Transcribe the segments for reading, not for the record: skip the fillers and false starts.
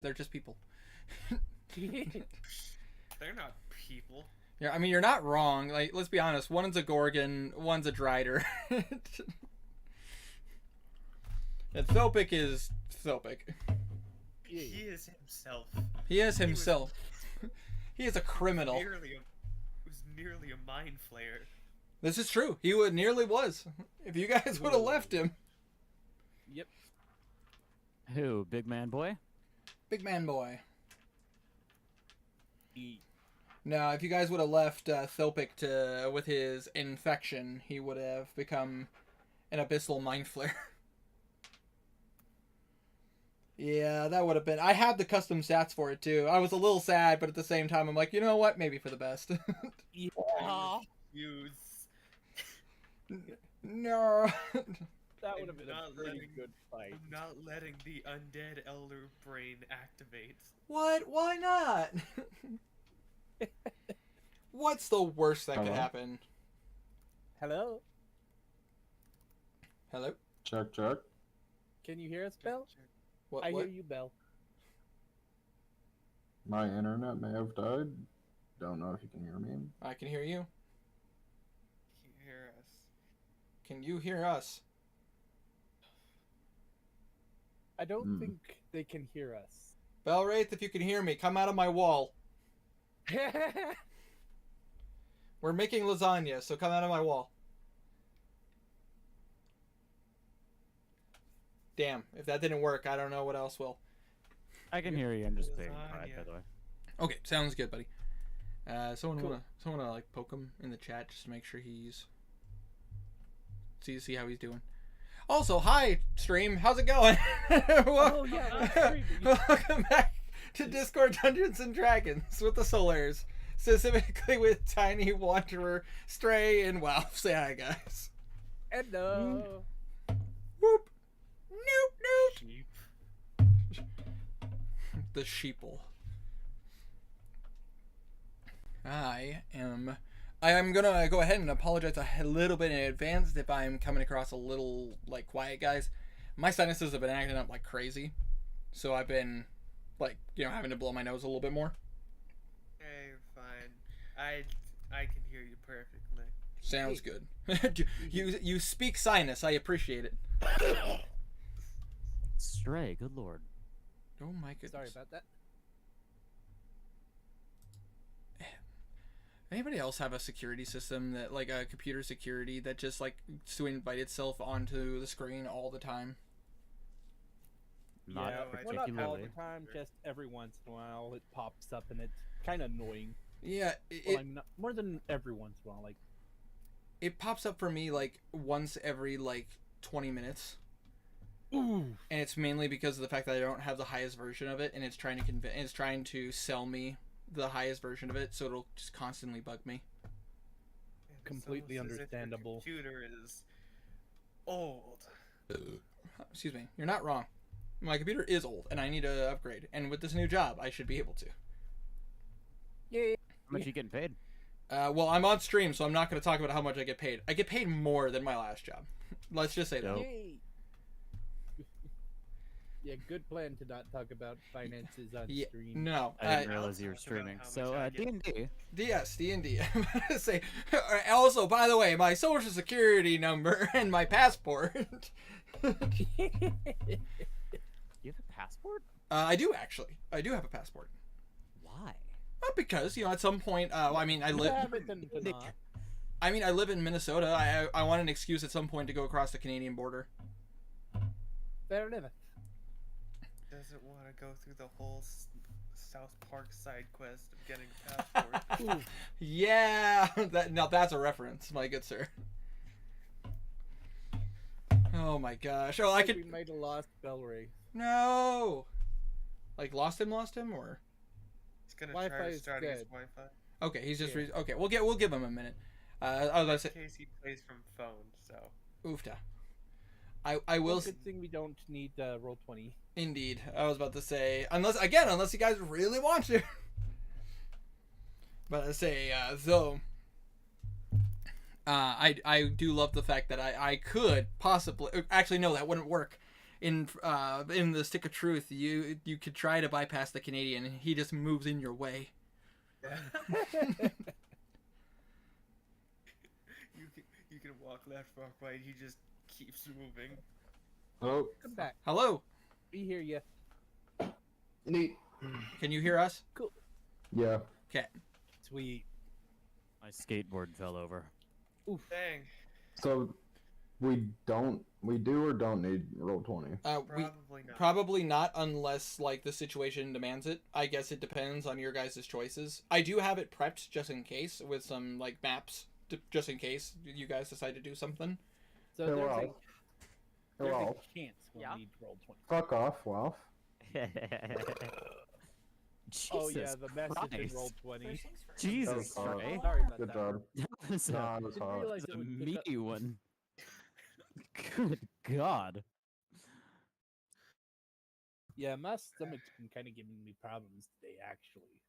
They're just people. They're not people. Yeah, I mean, you're not wrong. Like, let's be honest. One's a Gorgon, one's a Drider. And Thopic is Thopic. He is himself. He is himself. He is a criminal. He was nearly a mind flayer. This is true. He nearly was. If you guys would have left him. Yep. Who? Big man boy? Big man boy. E. No, if you guys would have left Thopic with his infection, he would have become an abyssal mind flare. Yeah, that would have been... I had the custom stats for it, too. I was a little sad, but at the same time, I'm like, you know what? Maybe for the best. Yeah. Use. No. That would have been not a pretty letting- good fight. I'm not letting the undead elder brain activate. What? Why not? What's the worst that could Hello? happen? Hello? Hello? Check, check. Can you hear us, Bell? What? I what? hear you, Bell. My internet may have died. Don't know if you can hear me. I can hear you. Can you hear us? Can you hear us? I don't Hmm. think they can hear us. Belwraith, if you can hear me, come out of my wall. We're making lasagna, so come out of my wall. Damn, if that didn't work, I don't know what else will. I can hear you. I'm just being Lasagna. quiet, by the way. Okay, sounds good, buddy. Someone Cool. wanna like poke him in the chat just to make sure he's see how he's doing. Also, hi stream, how's it going? Oh, yeah, I'm streaming. Welcome back to Discord Dungeons and Dragons with the Solars, specifically with Tiny Wanderer, Stray, and WoW. Say hi, guys. Hello. Whoop. Noop noop. Sheep. The sheeple. I am gonna go ahead and apologize a little bit in advance if I'm coming across a little like quiet, guys. My sinuses have been acting up like crazy, so I've been like, having to blow my nose a little bit more. Okay, fine. I can hear you perfectly. Sounds good. you speak sinus. I appreciate it. Stray, good lord. Oh my goodness. Sorry about that. Anybody else have a security system that, like, a computer security that just like to invite itself onto the screen all the time? Not yeah, well, not all particularly. the time, just every once in a while it pops up and it's kind of annoying. Yeah, Well, I'm not, more than every once in a while, like. it pops up for me like once every like 20 minutes. Ooh. And it's mainly because of the fact that I don't have the highest version of it, and it's trying to sell me the highest version of it, so it'll just constantly bug me. It's Completely almost as if your understandable. computer is old. Excuse me, you're not wrong. My computer is old, and I need to upgrade. And with this new job, I should be able to. Yay. How much you getting paid? Well, I'm on stream, so I'm not going to talk about how much I get paid. I get paid more than my last job. Let's just say that. Nope. Yay. Yeah, good plan to not talk about finances on Yeah, stream. no. I didn't I'll realize you were talk about streaming. how much So, I get. D&D. Yes, D&D. I'm going to say... Also, by the way, my social security number and my passport... You have a passport? I do, actually. I do have a passport. Why? Not because, at some point... I mean, I live... Have it then to not. I mean, I live in Minnesota. I want an excuse at some point to go across the Canadian border. Fair enough. Doesn't want to go through the whole South Park side quest of getting a passport. Ooh. Yeah! Now that's a reference, my good sir. Oh my gosh. Oh, I could... We might have lost Belray. No! Like, lost him, or... He's gonna Wi-Fi try is starting his good. Wi-Fi. Okay, he's just... Yeah. Okay, we'll give him a minute. I was about to say... In case he plays from phone, so. Oofta. I will... Well, good thing we don't need roll 20. Indeed. I was about to say... Unless you guys really want to. But I say, though... I do love the fact that I could possibly... Actually, no, that wouldn't work. in the Stick of Truth, you could try to bypass the Canadian, and he just moves in your way. You can walk left, walk right. He just keeps moving. Oh, Come back. Hello, We hear you. neat. can you hear us? Yeah. Okay. Sweet. My skateboard fell over. Oof. Dang. So we do or don't need roll 20. We Probably not. probably not unless like the situation demands it. I guess it depends on your guys' choices. I do have it prepped just in case with some like maps, just in case you guys decide to do something. So Hey, there's, Ralph. a, there's Ralph. a chance we'll Yeah? need roll 20. Fuck off, Ralph. Jesus Oh yeah, the message in Christ. roll 20. Jesus Oh, Christ. Sorry about Good that. job. That was Nah, a, it was Didn't hot. realize that it was a would pick up- meaty one. Good God. Yeah, my stomach's been kind of giving me problems today, actually.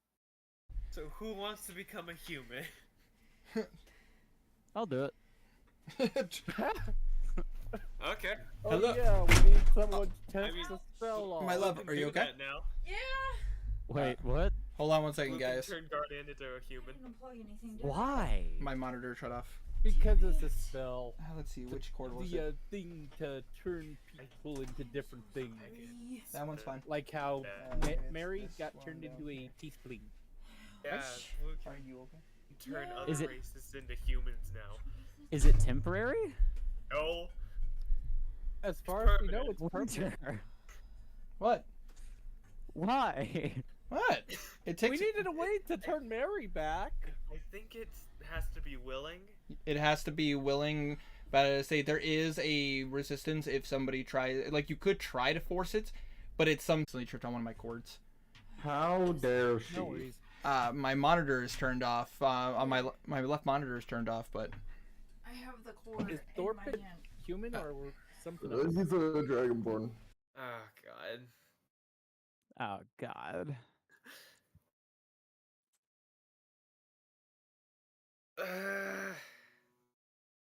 So who wants to become a human? I'll do it. Okay. Oh Hello. yeah, we need someone to test mean- the spell on. My love, Luke are can you do okay? that now. Yeah. Wait, what? Hold on one second, Luke can guys. turn Guardian into a human. I didn't unplug anything, did I? Why? My monitor shut off. Because it's a spell. Let's see, which chord was The it? thing to turn people into different things. Sorry. That one's fine. Like how Yeah. Mary got turned into a teaspoon. Yeah, Luke Are you okay? can turn Yeah. other Is it- races into humans now. Is it temporary? No. As It's far as we know, permanent. it's permanent. Winter. What? Why? What? It We takes. needed a way to turn Mary back. I think it has to be willing. It has to be willing. But I say there is a resistance if somebody tries. Like you could try to force it, but it's something tripped on one of my cords. How dare she? No worries. My monitor is turned off. On my left monitor is turned off, but I have the cord Is in my Thorpin hand. human or something else? He's a dragonborn. Oh god. Oh God.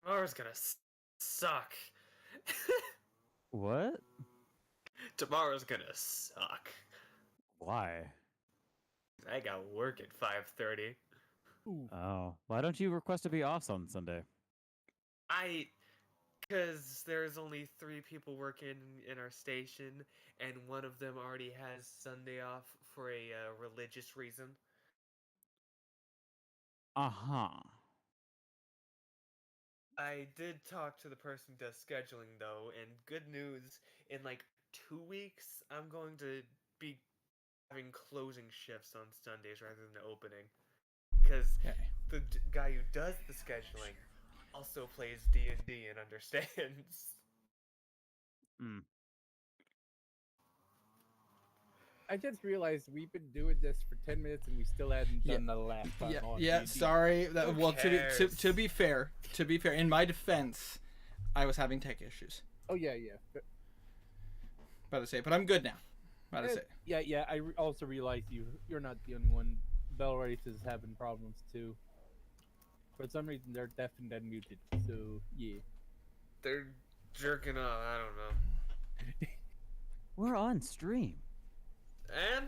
Tomorrow's gonna suck. What? Tomorrow's gonna suck. Why? I got work at 5:30. Ooh. Oh, why don't you request to be off on Sunday? Because there's only 3 people working in our station, and one of them already has Sunday off for a religious reason. Uh-huh. I did talk to the person who does scheduling though, and good news, in like 2 weeks, I'm going to be having closing shifts on Sundays rather than opening. Because okay. the guy who does the scheduling also plays D&D and understands. Mm. I just realized we've been doing this for 10 minutes and we still hadn't Yeah. done the last time Yeah, on yeah. D&D. Sorry. That Who well, to cares? be fair, in my defense, I was having tech issues. Oh yeah, yeah. About to say, but I'm good now. About to Eh, say. Yeah. I also realized you're not the only one. Bell Race is having problems too. For some reason, they're deaf and unmuted. So yeah. They're jerking off, I don't know. We're on stream. And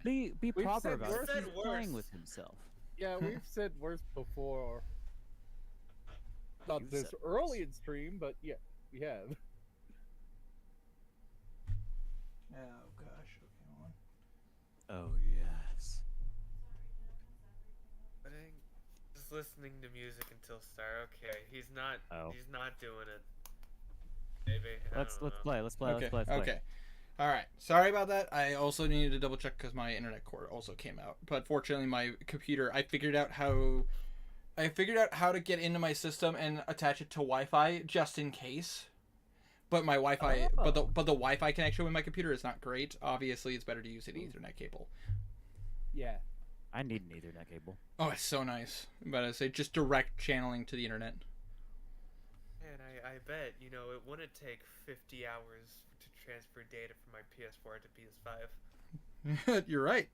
Be We've proper said about worse. it. Said He's playing worse. with himself. Yeah, we've said worse before. Not You've this said early in stream, but yeah, we have. Oh gosh. Okay, hold on. Oh yes. just listening to music until start. Okay, he's not. Oh. He's not doing it. Maybe. I Let's don't know. play. Let's play. Okay. Let's play. Okay. All right. Sorry about that. I also needed to double check because my internet cord also came out. But fortunately, my computer, I figured out how to get into my system and attach it to Wi-Fi just in case. But my Wi-Fi, but the Wi-Fi connection with my computer is not great. Obviously, it's better to use an Ethernet cable. Yeah. I need an Ethernet cable. Oh, it's so nice. But I say just direct channeling to the internet. And I bet it wouldn't take 50 hours to transfer data from my PS4 to PS5. You're right.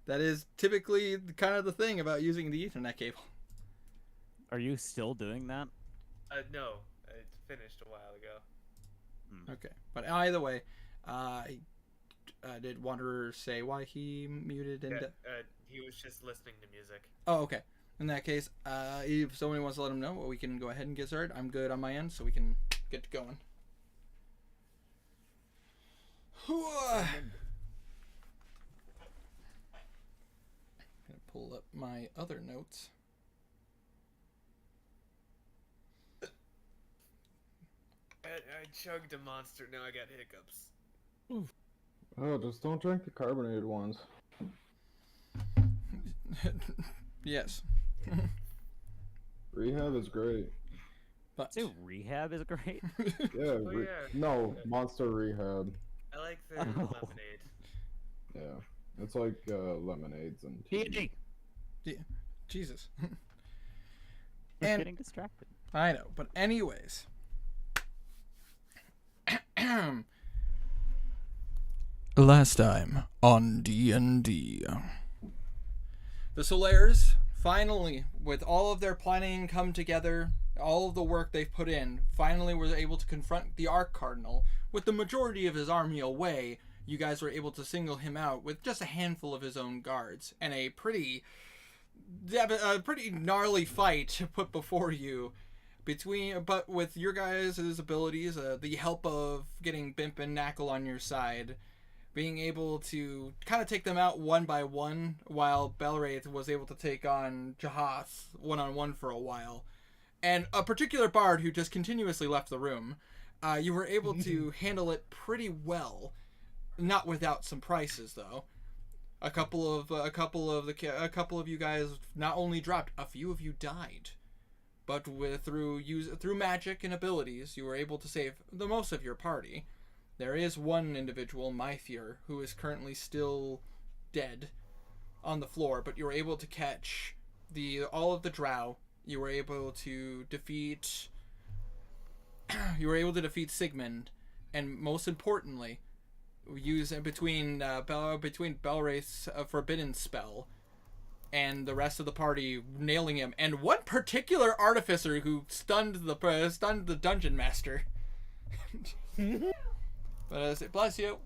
That is typically kind of the thing about using the Ethernet cable. Are you still doing that? No, it finished a while ago. Okay, but either way, did Wanderer say why he muted and? He was just listening to music. Oh, okay. In that case, if somebody wants to let him know, we can go ahead and get started. I'm good on my end, so we can get going. Gonna pull up my other notes. I chugged a monster. Now I got hiccups. Oh, just don't drink the carbonated ones. Yes. Rehab is great. But Say rehab is great. Yeah, Oh, yeah. no, Monster Rehab. I like the Oh. lemonade. Yeah, it's like lemonades and PhD. Jesus. We're And- getting distracted. I know, but anyways. Last time on D&D. The Solaires finally, with all of their planning come together, all of the work they've put in, finally were able to confront the Arch Cardinal. With the majority of his army away, you guys were able to single him out with just a handful of his own guards, and a pretty gnarly fight put before you. But with your guys' abilities, the help of getting Bimp and Knackle on your side, being able to kind of take them out one by one, while Belwraith was able to take on Jahath one-on-one for a while, and a particular bard who just continuously left the room, you were able to handle it pretty well, not without some prices though. A couple of you guys not only dropped, a few of you died. But through magic and abilities, you were able to save the most of your party. There is one individual, Mythier, who is currently still dead on the floor, but you were able to catch all of the drow. You were able to defeat Sigmund, and most importantly, use between Belwraith's forbidden spell and the rest of the party nailing him, and one particular artificer who stunned the dungeon master. But as it bless you,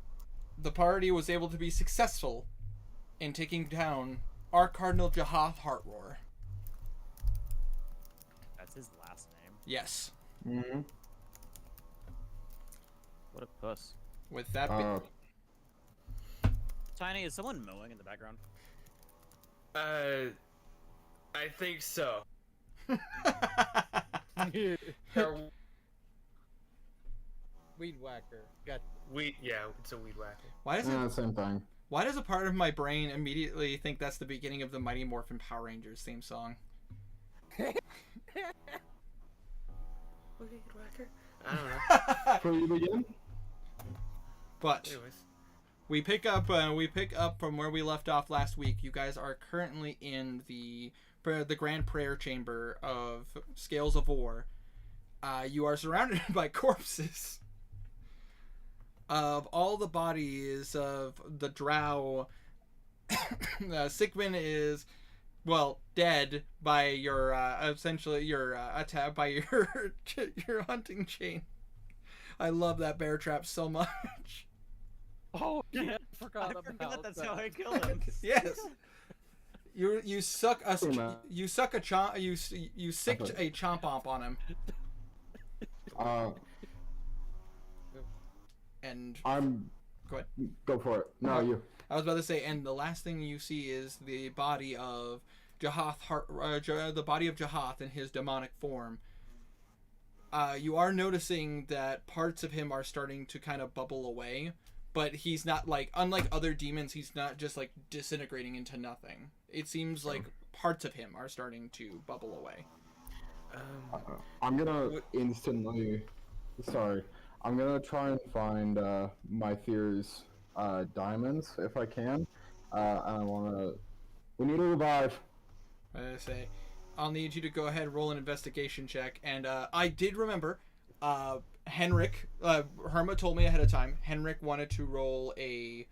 the party was able to be successful in taking down Arch Cardinal Jahath Heartroar. That's his last name. Yes. Mm-hmm. What a puss. With that being... Tiny, is someone mowing in the background? I think so. Weed whacker. Got It's a weed whacker. Same thing. Why does a part of my brain immediately think that's the beginning of the Mighty Morphin Power Rangers theme song? Weed whacker? I don't know. So you begin? But Anyways. we pick up from where we left off last week. You guys are currently in the Grand Prayer Chamber of Scales of War. You are surrounded by corpses of all the bodies of the drow. Sigmund is, well, dead by your essentially your attack by your hunting chain. I love that bear trap so much. Oh yeah, I forgot about that's that. how I killed him. Yes. You suck a Hey, man. you suck a chomp you sicked a chomp on him, and I'm. go ahead. Go for it. No, Okay. you. I was about to say, and the last thing you see is the body of Jahath, the body of Jahath in his demonic form. You are noticing that parts of him are starting to kind of bubble away, but he's not like, unlike other demons, he's not just like disintegrating into nothing. It seems like parts of him are starting to bubble away. I'm gonna instantly. Sorry. I'm gonna try and find my Fear's diamonds if I can. And I wanna. We need to revive. I say, I'll need you to go ahead and roll an investigation check. And I did remember, Henrik, Herma told me ahead of time, Henrik wanted to roll a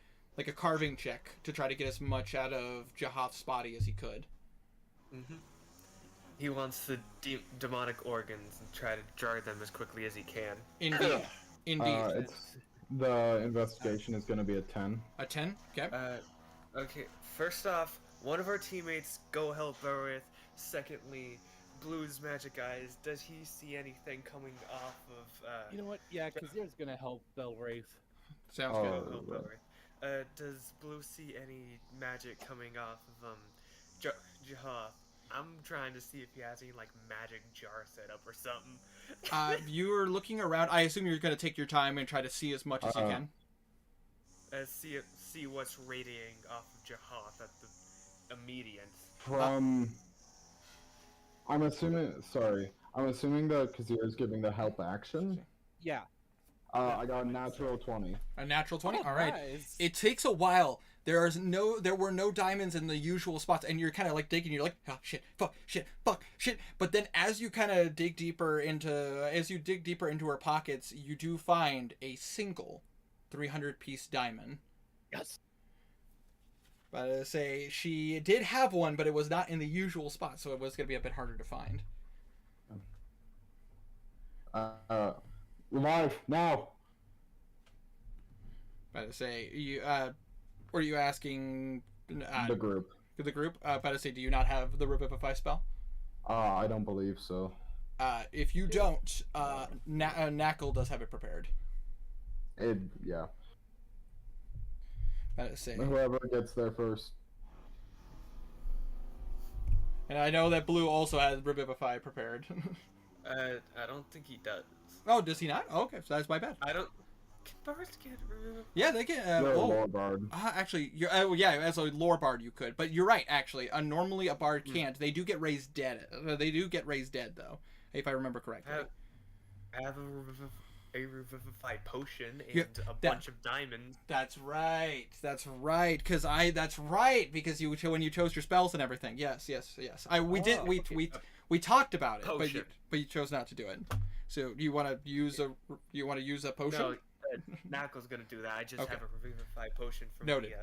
carving check to try to get as much out of Jahath's body as he could. Mm-hmm. He wants the demonic organs and try to jar them as quickly as he can. Indeed. Indeed. It's the investigation is going to be a 10. A 10? Okay. Okay, first off, one of our teammates go help Berith. Secondly, Blue's magic eyes. Does he see anything coming off of? You know what? Yeah, Kazir's gonna help Belwraith. Sounds Oh, good. Go help right. Berith. Does Blue see any magic coming off of Jaha? I'm trying to see if he has any like magic jar set up or something. You're looking around. I assume you're going to take your time and try to see as much as you can. See what's radiating off of Jaha at the immediate. From... I'm assuming... Sorry. I'm assuming that Kazir is giving the help action. Yeah. I got a natural 20. A natural 20? Oh, All right. nice. It takes a while. There were no diamonds in the usual spots, and you're kind of like digging. You're like, oh shit, fuck, shit, fuck, shit. But then as you kind of dig deeper into her pockets, you do find a single 300-piece diamond. Yes. But say she did have one, but it was not in the usual spot, so it was going to be a bit harder to find. Revive now. But say you were you asking The group. the group? But to say, do you not have the Revivify spell? I don't believe so. If you don't, Knuckle does have it prepared. Yeah. But to say, Whoever gets there first. and I know that Blue also has Revivify prepared. I don't think he does. Oh, does he not? Oh, okay, so that's my bad. I don't. Can birds get Yeah, they get. You're a lore bard. Actually, you're, yeah, as a lore bard you could, but you're right. Actually, normally a bard can't. They do get raised dead. They do get raised dead though, if I remember correctly. I have a revivified potion and bunch of diamonds. That's right. That's right. That's right. Because when you chose your spells and everything. Yes. We talked about it, but you chose not to do it. So do you want to use a potion? No, Knuckle's gonna do that. I just have a revivified potion from Noted.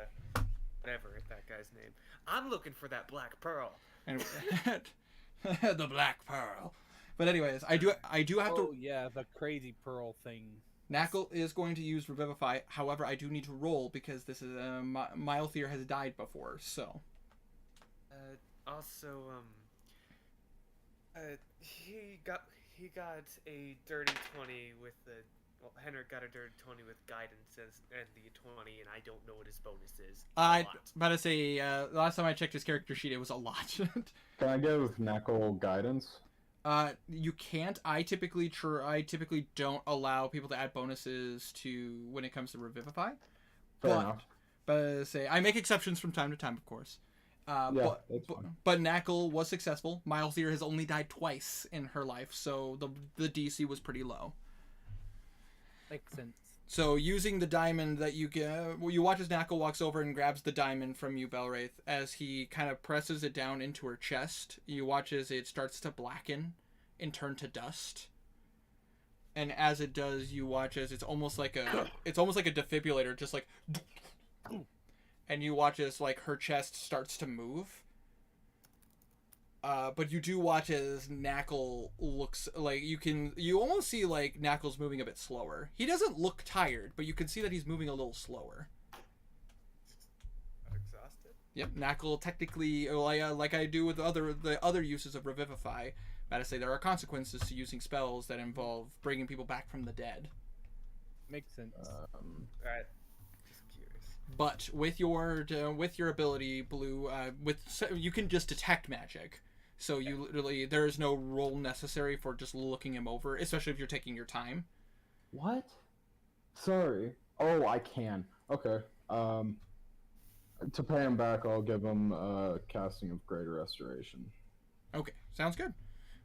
Whatever that guy's name. I'm looking for that black pearl. And the Black Pearl. But anyways, I do have to. Oh yeah, the crazy pearl thing. Knuckle is going to use Revivify. However, I do need to roll because this is Mylethir has died before. So. Also, he got a dirty 20 with the. Well, Henrik got a dirty 20 with guidance and the 20, and I don't know what his bonus is. I about to say last time I checked his character sheet, it was a lot. Can I give Knuckle guidance? You can't. I typically don't allow people to add bonuses to when it comes to Revivify. Fair enough. But say I make exceptions from time to time, of course. Yeah, that's fine. But Knuckle was successful. Mylethir has only died twice in her life, so the DC was pretty low. Makes sense. So using the diamond that you get, you watch as Knuckle walks over and grabs the diamond from you, Belwraith, as he kind of presses it down into her chest. You watch as it starts to blacken and turn to dust. And as it does, you watch as it's almost like a defibrillator, just like, and you watch as like her chest starts to move. But you do watch as Knuckle looks like you almost see like Knuckle's moving a bit slower. He doesn't look tired, but you can see that he's moving a little slower. Exhausted? Yep, Knuckle technically, like I do with the other uses of Revivify, gotta say there are consequences to using spells that involve bringing people back from the dead. Makes sense. Alright. Just curious. But with your ability, Blue, you can just detect magic. So you literally, there is no roll necessary for just looking him over, especially if you're taking your time. What? Sorry. Oh, I can. Okay. To pay him back, I'll give him a casting of Greater Restoration. Okay, sounds good.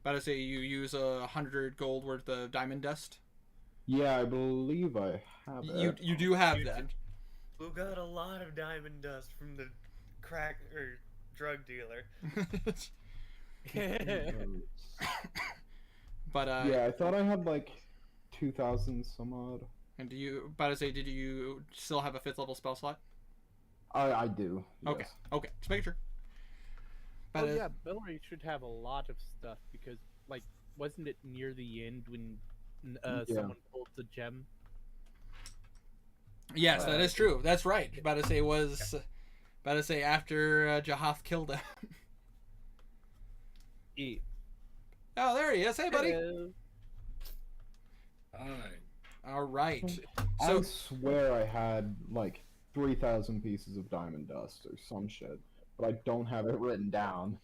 About to say you use 100 gold worth of diamond dust. Yeah, I believe I have it. You do have that. Who got a lot of diamond dust from the crack or drug dealer? But yeah, I thought I had like 2,000 some odd. And did you still have a 5th level spell slot? I do. Yes. Okay, just making sure. But yeah, Bellery should have a lot of stuff because, like, wasn't it near the end when someone pulled the gem? Yes, that is true. That's right. About to say after Jahath killed him. Eat. Oh, there he is. Hey, buddy. Hello. Alright. All right. I So swear I had like 3,000 pieces of diamond dust or some shit, but I don't have it written down.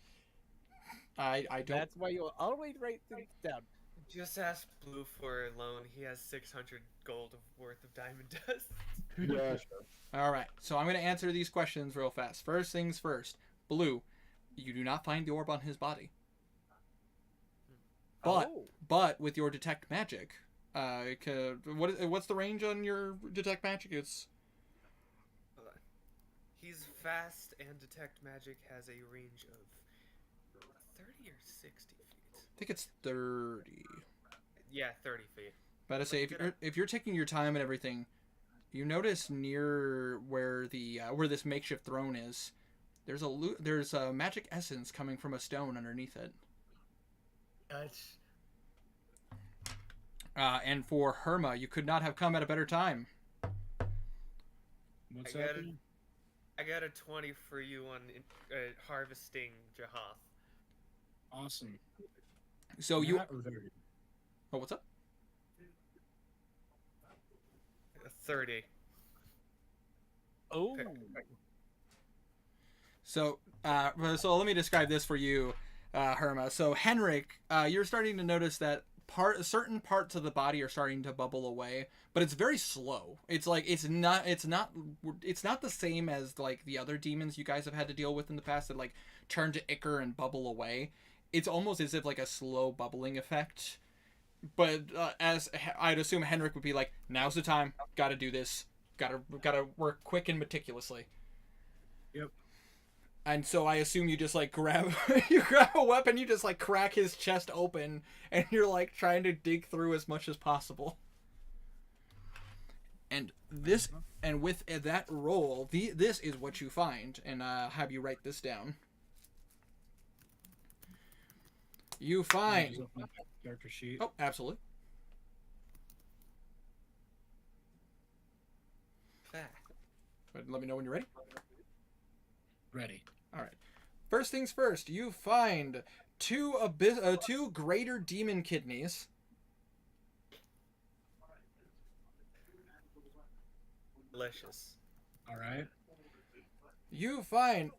I don't. That's why you always write things down. Just ask Blue for a loan. He has 600 gold worth of diamond dust. Yeah, sure. All right. So I'm going to answer these questions real fast. First things first. Blue, you do not find the orb on his body. But with your detect magic, what's the range on your detect magic? It's Hold on. He's fast and detect magic has a range of 30 or 60 feet. I think it's 30. Yeah, 30 feet. But I say if you're taking your time and everything, you notice near where the where this makeshift throne is, there's a magic essence coming from a stone underneath it. And for Herma, you could not have come at a better time. What's I got happening? I got a 20 for you on harvesting Jahath. Awesome. So you. Not very. Oh, what's up? 30. Oh. So let me describe this for you, Herma. So Henrik, you're starting to notice that certain parts of the body are starting to bubble away, but it's very slow. It's like it's not the same as like the other demons you guys have had to deal with in the past that like turn to ichor and bubble away. It's almost as if like a slow bubbling effect. But as I'd assume Henrik would be like, now's the time. Got to do this. Got to work quick and meticulously. Yep. And so I assume you just like grab a weapon, you just like crack his chest open, and you're like trying to dig through as much as possible. And with that roll, this is what you find, and have you write this down. You find. Just open up the character sheet. Oh, absolutely. But let me know when you're ready. Ready. All right. First things first, you find two greater demon kidneys. Delicious. Alright. You find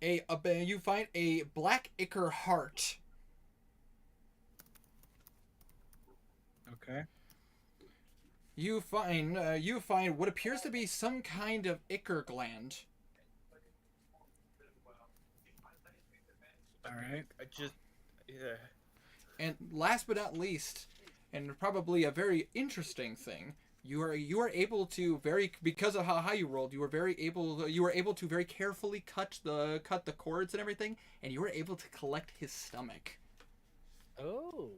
a black ichor heart. Okay. You find what appears to be some kind of ichor gland. Alright. Yeah. And last but not least, and probably a very interesting thing, you are able to because of how high you rolled, you were able to very carefully cut the cords and everything, and you were able to collect his stomach. Oh.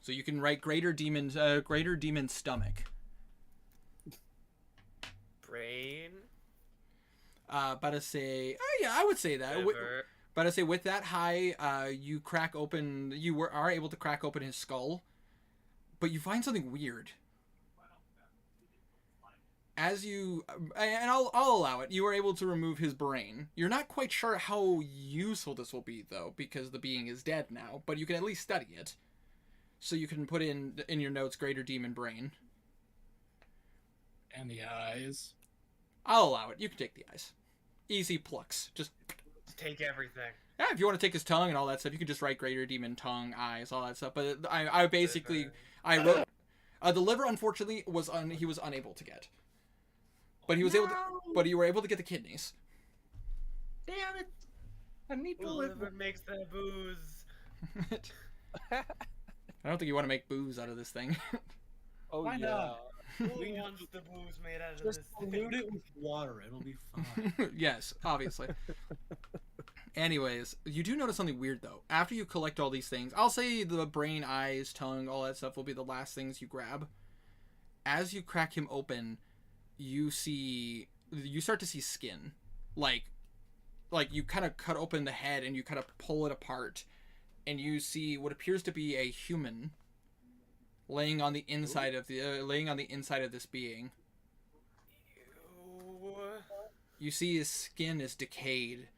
So you can write greater demon stomach. Brain. But I say, oh yeah, I would say that. Liver. But I say with that high, you are able to crack open his skull, but you find something weird. And I'll allow it. You are able to remove his brain. You're not quite sure how useful this will be though, because the being is dead now. But you can at least study it. So you can put in your notes greater demon brain. And the eyes. I'll allow it. You can take the eyes. Easy plucks. Just Take everything. yeah, if you want to take his tongue and all that stuff, you can just write greater demon tongue, eyes, all that stuff. But I basically I wrote the liver. Unfortunately, he was unable to get. But he was able to. But you were able to get the kidneys. Damn it! I need The to liver makes the booze. I don't think you want to make booze out of this thing. Oh Why yeah. not? Who wants the booze made out of Just this dilute thing? it with water. It'll be fine. Yes, obviously. Anyways, you do notice something weird though. After you collect all these things, I'll say the brain, eyes, tongue, all that stuff will be the last things you grab. As you crack him open, you start to see skin. Like you kind of cut open the head and you kind of pull it apart, and you see what appears to be a human laying on the inside of this being. Ew. You see his skin is decayed.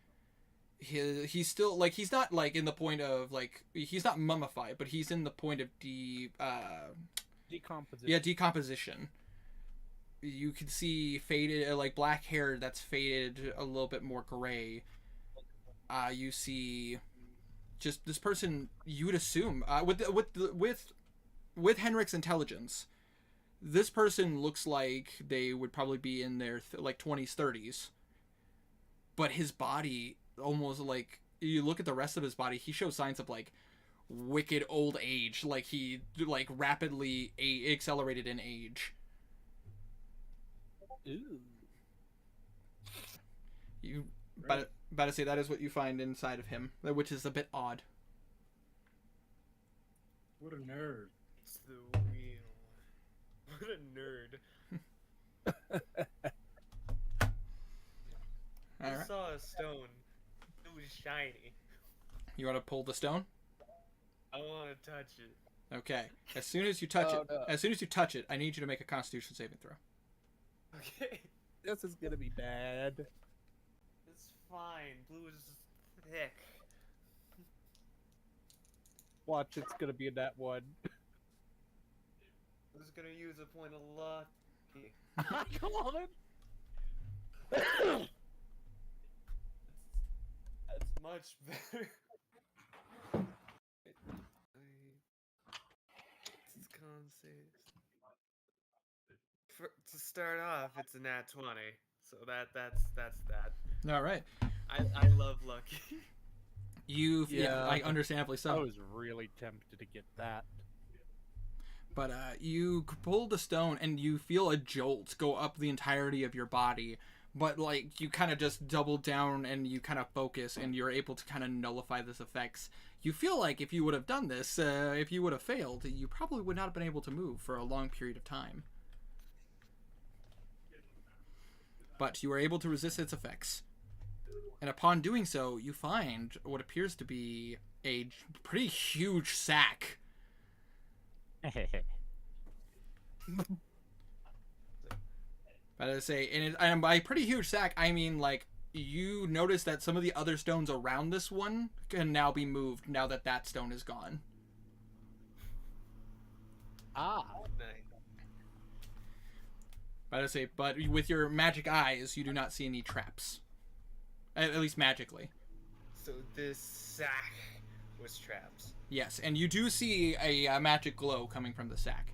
He's still like he's not like in the point of like he's not mummified, but he's in the point of Decomposition. decomposition. You can see faded like black hair that's faded a little bit more gray. You see just this person you would assume with Henrik's intelligence, this person looks like they would probably be in their like 20s 30s, but his body almost like you look at the rest of his body, he shows signs of like wicked old age, like he like rapidly accelerated in age. Ooh. You about to say that is what you find inside of him, which is a bit odd. What a nerd. It's the wheel. What a nerd. I All right. saw a stone. It was shiny. You want to pull the stone? I want to touch it. Okay. As soon as you touch Oh, it, no. I need you to make a Constitution saving throw. Okay. This is gonna be bad. It's fine. Blue is thick. Watch, it's gonna be in that one. I was gonna use a point of luck. Come on. That's much better. It's con saves. To start off, it's a nat 20, so that's that. All right. I love lucky. Yeah. I understandably I so. was really tempted to get that. But you pull the stone and you feel a jolt go up the entirety of your body. But like you kind of just double down and you kind of focus and you're able to kind of nullify this effects. You feel like if you would have done this, if you would have failed, you probably would not have been able to move for a long period of time. But you were able to resist its effects. And upon doing so, you find what appears to be a pretty huge sack. But I say, and by pretty huge sack, I mean like you notice that some of the other stones around this one can now be moved now that that stone is gone. Ah. Nice. But with your magic eyes, you do not see any traps. At least magically. So this sack was trapped. Yes, and you do see a magic glow coming from the sack.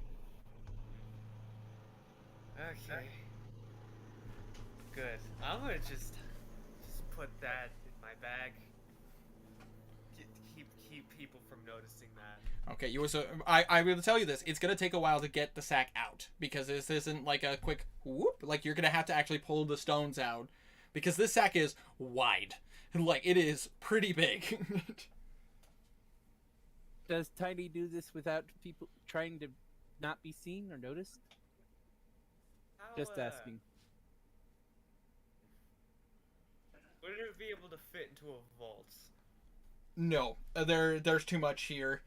Okay. Good. I'm gonna just put that in my bag. Keep people from noticing that. Okay, I will tell you this. It's going to take a while to get the sack out. Because this isn't like a quick whoop. Like, you're going to have to actually pull the stones out. Because this sack is wide. Like, it is pretty big. Does Tiny do this without people trying to not be seen or noticed? Just asking. Would it be able to fit into a vault? No. There's too much here.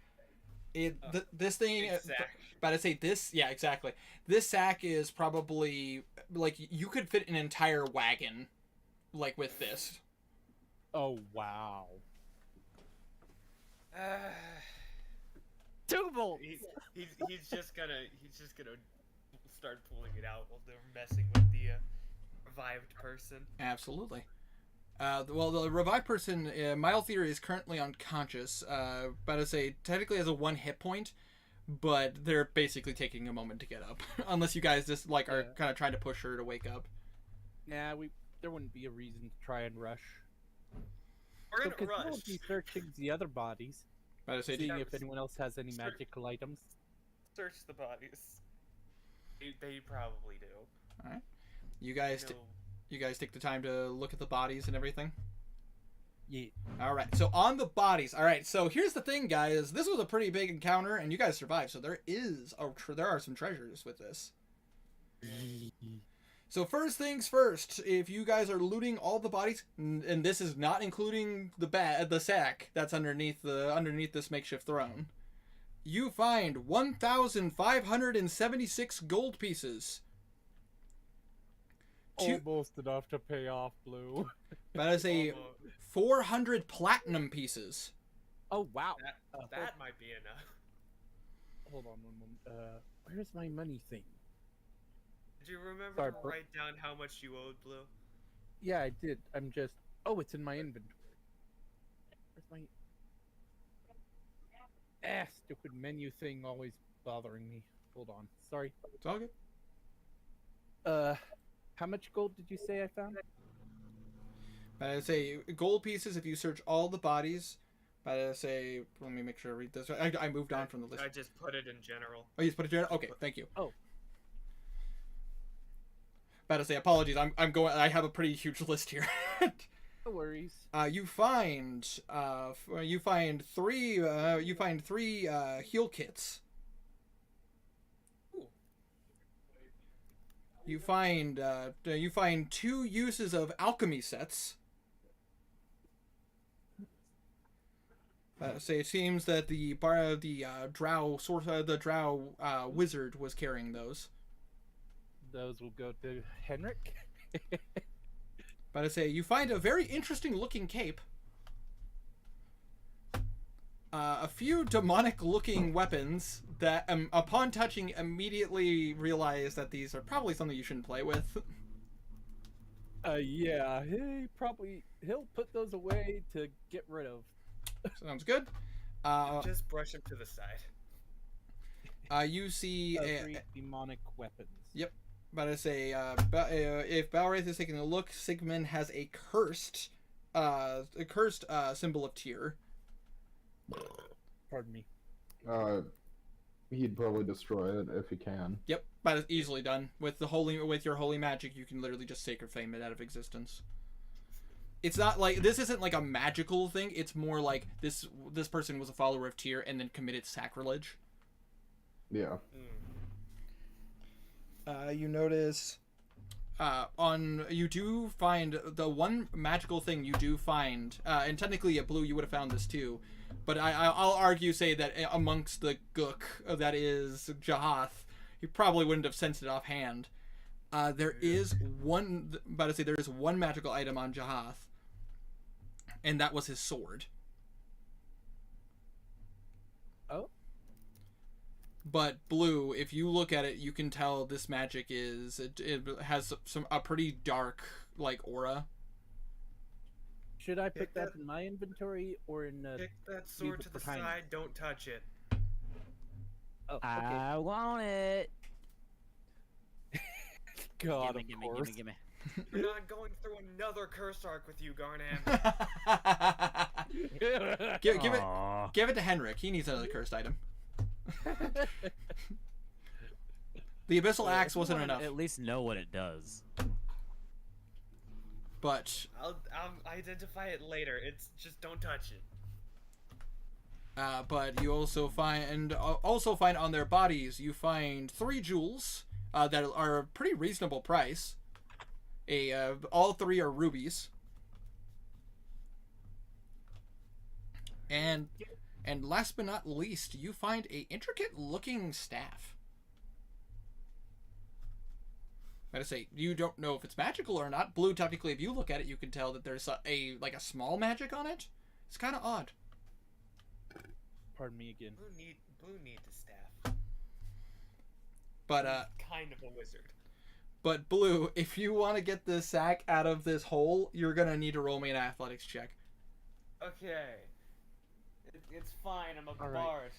This thing... Big sack. But I say this... Yeah, exactly. This sack is probably... Like, you could fit an entire wagon. Like, with this. Oh wow. Uh, Two volts. he's just gonna start pulling it out while they're messing with the revived person. Absolutely. Well, the revived person, Mylethir is currently unconscious. But I say technically has a 1 hit point, but they're basically taking a moment to get up, unless you guys just like are kind of trying to push her to wake up. Nah, there wouldn't be a reason to try and rush. We're gonna Because rush. we'll be searching the other bodies, But I say, seeing if anyone else has any magical items. Search the bodies. They probably do. you guys, No. you guys take the time to look at the bodies and everything. Yeah. All right. So on the bodies. All right. So here's the thing, guys. This was a pretty big encounter, and you guys survived. So there are some treasures with this. So first things first, if you guys are looting all the bodies, and this is not including the sack that's underneath this makeshift throne, you find 1,576 gold pieces. Almost enough to pay off Blue. That is a 400 platinum pieces. Oh wow. That might be enough. Hold on one moment. Where's my money thing? Did you remember Sorry, to bro. write down how much you owed, Blue? Yeah, I did. I'm just. Oh, it's in my inventory. Where's my? Stupid menu thing always bothering me. Hold on. Sorry. It's all good. How much gold did you say I found? I say gold pieces if you search all the bodies. But I say, let me make sure I read this. I moved on from the list. I just put it in general. Oh, you just put it in? Okay, thank you. Oh. About to say apologies. I'm going. I have a pretty huge list here. No worries. You find three heal kits. Ooh. You find 2 uses of alchemy sets. Say it seems that the drow wizard was carrying those. Those will go to Henrik. But I say you find a very interesting looking cape. A few demonic looking weapons that upon touching immediately realize that these are probably something you shouldn't play with. Yeah, he'll put those away to get rid of. Sounds good. Just brush them to the side. You see Three demonic weapons. Yep. But I say, if Balraith is taking a look, Sigmund has a cursed symbol of Tyr. Pardon me. He'd probably destroy it if he can. Yep, that is easily done with your holy magic. You can literally just sacred flame it out of existence. It's not like this isn't like a magical thing. It's more like this person was a follower of Tyr and then committed sacrilege. Yeah. You notice you do find the one magical thing you do find, and technically at Blue you would have found this too, but I'll say that amongst the gook that is Jahath, he probably wouldn't have sensed it offhand. There is one magical item on Jahath, and that was his sword. Oh. But Blue, if you look at it, you can tell this magic it has a pretty dark like aura. Should I put that in my inventory or in? Pick that sword to the side. Don't touch it. Oh, okay. I want it. God, gimme, of course. gimme. You're not going through another curse arc with you, Garnan. give it to Henrik. He needs another cursed item. The abyssal axe wasn't enough. At least know what it does. But I'll identify it later. It's just don't touch it. but you also find on their bodies you find 3 jewels that are a pretty reasonable price. All 3 are rubies. And last but not least, you find a intricate looking staff. I say you don't know if it's magical or not. Blue, technically, if you look at it, you can tell that there's a small magic on it. It's kind of odd. Pardon me again. Blue needs a staff. But kind of a wizard. But Blue, if you want to get the sack out of this hole, you're gonna need to roll me an athletics check. Okay. It's fine. I'm a All bard.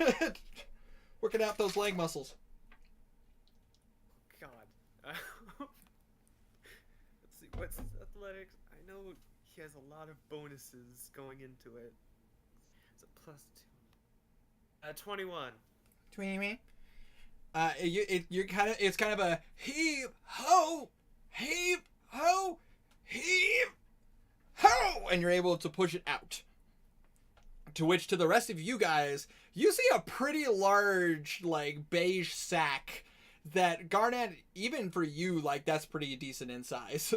Right. Working out those leg muscles. God. Let's see. What's his athletics? I know he has a lot of bonuses going into it. It's a +2. 21. 20. It's kind of a heave ho, heave ho, heave ho, and you're able to push it out. To which, to the rest of you guys, you see a pretty large, like, beige sack that, Garnet, even for you, like, that's pretty decent in size.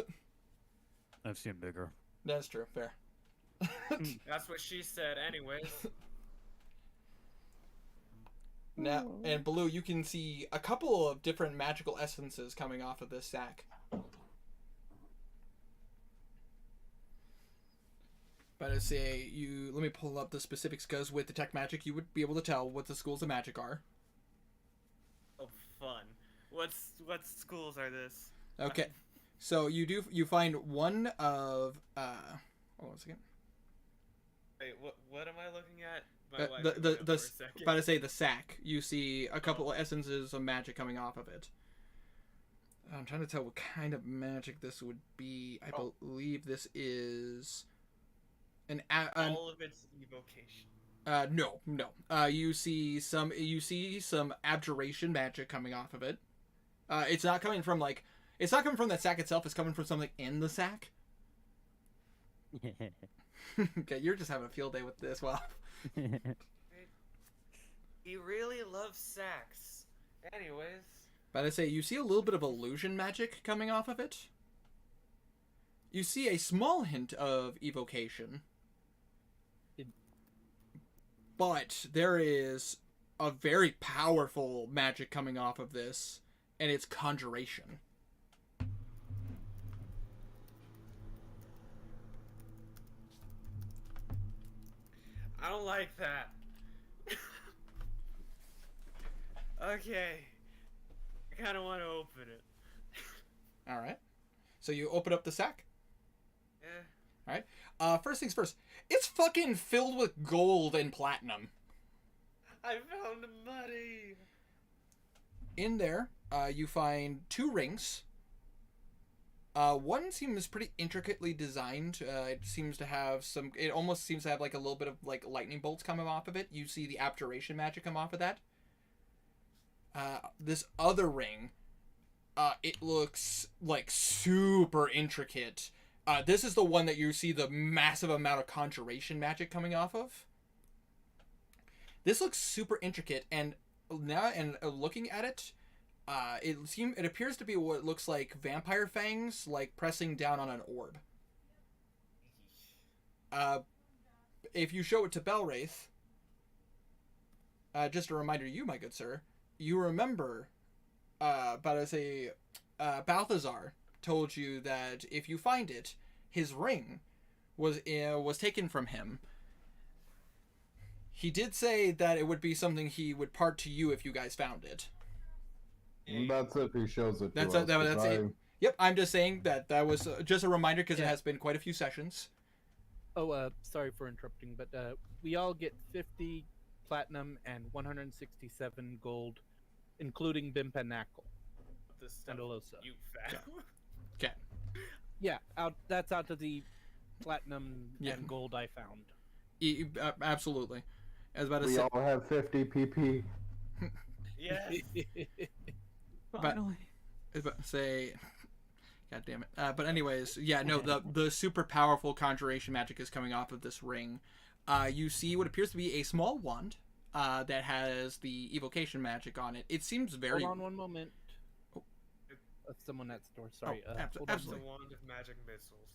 I've seen bigger. That's true, fair. That's what she said anyways. Now, and Blue, you can see a couple of different magical essences coming off of this sack. But I say let me pull up the specifics, because with detect magic, you would be able to tell what the schools of magic are. Oh, fun. What schools are this? Okay, so you find one of hold on a second. Wait, what am I looking at? My wife The looked up for a second. about to say the sack. You see a couple of essences of magic coming off of it. I'm trying to tell what kind of magic this would be. I believe this is all of its evocation. No. You see some abjuration magic coming off of it. It's not coming from the sack itself. It's coming from something in the sack. Okay, you're just having a field day with this. Wow. He really loves sacks. Anyways. But I say you see a little bit of illusion magic coming off of it. You see a small hint of evocation. But there is a very powerful magic coming off of this, and it's conjuration. I don't like that. Okay. I kind of want to open it. All right. So you open up the sack. Yeah. All right. First things first. It's fucking filled with gold and platinum. I found money. In there, you find 2 rings. One seems pretty intricately designed. It seems to have some. It almost seems to have like a little bit of like lightning bolts coming off of it. You see the abjuration magic come off of that. This other ring, it looks like super intricate. This is the one that you see the massive amount of conjuration magic coming off of. This looks super intricate, and now looking at it, it appears to be what looks like vampire fangs, like pressing down on an orb. If you show it to Belwraith, just a reminder, you, my good sir, you remember, Balthazar told you that if you find it, his ring was taken from him. He did say that it would be something he would part to you if you guys found it. That's if he shows it to That's us. that's it. Yep, I'm just saying that was just a reminder, because it has been quite a few sessions. Oh, sorry for interrupting, but we all get 50 platinum and 167 gold, including Bimpanackle This stuff and Alosa. you found. Okay. Yeah, that's out of the platinum and gold I found. Absolutely. I was about to We say. all have 50 PP. Yes. Finally. I was about to say. God damn it. But anyways, yeah, no, the super powerful conjuration magic is coming off of this ring. You see what appears to be a small wand that has the evocation magic on it. It seems very. Hold on one moment. Oh. Someone at the door. Sorry. Oh, hold on. absolutely. It's a wand of magic missiles.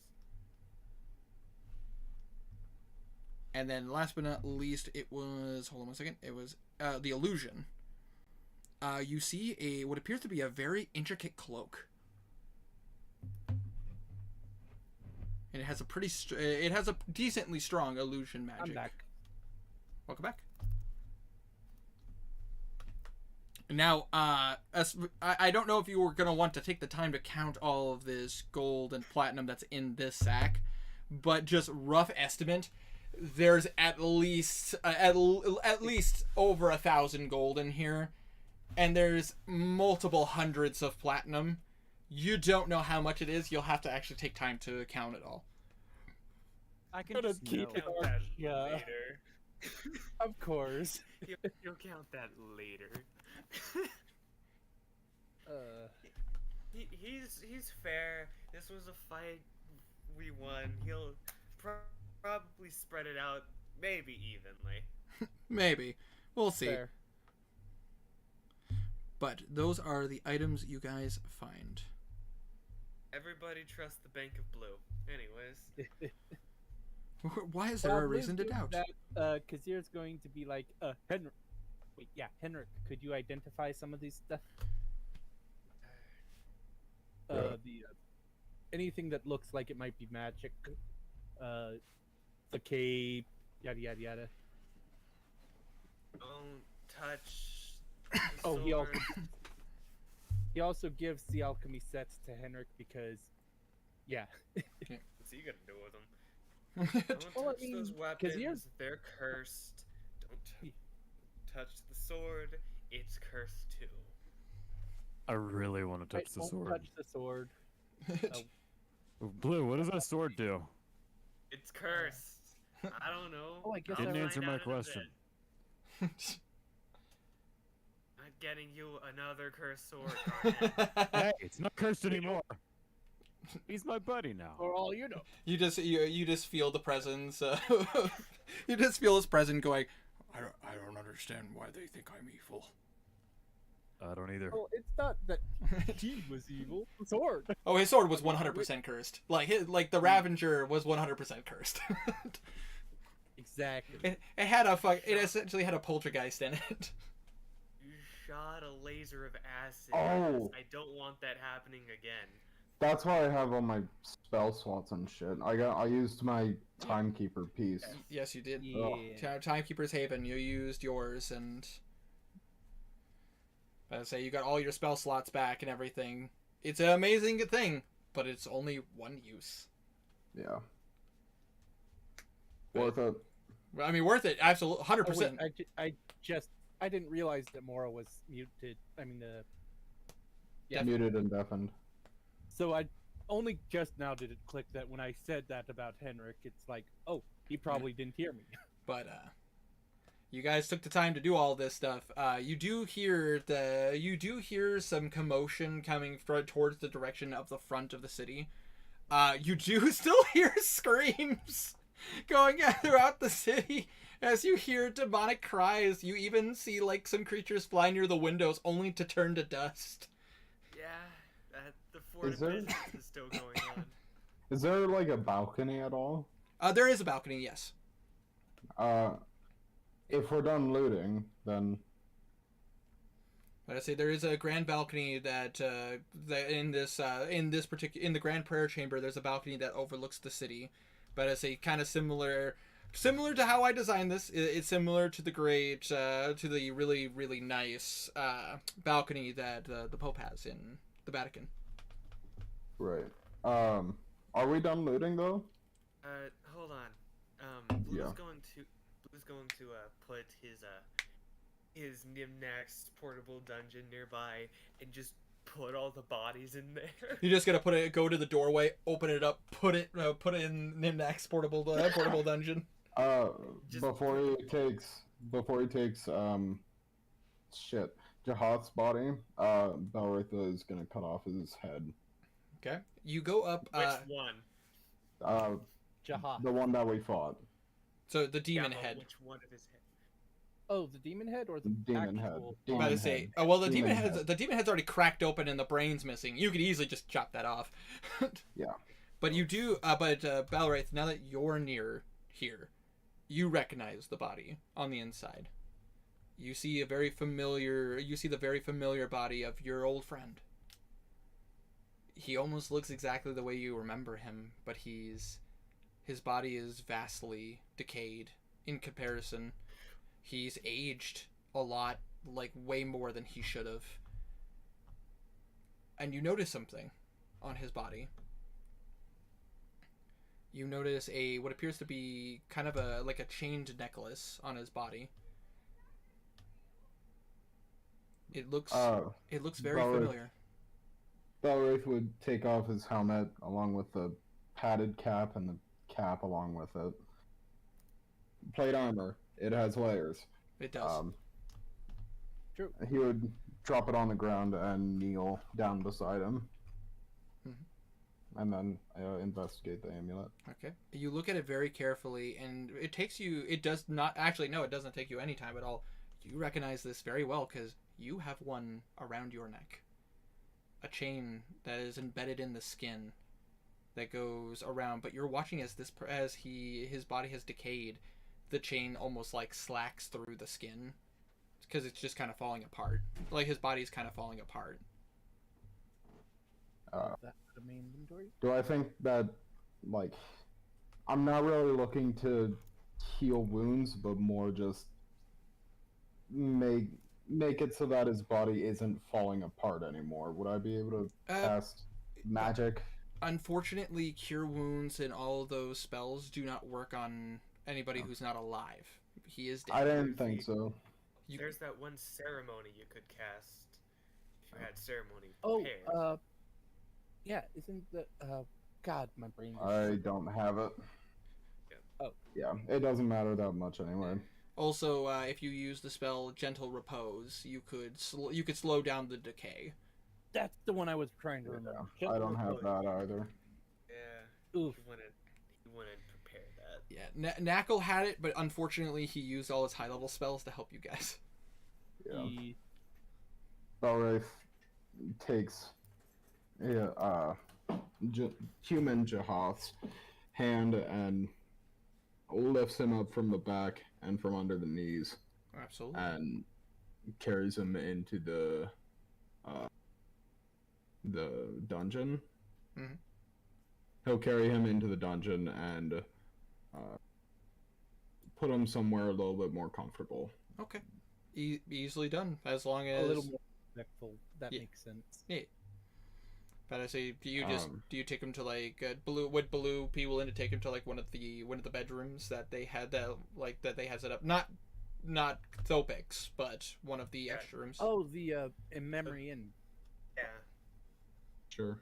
And then last but not least, it was. Hold on one second. It was the illusion. You see what appears to be a very intricate cloak. And it has a decently strong illusion magic. I'm back. Welcome back. Now, I don't know if you were going to want to take the time to count all of this gold and platinum that's in this sack, but just rough estimate, there's at least over 1,000 gold in here, and there's multiple hundreds of platinum. You don't know how much it is. You'll have to actually take time to count it all. I can Gotta just keep know. it Count that Yeah. later. Of course. You'll count that later. He's fair. This was a fight we won. He'll probably spread it out, maybe evenly. Maybe. We'll see. Fair. But those are the items you guys find. Everybody trusts the Bank of Blue. Anyways. Why is there a reason to doubt? Kazir's going to be like, Henry. Wait, yeah, Henrik, could you identify some of these stuff? The anything that looks like it might be magic, the cape, yada yada yada. Don't touch the Oh, sword. he also gives the alchemy sets to Henrik because, yeah. What's he gonna do with them? Don't Well, I touch mean, those 'cause weapons. here's- They're cursed. Don't touch the sword. It's cursed too. I really want to I touch the won't sword. touch the sword. Blue, what does that sword do? It's cursed. I don't know. Oh, I guess I'll Didn't I- answer find my out in a question. bit. I'm getting you another cursed sword. Garnet. Hey, it's not cursed anymore. He's my buddy now. For all you know. You just feel the presence. You just feel his presence going. I don't understand why they think I'm evil. I don't either. Well, it's not that he was evil. The sword. Oh, his sword was 100% cursed. Like the Ravenger was 100% cursed. Exactly. It essentially had a poltergeist in it. You shot a laser of acid. Oh. I don't want that happening again. That's why I have all my spell slots and shit. I used my timekeeper piece. Yes, you did. Yeah. Timekeeper's Haven, you used yours, and I say you got all your spell slots back and everything. It's an amazing thing, but it's only one use. Yeah. Worth it. I mean, worth it, absolutely, 100%. Oh, wait, I didn't realize that Mora was muted. I mean, yeah. Muted and deafened. So I only just now did it click that when I said that about Henrik, it's like, oh, he probably didn't hear me. But you guys took the time to do all this stuff. You do hear some commotion coming towards the direction of the front of the city. You do still hear screams going throughout the city as you hear demonic cries. You even see like some creatures fly near the windows only to turn to dust. Yeah, the fort Is of there- business is still going on. Is there like a balcony at all? There is a balcony, yes. If we're done looting, then But I say there is a grand balcony that in the grand prayer chamber, there's a balcony that overlooks the city. But I say kind of similar to how I designed this. It's similar to the really really nice balcony that the Pope has in the Vatican. right. Are we done looting though? Hold on. Blue's Yeah. going to put his Nimnax portable dungeon nearby and just put all the bodies in there. You're just gonna go to the doorway, open it up, put it in Nimnax portable dungeon. Just- Before he takes shit, Jahath's body, Belritha is gonna cut off his head. Okay. You go up. Which one? Jaha. The one that we fought. So the demon Yeah, but head. Which one of his head? Oh, the demon head or the Demon head. actual? I'm Demon about to head. say. Oh well, the Demon demon head's already cracked open and the brain's missing. You could easily just chop that off. Yeah. But you do. Balwraith, now that you're near here, you recognize the body on the inside. You see the very familiar body of your old friend. He almost looks exactly the way you remember him, but his body is vastly decayed in comparison. He's aged a lot, like way more than he should have. And you notice something on his body. You notice what appears to be kind of a chained necklace on his body. It looks very Valor- familiar. Belwraith would take off his helmet along with the padded cap and the cap along with it. Plate armor. It has layers. It does. True. He would drop it on the ground and kneel down beside him. And then investigate the amulet. Okay. You look at it very carefully, and it does not, actually, no, it doesn't take you any time at all. You recognize this very well, because you have one around your neck. A chain that is embedded in the skin that goes around, but you're watching as his body has decayed, the chain almost like slacks through the skin. It's because it's just kind of falling apart. Like his body's kind of falling apart. That's the main inventory. Do I think that, like, I'm not really looking to heal wounds, but more just make it so that his body isn't falling apart anymore? Would I be able to cast magic? Unfortunately, cure wounds and all of those spells do not work on anybody who's not alive. He is dead. I didn't think so. There's that one ceremony you could cast if you had ceremony Oh, prepared. yeah, isn't the God, my brain. I don't have it. Yeah. Oh. Yeah, it doesn't matter that much anyway. Also, if you use the spell Gentle Repose, you could slow down the decay. That's the one I was trying to remember. I don't have that either. Yeah. Oof. He wouldn't prepare that. Yeah, Knackle had it, but unfortunately he used all his high-level spells to help you guys. Yeah. Belwraith takes human Jahath's hand and lifts him up from the back and from under the knees. Absolutely. And carries him into the dungeon. Mm-hmm. He'll carry him into the dungeon and put him somewhere a little bit more comfortable. Okay. Easily done, as long as a little more respectful. That makes sense. Yeah. But I say, do you take him to like Blue? Would Blue be willing to take him to like one of the bedrooms that they had set up? Not Thopix, but one of the extra rooms. Oh, the in memory inn. Yeah. Sure.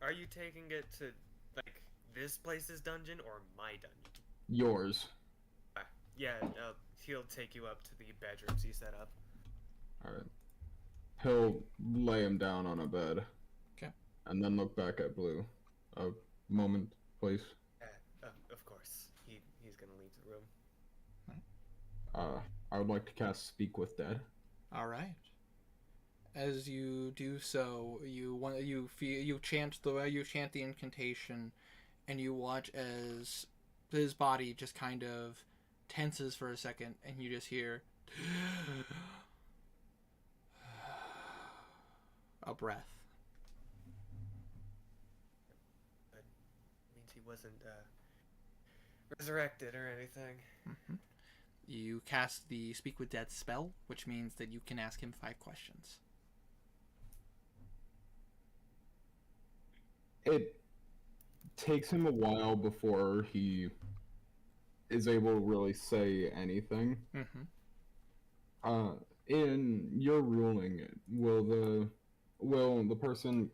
Are you taking it to like this place's dungeon or my dungeon? Yours. Yeah, he'll take you up to the bedrooms he set up. Alright. He'll lay him down on a bed. Okay. And then look back at Blue. A moment, please. Of course. He's gonna leave the room. I would like to cast Speak with Dead. Alright. As you do so, you chant the incantation, and you watch as his body just kind of tenses for a second, and you just hear a breath. That means he wasn't resurrected or anything. Mm-hmm. You cast the Speak with Dead spell, which means that you can ask him 5 questions. It takes him a while before he is able to really say anything. Mm-hmm. In your ruling, will the person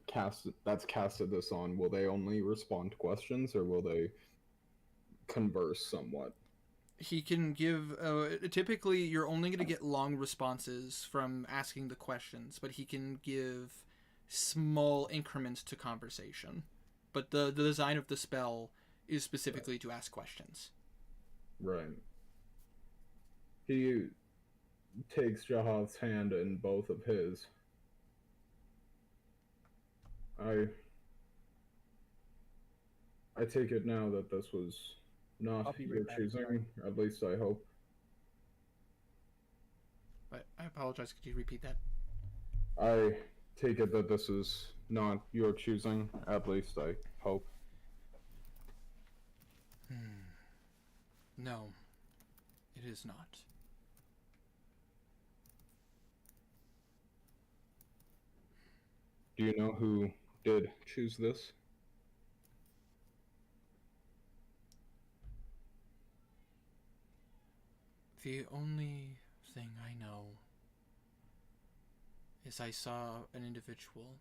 that's casted this on, will they only respond to questions, or will they converse somewhat? He can give typically you're only going to get long responses from asking the questions, but he can give small increments to conversation. But the design of the spell is specifically to ask questions. Right. He takes Jahav's hand in both of his. I take it now that this was not your choosing, at least I hope. But I apologize, could you repeat that? I take it that this is not your choosing, at least I hope. No, it is not. Do you know who did choose this? The only thing I know is I saw an individual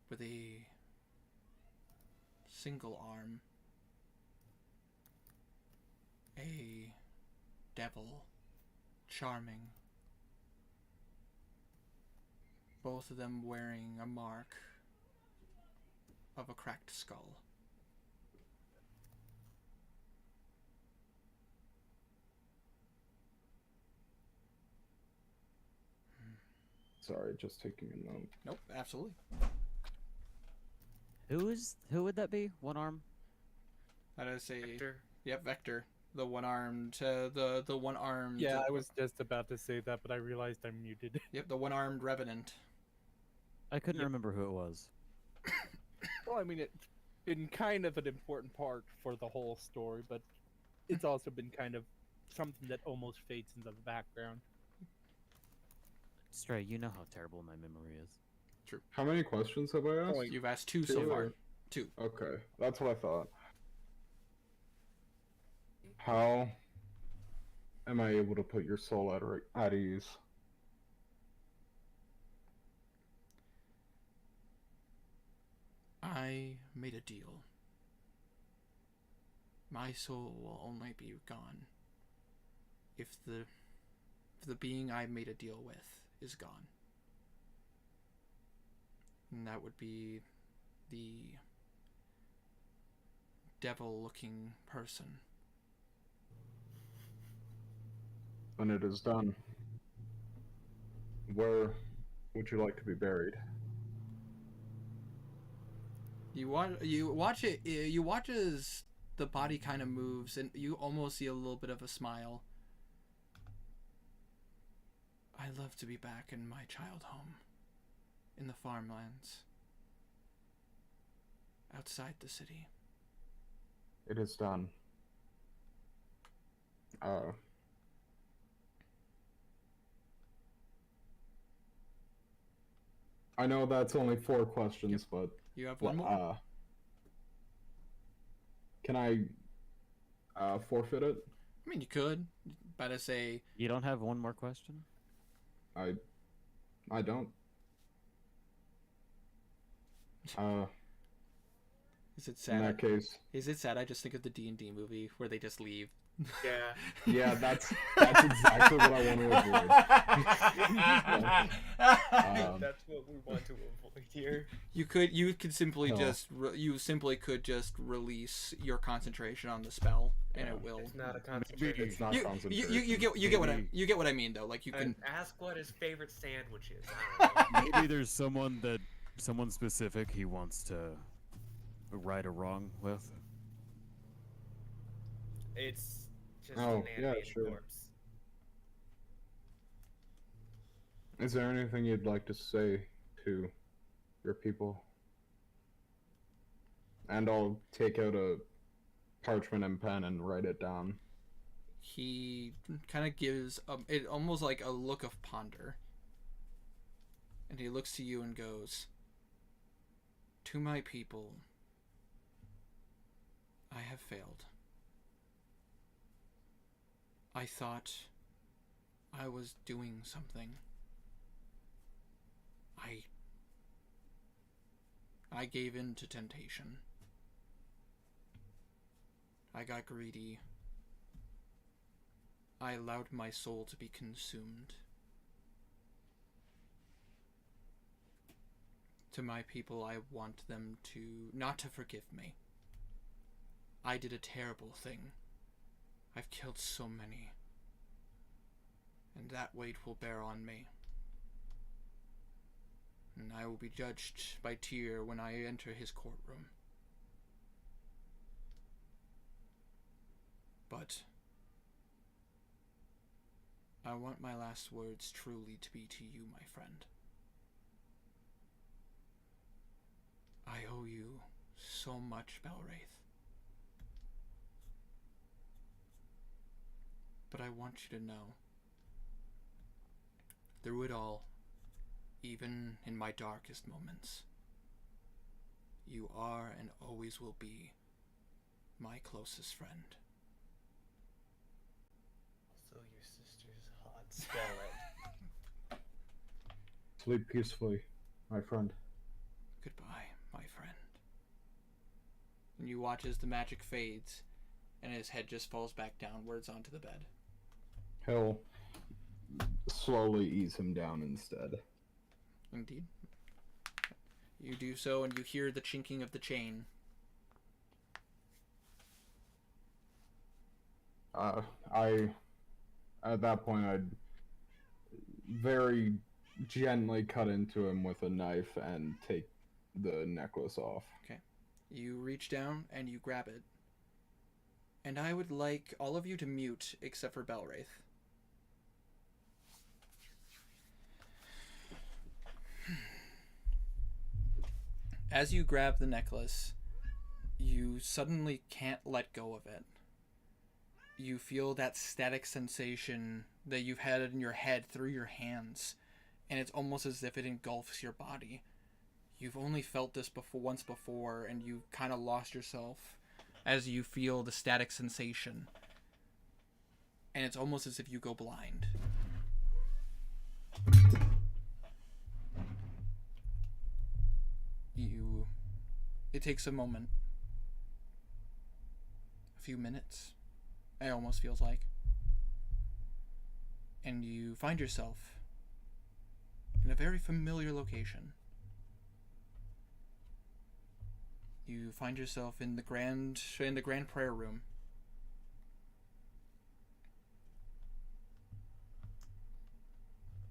with a single arm, a devil, charming, both of them wearing a mark of a cracked skull. Sorry, just taking a note. Nope, absolutely. Who would that be? One arm? That is a Vector. Yep, Vector. The one-armed, the one-armed. Yeah, I was just about to say that, but I realized I'm muted. Yep, the one-armed revenant. I couldn't Yep. remember who it was. Well, I mean, it's been kind of an important part for the whole story, but it's also been kind of something that almost fades into the background. Stray, you know how terrible my memory is. How many questions have I asked? Point. You've asked two so far. or- Two. Okay, that's what I thought. How am I able to put your soul at ease? I made a deal. My soul will only be gone if the being I made a deal with is gone. And that would be the devil-looking person. When it is done, where would you like to be buried? You watch it. You watch as the body kind of moves, and you almost see a little bit of a smile. I love to be back in my child home, in the farmlands, outside the city. It is done. I know that's only 4 questions, but You have one more. can I forfeit it? I mean, you could, but I say You don't have one more question? I don't. is it In sad? that case, Is it sad? I just think of the D&D movie where they just leave. Yeah. yeah, that's exactly what I want to avoid. That's what we want to avoid here. You could simply No. you simply could just release your concentration on the spell, and Yeah. it will. It's not a concentration. It's not You concentration. get what I mean though. Like you can. And ask what his favorite sandwich is. I don't know. Maybe there's someone specific he wants to right a wrong with. It's just Oh, an yeah, animated sure. corpse. Is there anything you'd like to say to your people? And I'll take out a parchment and pen and write it down. He kind of gives it almost like a look of ponder, and he looks to you and goes, "To my people, I have failed. I thought I was doing something. I gave in to temptation. I got greedy. I allowed my soul to be consumed. To my people, I want them not to forgive me. I did a terrible thing. I've killed so many. And that weight will bear on me. And I will be judged by Tyr when I enter his courtroom. But I want my last words truly to be to you, my friend. I owe you so much, Belwraith. But I want you to know, through it all, even in my darkest moments, you are and always will be my closest friend. Also, your sister's hot. Spell it. Sleep peacefully, my friend. Goodbye, my friend. And you watch as the magic fades, and his head just falls back downwards onto the bed. He'll slowly ease him down instead. Indeed. You do so, and you hear the chinking of the chain. At that point, I'd very gently cut into him with a knife and take the necklace off. You reach down and you grab it. And I would like all of you to mute except for Belwraith. As you grab the necklace, you suddenly can't let go of it. You feel that static sensation that you've had in your head through your hands, and it's almost as if it engulfs your body. You've only felt this once before, and you kind of lost yourself as you feel the static sensation. And it's almost as if you go blind. It takes a moment. A few minutes. It almost feels like. And you find yourself in a very familiar location. You find yourself in the grand prayer room.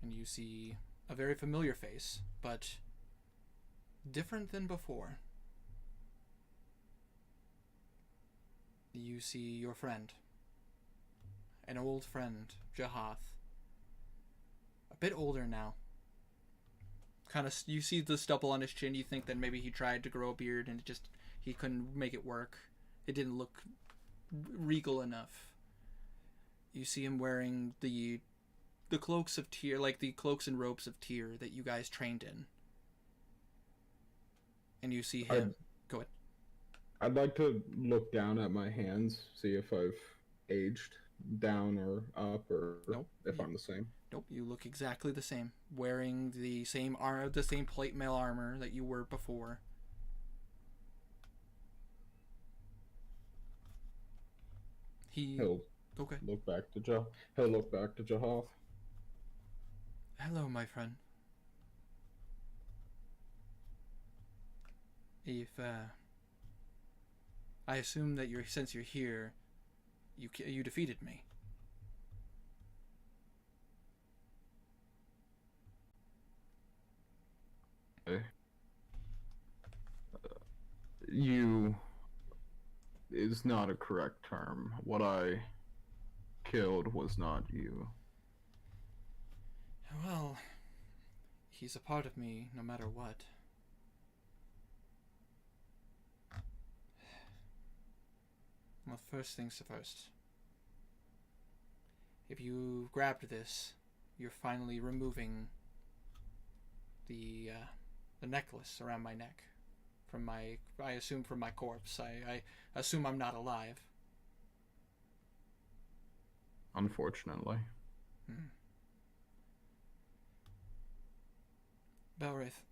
And you see a very familiar face, but different than before. You see your friend. An old friend, Jahath. A bit older now. You see the stubble on his chin. You think that maybe he tried to grow a beard and he couldn't make it work. It didn't look regal enough. You see him wearing the cloaks of Tyr, like the cloaks and robes of Tyr that you guys trained in. And you see him. Go ahead. I'd like to look down at my hands, see if I've aged down or up, or Nope. if I'm the same. Nope, you look exactly the same, wearing the same plate mail armor that you were before. He'll okay. Look back to He'll look back to Jahath. Hello, my friend. If I assume that since you're here, you defeated me. You is not a correct term. What I killed was not you. Well, he's a part of me no matter what. Well, first things first. If you grabbed this, you're finally removing the necklace around my neck. I assume from my corpse. I assume I'm not alive. Unfortunately. Belwraith,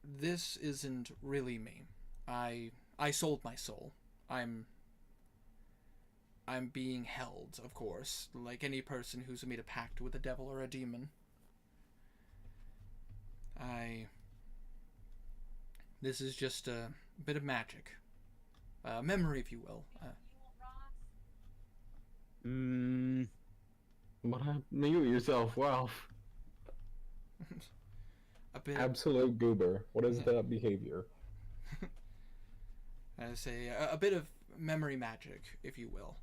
this isn't really me. I sold my soul. I'm being held, of course, like any person who's made a pact with a devil or a demon. This is just a bit of magic. Memory, if you will. What happened? Mute yourself, wow. A bit Absolute goober. What is that behavior? I say a bit of memory magic, if you will.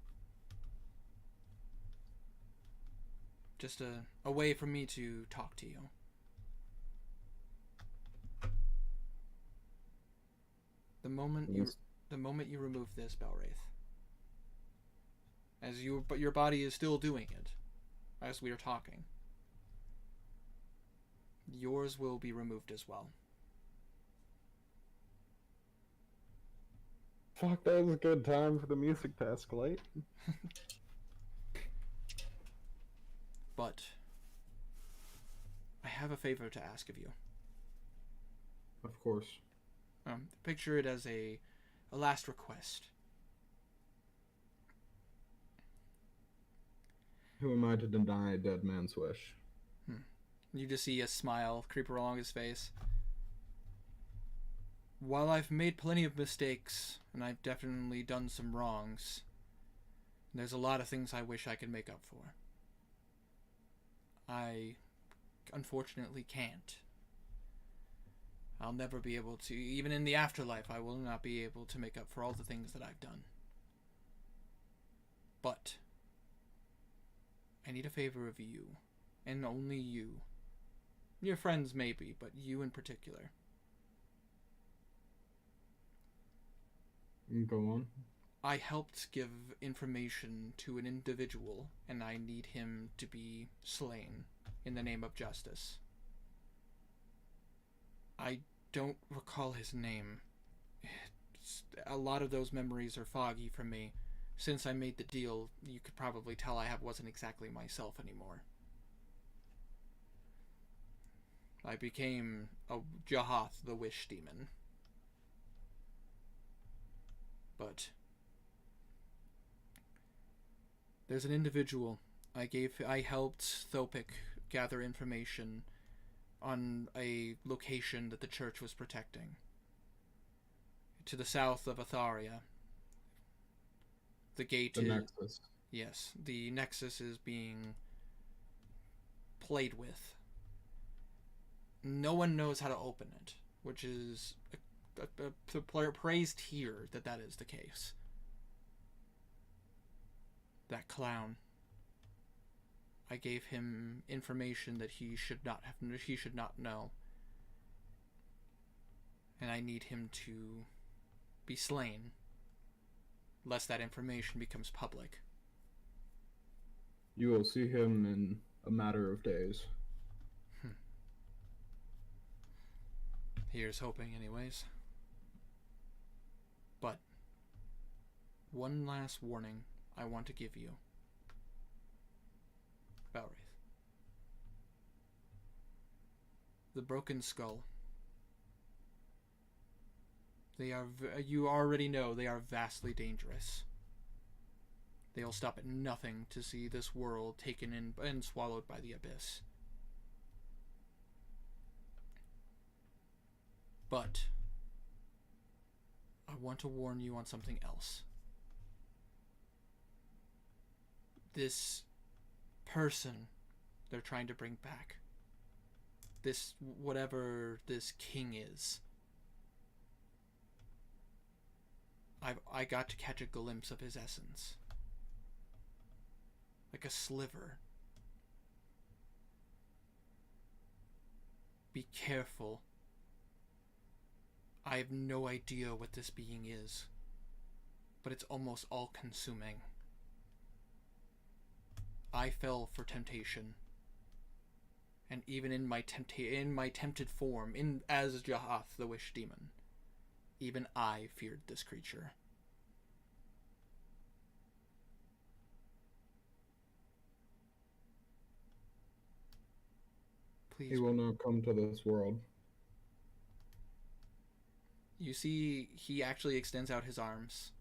Just a way for me to talk to you. The moment you remove this, Belwraith, but your body is still doing it, as we are talking. Yours will be removed as well. Fuck, that was a good time for the music to escalate. But I have a favor to ask of you. Of course. Picture it as a last request. Who am I to deny a dead man's wish? You just see a smile creep along his face. While I've made plenty of mistakes, and I've definitely done some wrongs, there's a lot of things I wish I could make up for. I unfortunately can't. I'll never be able to, even in the afterlife, I will not be able to make up for all the things that I've done. But I need a favor of you, and only you. Your friends maybe, but you in particular. Go on. I helped give information to an individual, and I need him to be slain in the name of justice. I don't recall his name. A lot of those memories are foggy for me. Since I made the deal, you could probably tell I wasn't exactly myself anymore. I became a Jahath, the Wish Demon. But there's an individual. I helped Thopic gather information on a location that the church was protecting. To the south of Atharia. The gate The Nexus. Yes, the Nexus is being played with. No one knows how to open it, which is praised here that is the case. That clown. I gave him information that he should not know. And I need him to be slain, lest that information becomes public. You will see him in a matter of days. Here's hoping, anyways. But one last warning I want to give you. Balraith. The Broken Skull. They are, you already know, they are vastly dangerous. They'll stop at nothing to see this world taken in and swallowed by the abyss. But I want to warn you on something else. This person they're trying to bring back, this whatever this king is, I got to catch a glimpse of his essence, like a sliver. Be careful. I have no idea what this being is, but it's almost all-consuming. I fell for temptation, and even in my tempted form, as Jahath, the Wish Demon, even I feared this creature. Please. He will not come to this world. You see, he actually extends out his arms.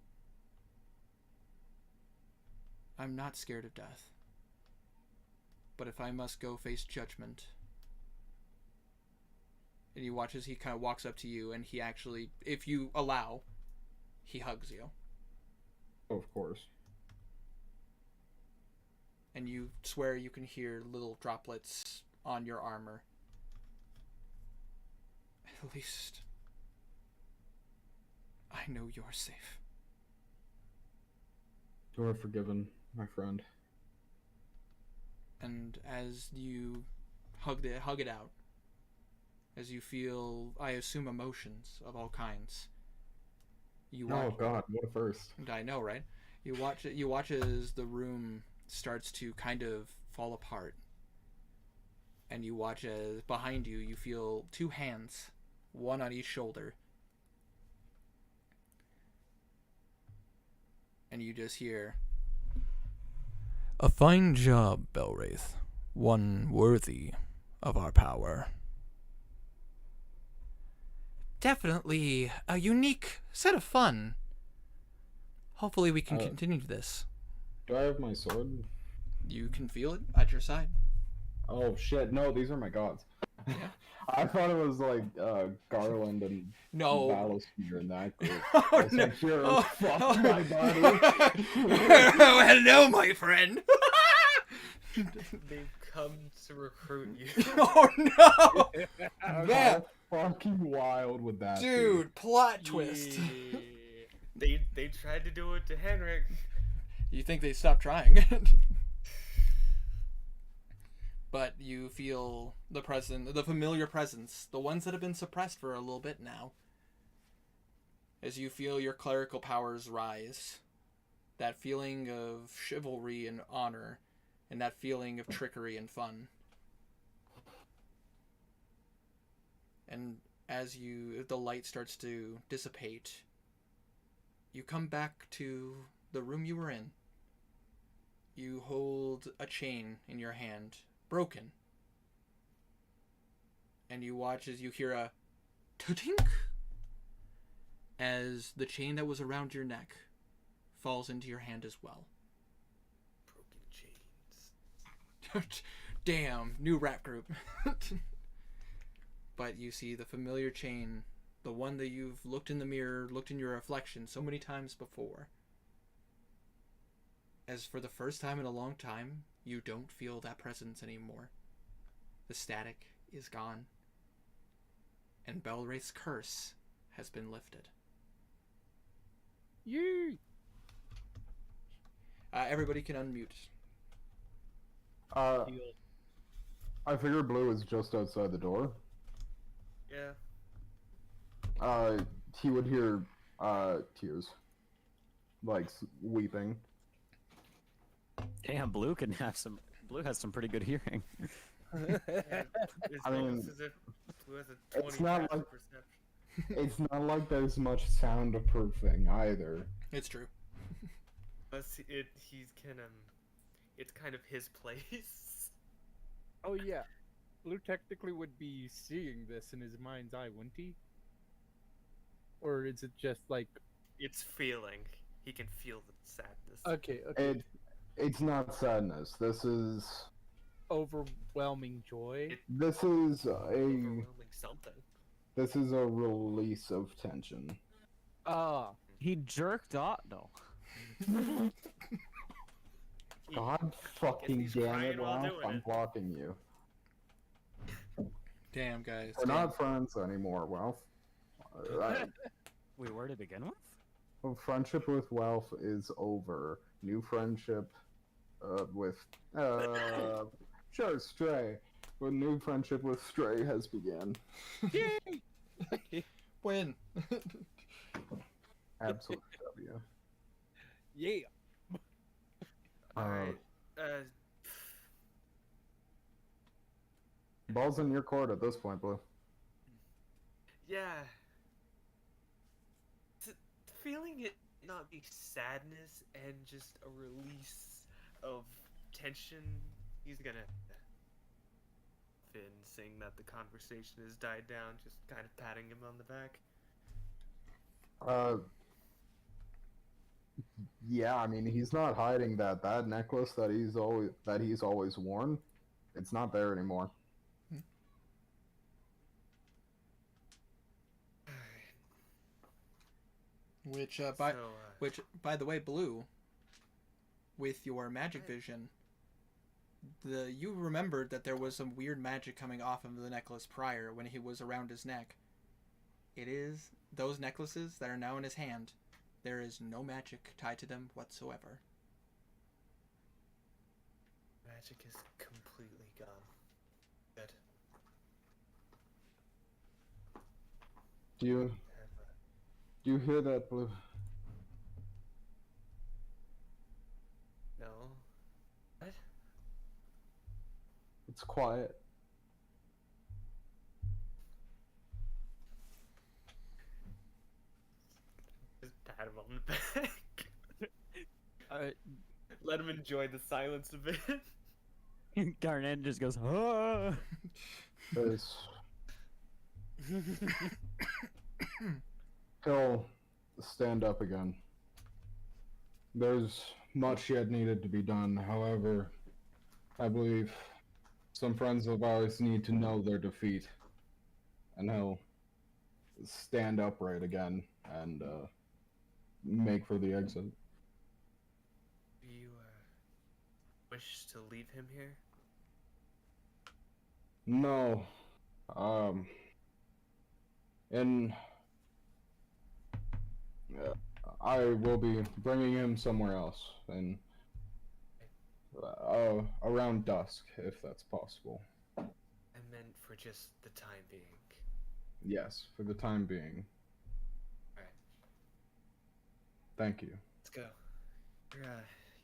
I'm not scared of death. But if I must go face judgment... And you watch as he kind of walks up to you, and he actually, if you allow, he hugs you. Of course. And you swear you can hear little droplets on your armor. At least I know you're safe. You are forgiven, my friend. And as you hug it out, as you feel, I assume, emotions of all kinds, you watch. Oh God, what a first! I know, right? You watch as the room starts to kind of fall apart, and you watch as behind you, you feel two hands, one on each shoulder, and you just hear, "A fine job, Belwraith. One worthy of our power." Definitely a unique set of fun. Hopefully we can continue this. Do I have my sword? You can feel it at your side. Oh shit, no, these are my gods. Yeah. I thought it was like Garland and No. Battlesphere in that group. Oh, no. Like, here, Oh, fuck oh. my body. Oh, hello, my friend. They've come to recruit you. Oh no, man, How fucking wild would that be? dude, plot twist. They tried to do it to Henrik. You think they stopped trying. But you feel the familiar presence, the ones that have been suppressed for a little bit now. As you feel your clerical powers rise. That feeling of chivalry and honor, and that feeling of trickery and fun. And as the light starts to dissipate, you come back to the room you were in. You hold a chain in your hand, broken. And you watch as you hear a tink as the chain that was around your neck falls into your hand as well. Broken chains. Damn, new rap group. But you see the familiar chain, the one that you've looked in the mirror, looked in your reflection so many times before. As for the first time in a long time, you don't feel that presence anymore. The static is gone. And Belwraith's curse has been lifted. Yay! Everybody can unmute. I figure Blue is just outside the door. Yeah. He would hear tears, like weeping. Damn, Blue has some pretty good hearing. It's I mean, almost as if Blue has a 20 it's not passive like- perception. It's not like there's much soundproofing either. It's true. It's kind of his place. Oh yeah, Blue technically would be seeing this in his mind's eye, wouldn't he? Or is it just like... It's feeling. He can feel the sadness. Okay. It's not sadness. This is Overwhelming joy? Overwhelming something. This is a release of tension. He jerked off. No. God fucking he's damn crying it, while Ralph, doing I'm it. blocking you. Damn, guys. We're damn. not friends anymore, Ralph. Wait, where to begin with? Friendship with Ralph is over. New friendship with sure, Stray. But new friendship with Stray has begun. Win. Absolute W. Yeah. Alright. Ball's in your court at this point, Blue. Yeah. Feeling it not be sadness and just a release of tension, he's gonna Finn, seeing that the conversation has died down, just kind of patting him on the back. Yeah, I mean, he's not hiding that necklace that he's always worn. It's not there anymore. Which, So, by the way, Blue, with your magic vision, you remembered that there was some weird magic coming off of the necklace prior when he was around his neck. It is those necklaces that are now in his hand. There is no magic tied to them whatsoever. magic is completely gone. Good. Do you hear that, Blue? No. What? It's quiet. Just pat him on the back. Let him enjoy the silence a bit. Garnet just goes, ah! There's... He'll stand up again. There's much yet needed to be done. However, I believe some friends of ours need to know their defeat. And he'll stand upright again and make for the exit. Do you wish to leave him here? No. I will be bringing him somewhere else, and Around dusk, if that's possible. I meant for just the time being. Yes, for the time being. Alright. Thank you. Let's go.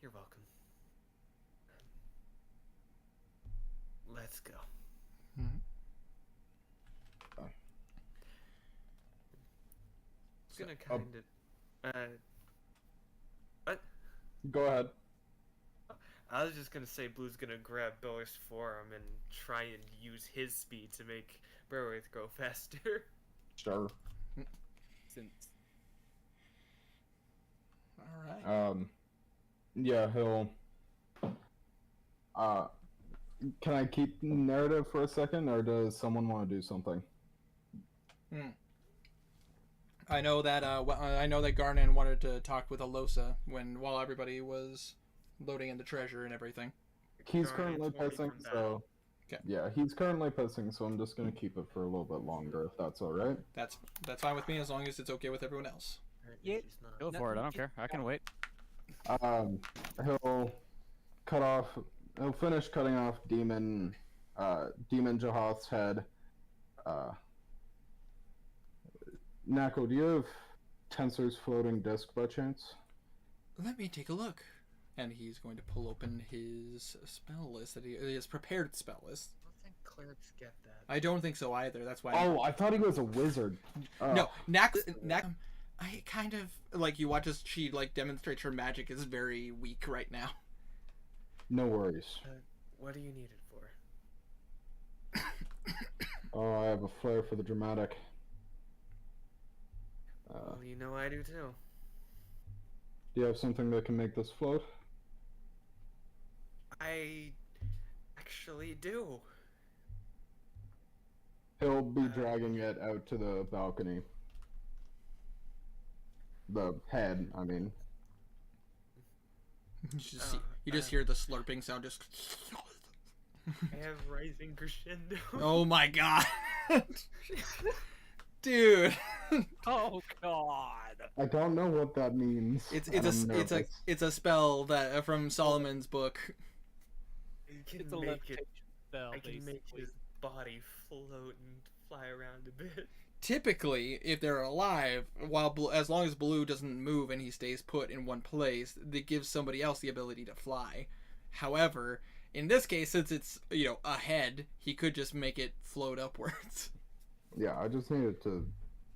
You're welcome. Let's go. Mhm. It's gonna kind of. What? Go ahead. I was just gonna say Blue's gonna grab Beller's forearm and try and use his speed to make Berwraith go faster. Sure. Since All right. Yeah, he'll. Can I keep narrative for a second, or does someone want to do something? I know that Garnan wanted to talk with Alosa while everybody was loading in the treasure and everything. He's Garnet's currently already pissing, from so. Okay. Yeah, he's currently pissing, so I'm just gonna keep it for a little bit longer, if that's all right. That's fine with me as long as it's okay with everyone else. Yeah. She's not. Go for it. I don't care. I can wait. He'll cut off. He'll finish cutting off Demon Jahath's head. Nako, do you have Tensor's floating disc by chance? Let me take a look. And he's going to pull open his spell list his prepared spell list. I don't think clerics get that. I don't think so either. That's why. Oh, I thought he was a wizard. No, Nak. I kind of like you watch as she like demonstrates her magic is very weak right now. No worries. What do you need it for? Oh, I have a flair for the dramatic. Well, you know I do too. Do you have something that can make this float? I actually do. He'll be dragging it out to the balcony. The head, I mean. You just hear the slurping sound. Just. I have rising crescendo. Oh my god, dude! oh god. I don't know what that means. It's a spell that from Solomon's book. You can It's a make levitation it. spell, I can make basically. his body float and fly around a bit. Typically, if they're alive, as long as Blue doesn't move and he stays put in one place, that gives somebody else the ability to fly. However, in this case, since it's a head, he could just make it float upwards. Yeah, I just need it to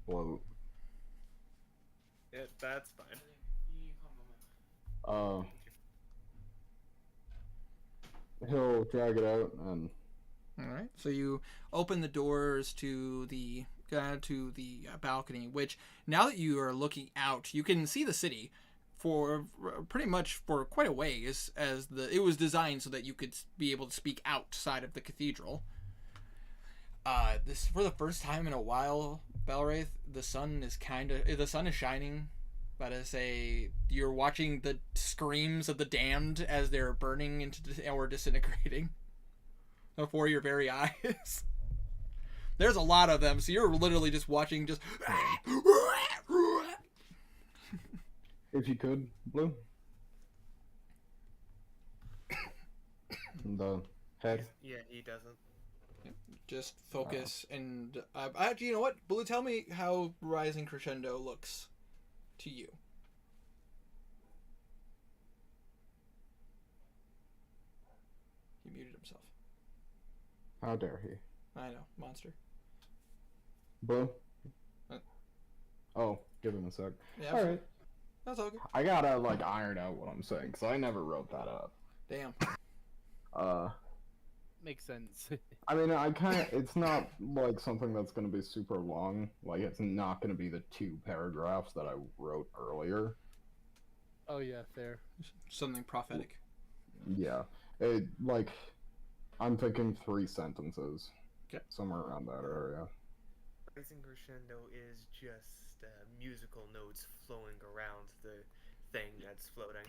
float. Yeah, that's fine. He'll drag it out and. All right. So you open the doors to the balcony, which now that you are looking out, you can see the city for pretty much for quite a ways, as it was designed so that you could be able to speak outside of the cathedral. This for the first time in a while, Belwraith, the sun is shining, but you're watching the screams of the damned as they're burning or disintegrating before your very eyes. There's a lot of them, so you're literally just watching If you could, Blue. The head. Yeah, he doesn't. just focus and actually, you know what, Blue, tell me how Rising Crescendo looks to you. He muted himself. How dare he? I know, monster. Blue? Oh, give him a sec. Yeah, Alright. that's all good. I gotta, iron out what I'm saying, because I never wrote that up. Damn. Makes sense. I mean, it's not, something that's gonna be super long. It's not gonna be the 2 paragraphs that I wrote earlier. Oh yeah, fair. Something prophetic. Yeah. I'm thinking 3 sentences. Okay. Somewhere around that area. Rising Crescendo is just musical notes flowing around the thing that's floating.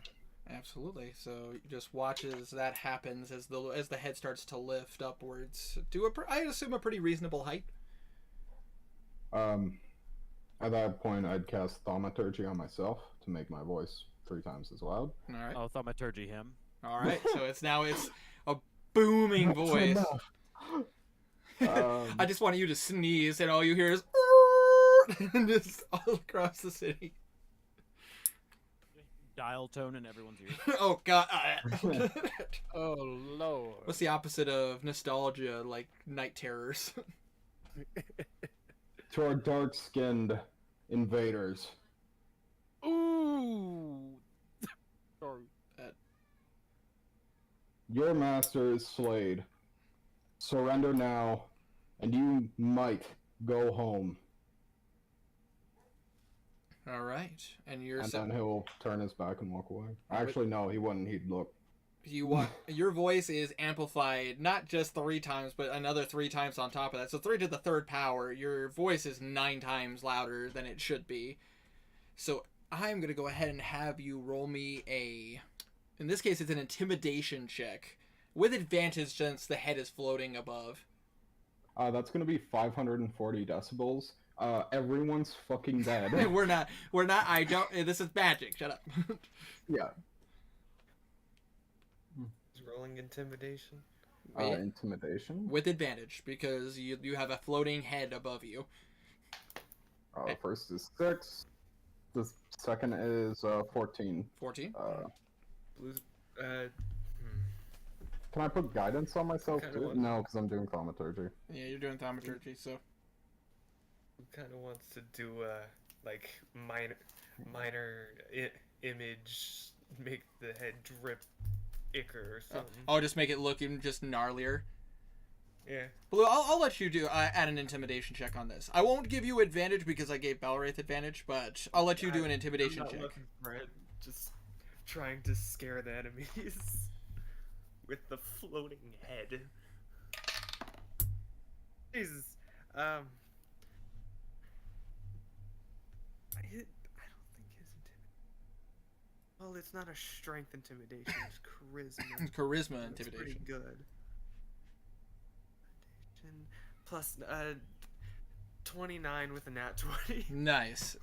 Absolutely. So you just watch as that happens, as the head starts to lift upwards to I assume a pretty reasonable height. At that point, I'd cast Thaumaturgy on myself to make my voice 3 times as loud. All right. Oh, thaumaturgy him. All right, so it's a booming That's voice. enough. I just want you to sneeze, and all you hear is and just all across the city. Dial tone in everyone's ear. Oh God! Oh lord. What's the opposite of nostalgia? Like night terrors. To our dark-skinned invaders, Ooh. Sorry. your master is slayed. Surrender now, and you might go home. All right, and you're And then he'll turn his back and walk away. But- Actually, no, he wouldn't. He'd look. you want your voice is amplified not just 3 times, but another 3 times on top of that. So 3 to the 3rd power. Your voice is 9 times louder than it should be. So I'm gonna go ahead and have you roll me a. In this case, it's an intimidation check with advantage since the head is floating above. That's gonna be 540 decibels. Everyone's fucking dead. We're not. I don't. This is magic. Shut up. Yeah. Is rolling intimidation? Intimidation. With advantage because you have a floating head above you. First is 6. The second is 14. 14. Blues. Can I put guidance on myself Kinda too? what? No, because I'm doing thaumaturgy. Yeah, you're doing thaumaturgy, so. Who kind of wants to do like minor image, make the head drip ichor or something? I'll just make it look even just gnarlier. Yeah. Blue, I'll let you do add an intimidation check on this. I won't give you advantage because I gave Balwraith advantage, but I'll let you do an intimidation I'm not check. looking for it. Just trying to scare the enemies with the floating head. Jesus. I don't think his intimidation. Well, it's not a strength intimidation. It's charisma. Charisma That's pretty intimidation. good. Plus 29 with a nat 20. Nice.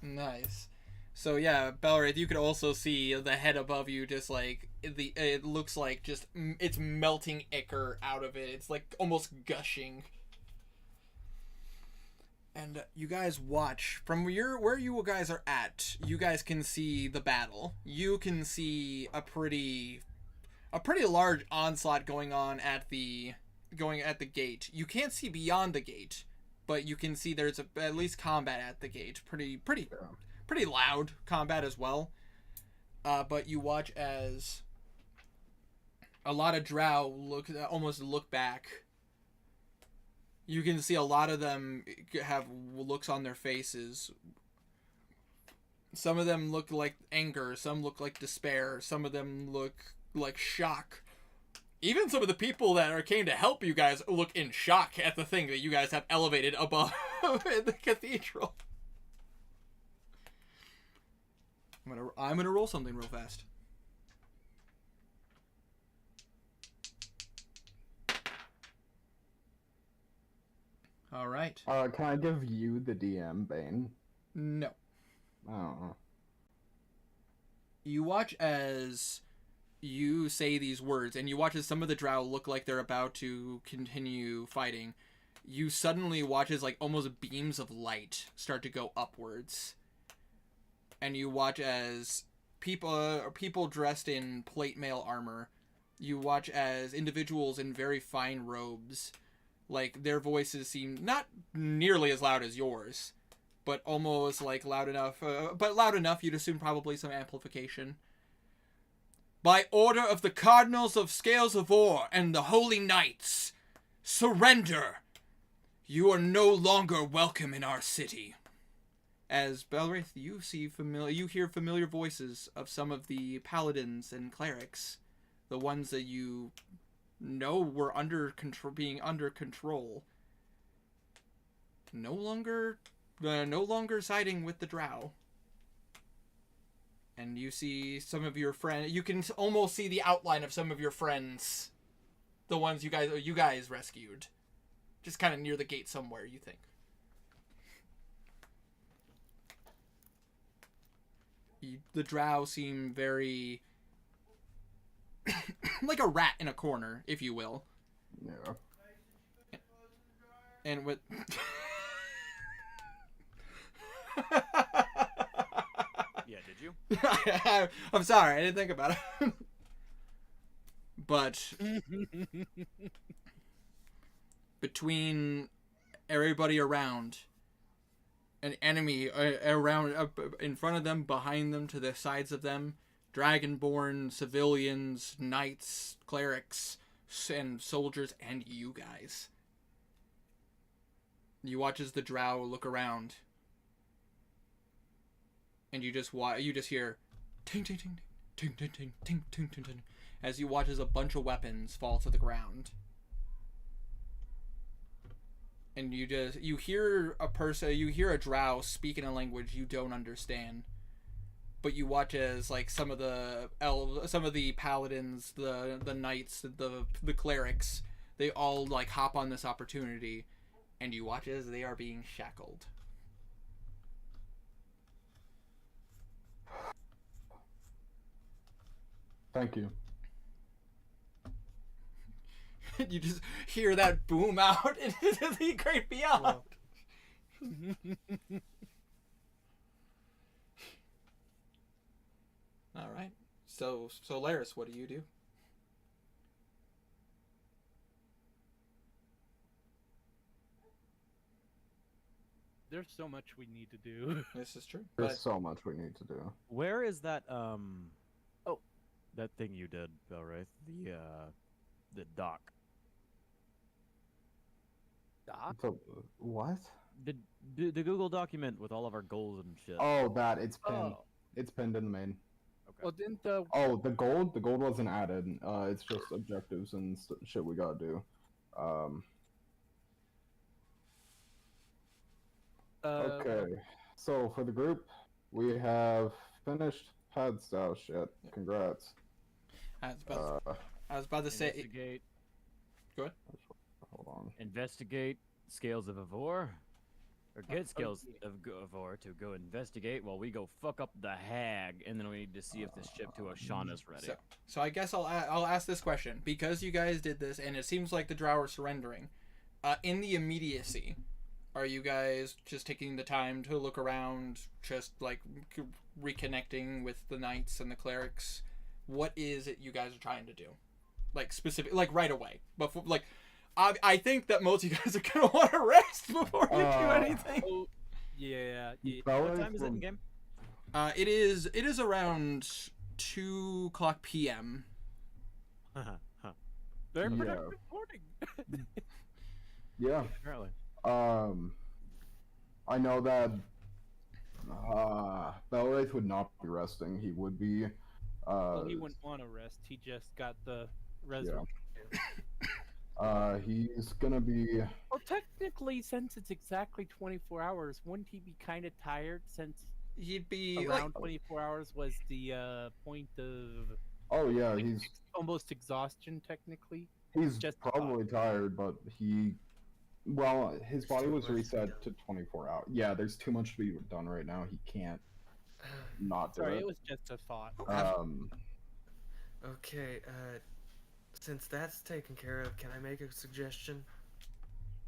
So yeah, Balwraith, you could also see the head above you, just like it looks like just it's melting ichor out of it. It's like almost gushing. And you guys watch from where you guys are at. You guys can see the battle. You can see a pretty large onslaught going on at the gate. You can't see beyond the gate, but you can see there's at least combat at the gate. Pretty loud combat as well. But you watch as a lot of drow almost look back. You can see a lot of them have looks on their faces. Some of them look like anger, some look like despair, some of them look like shock. Even some of the people that came to help you guys look in shock at the thing that you guys have elevated above in the cathedral. I'm gonna roll something real fast. All right. Can I give you the DM, Bane? No. Oh. You watch as you say these words, and you watch as some of the drow look like they're about to continue fighting. You suddenly watch as like almost beams of light start to go upwards, and you watch as people dressed in plate mail armor. You watch as individuals in very fine robes, like their voices seem not nearly as loud as yours, but almost like loud enough. But loud enough you'd assume probably some amplification. By order of the Cardinals of Scales of Ore and the Holy Knights, surrender! You are no longer welcome in our city. As Balwraith, you hear familiar voices of some of the paladins and clerics, the ones that you know were being under control. No longer siding with the drow. And you see some of your friends. You can almost see the outline of some of your friends, the ones you guys rescued, just kind of near the gate somewhere. You think. The drow seem very like a rat in a corner, if you will. Yeah. And with Yeah, did you? I'm sorry, I didn't think about it. But between everybody around, an enemy around, in front of them, behind them, to the sides of them, dragonborn, civilians, knights, clerics, and soldiers, and you guys. You watch as the drow look around, and you just hear ting ting ting ting ting ting ting ting ting ting as you watch as a bunch of weapons fall to the ground. And you hear a drow speak in a language you don't understand. But you watch as like some of the paladins, the knights, the clerics, they all like hop on this opportunity, and you watch as they are being shackled. Thank you. You just hear that boom out into the great beyond. Well, All right. So Laris, what do you do? There's so much we need to do. This is true. There's But so much we need to do. Where is that that thing you did, Belwraith? The dock. Doc? So, what? The Google document with all of our goals and shit. Oh, that. It's pinned. Oh. It's pinned in the main. Okay. Well, didn't the Oh, the gold? The gold wasn't added. It's just objectives and shit we gotta do. Okay. So, for the group, we have finished pad style shit. Congrats. I was about to say. Investigate. Go ahead. Hold on. Investigate scales of Avor. Or get scales yeah. of Avor to go investigate while we go fuck up the hag, and then we need to see if the ship to Oshana's ready. So I guess I'll ask this question, because you guys did this, and it seems like the drow are surrendering. In the immediacy, are you guys just taking the time to look around, just like reconnecting with the knights and the clerics? What is it you guys are trying to do? Like specific, like right away, before, like. I think that most of you guys are gonna want to rest before you do anything. Oh, yeah. What time is it in game? It is around 2:00 p.m. Very Yeah. productive morning. Yeah. Apparently. I know that Belwraith would not be resting. He would be. Well, he wouldn't want to rest. He just got the resurrection. He's gonna be. Well, technically, since it's exactly 24 hours, wouldn't he be kind of tired since He'd be around 24 hours was the point of Oh yeah, he's almost exhaustion, technically? he's just probably tired, but his body was reset to 24 hours. Yeah, there's too much to be done right now. He can't not do Sorry, it. it was just a thought. okay, since that's taken care of, can I make a suggestion?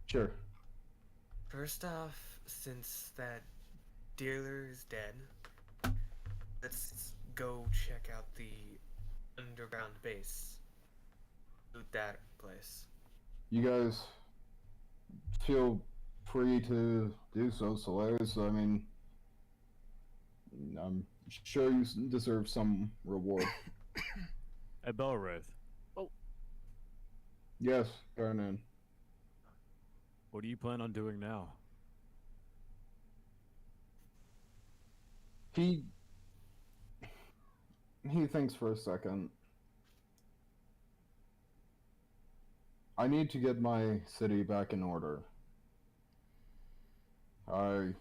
Sure. First off, since that dealer is dead, let's go check out the underground base. Loot that place. You guys feel free to do so, Solaris. I mean, I'm sure you deserve some reward. Hey, Belwraith, Yes, Garnan. what do you plan on doing now? He thinks for a second. I need to get my city back in order. I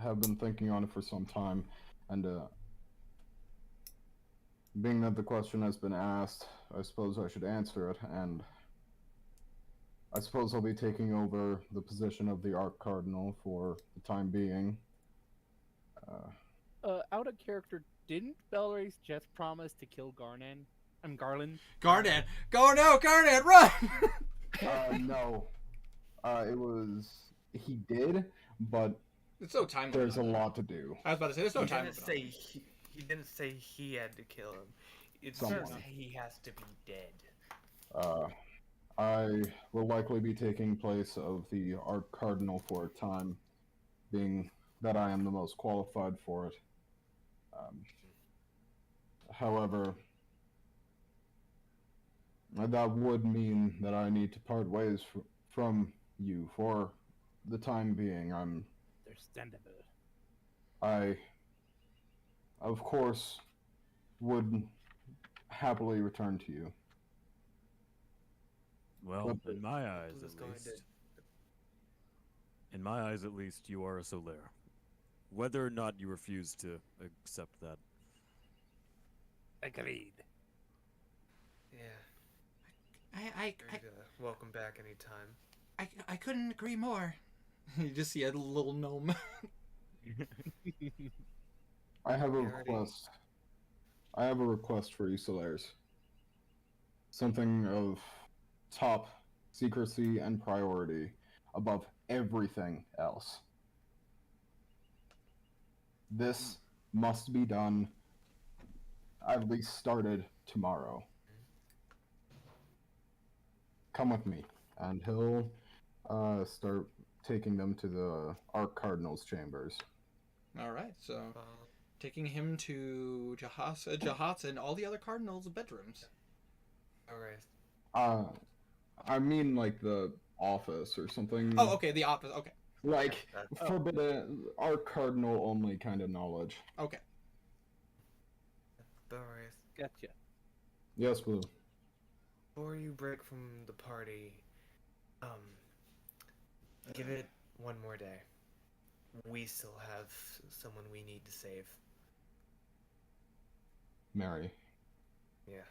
have been thinking on it for some time, and being that the question has been asked, I suppose I should answer it, and I suppose I'll be taking over the position of the Arch Cardinal for the time being. Out of character, didn't Belrace just promise to kill Garnan? I'm Garland. Garnet! Go no, Garnet, run! No. It was he did, but It's no time limit there's a on that. lot to do. I was about to say, there's no He time didn't limit on say that. he didn't say he had to kill him. It's Someone. just he has to be dead. I will likely be taking place of the Arcardinal for a time, being that I am the most qualified for it. However, that would mean that I need to part ways from you for the time being. Understandable. I, of course, would happily return to you. Well, in my eyes Blue's at going least. to- In my eyes at least, you are a Solaire. Whether or not you refuse to accept that. Agreed. Yeah. I Welcome back anytime. I couldn't agree more. You just see a little gnome. I have a Alrighty. request. I have a request for you, Solaires. Something of top secrecy and priority above everything else. This must be done, at least started tomorrow. Come with me, and he'll start taking them to the Arcardinal's chambers. All right, so Uh, taking him to Jahat's and all the other cardinals' bedrooms. Alright. I mean like the office or something. Oh, okay, the office. Okay, Like That's- forbidden, Arcardinal only kind of knowledge. okay. Alright. Gotcha. Yes, Blue. Before you break from the party, give it one more day. We still have someone we need to save. Mary. Yeah.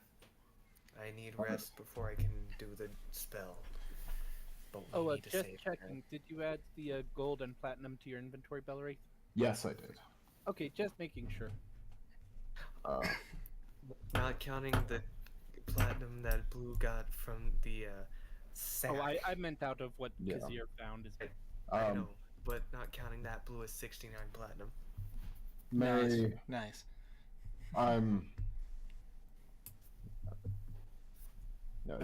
I need Okay. rest before I can do the spell. But we Oh, need to just save her. checking. Did you add the gold and platinum to your inventory, Bellary? Yes, I did. Okay, just making sure. Not counting the platinum that Blue got from the sack. Oh, I meant out of what Yeah. Kazir found. Is I know, but not counting that, Blue is 69 platinum. Mary, Nice. I'm.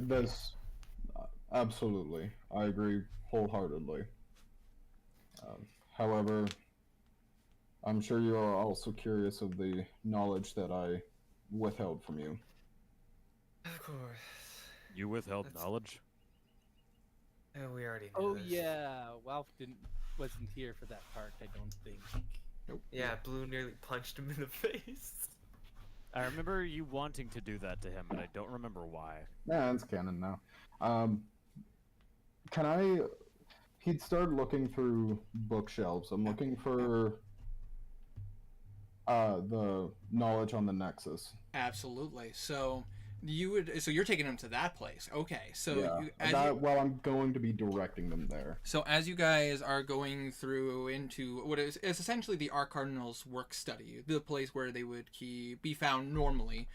This, absolutely, I agree wholeheartedly. However, I'm sure you are also curious of the knowledge that I withheld from you. Of course. You withheld That's- knowledge? Yeah, we already knew Oh this. yeah, wasn't here for that part. I don't think. Yeah, Blue nearly punched him in the face. I remember you wanting to do that to him, but I don't remember why. Yeah, it's canon now. Can I? He'd started looking through bookshelves. I'm looking for the knowledge on the Nexus. Absolutely. So you're taking him to that place. Okay. So Yeah. Well, I'm going to be directing them there. So as you guys are going through into what is essentially the Arcardinal's work study, the place where they would be found normally,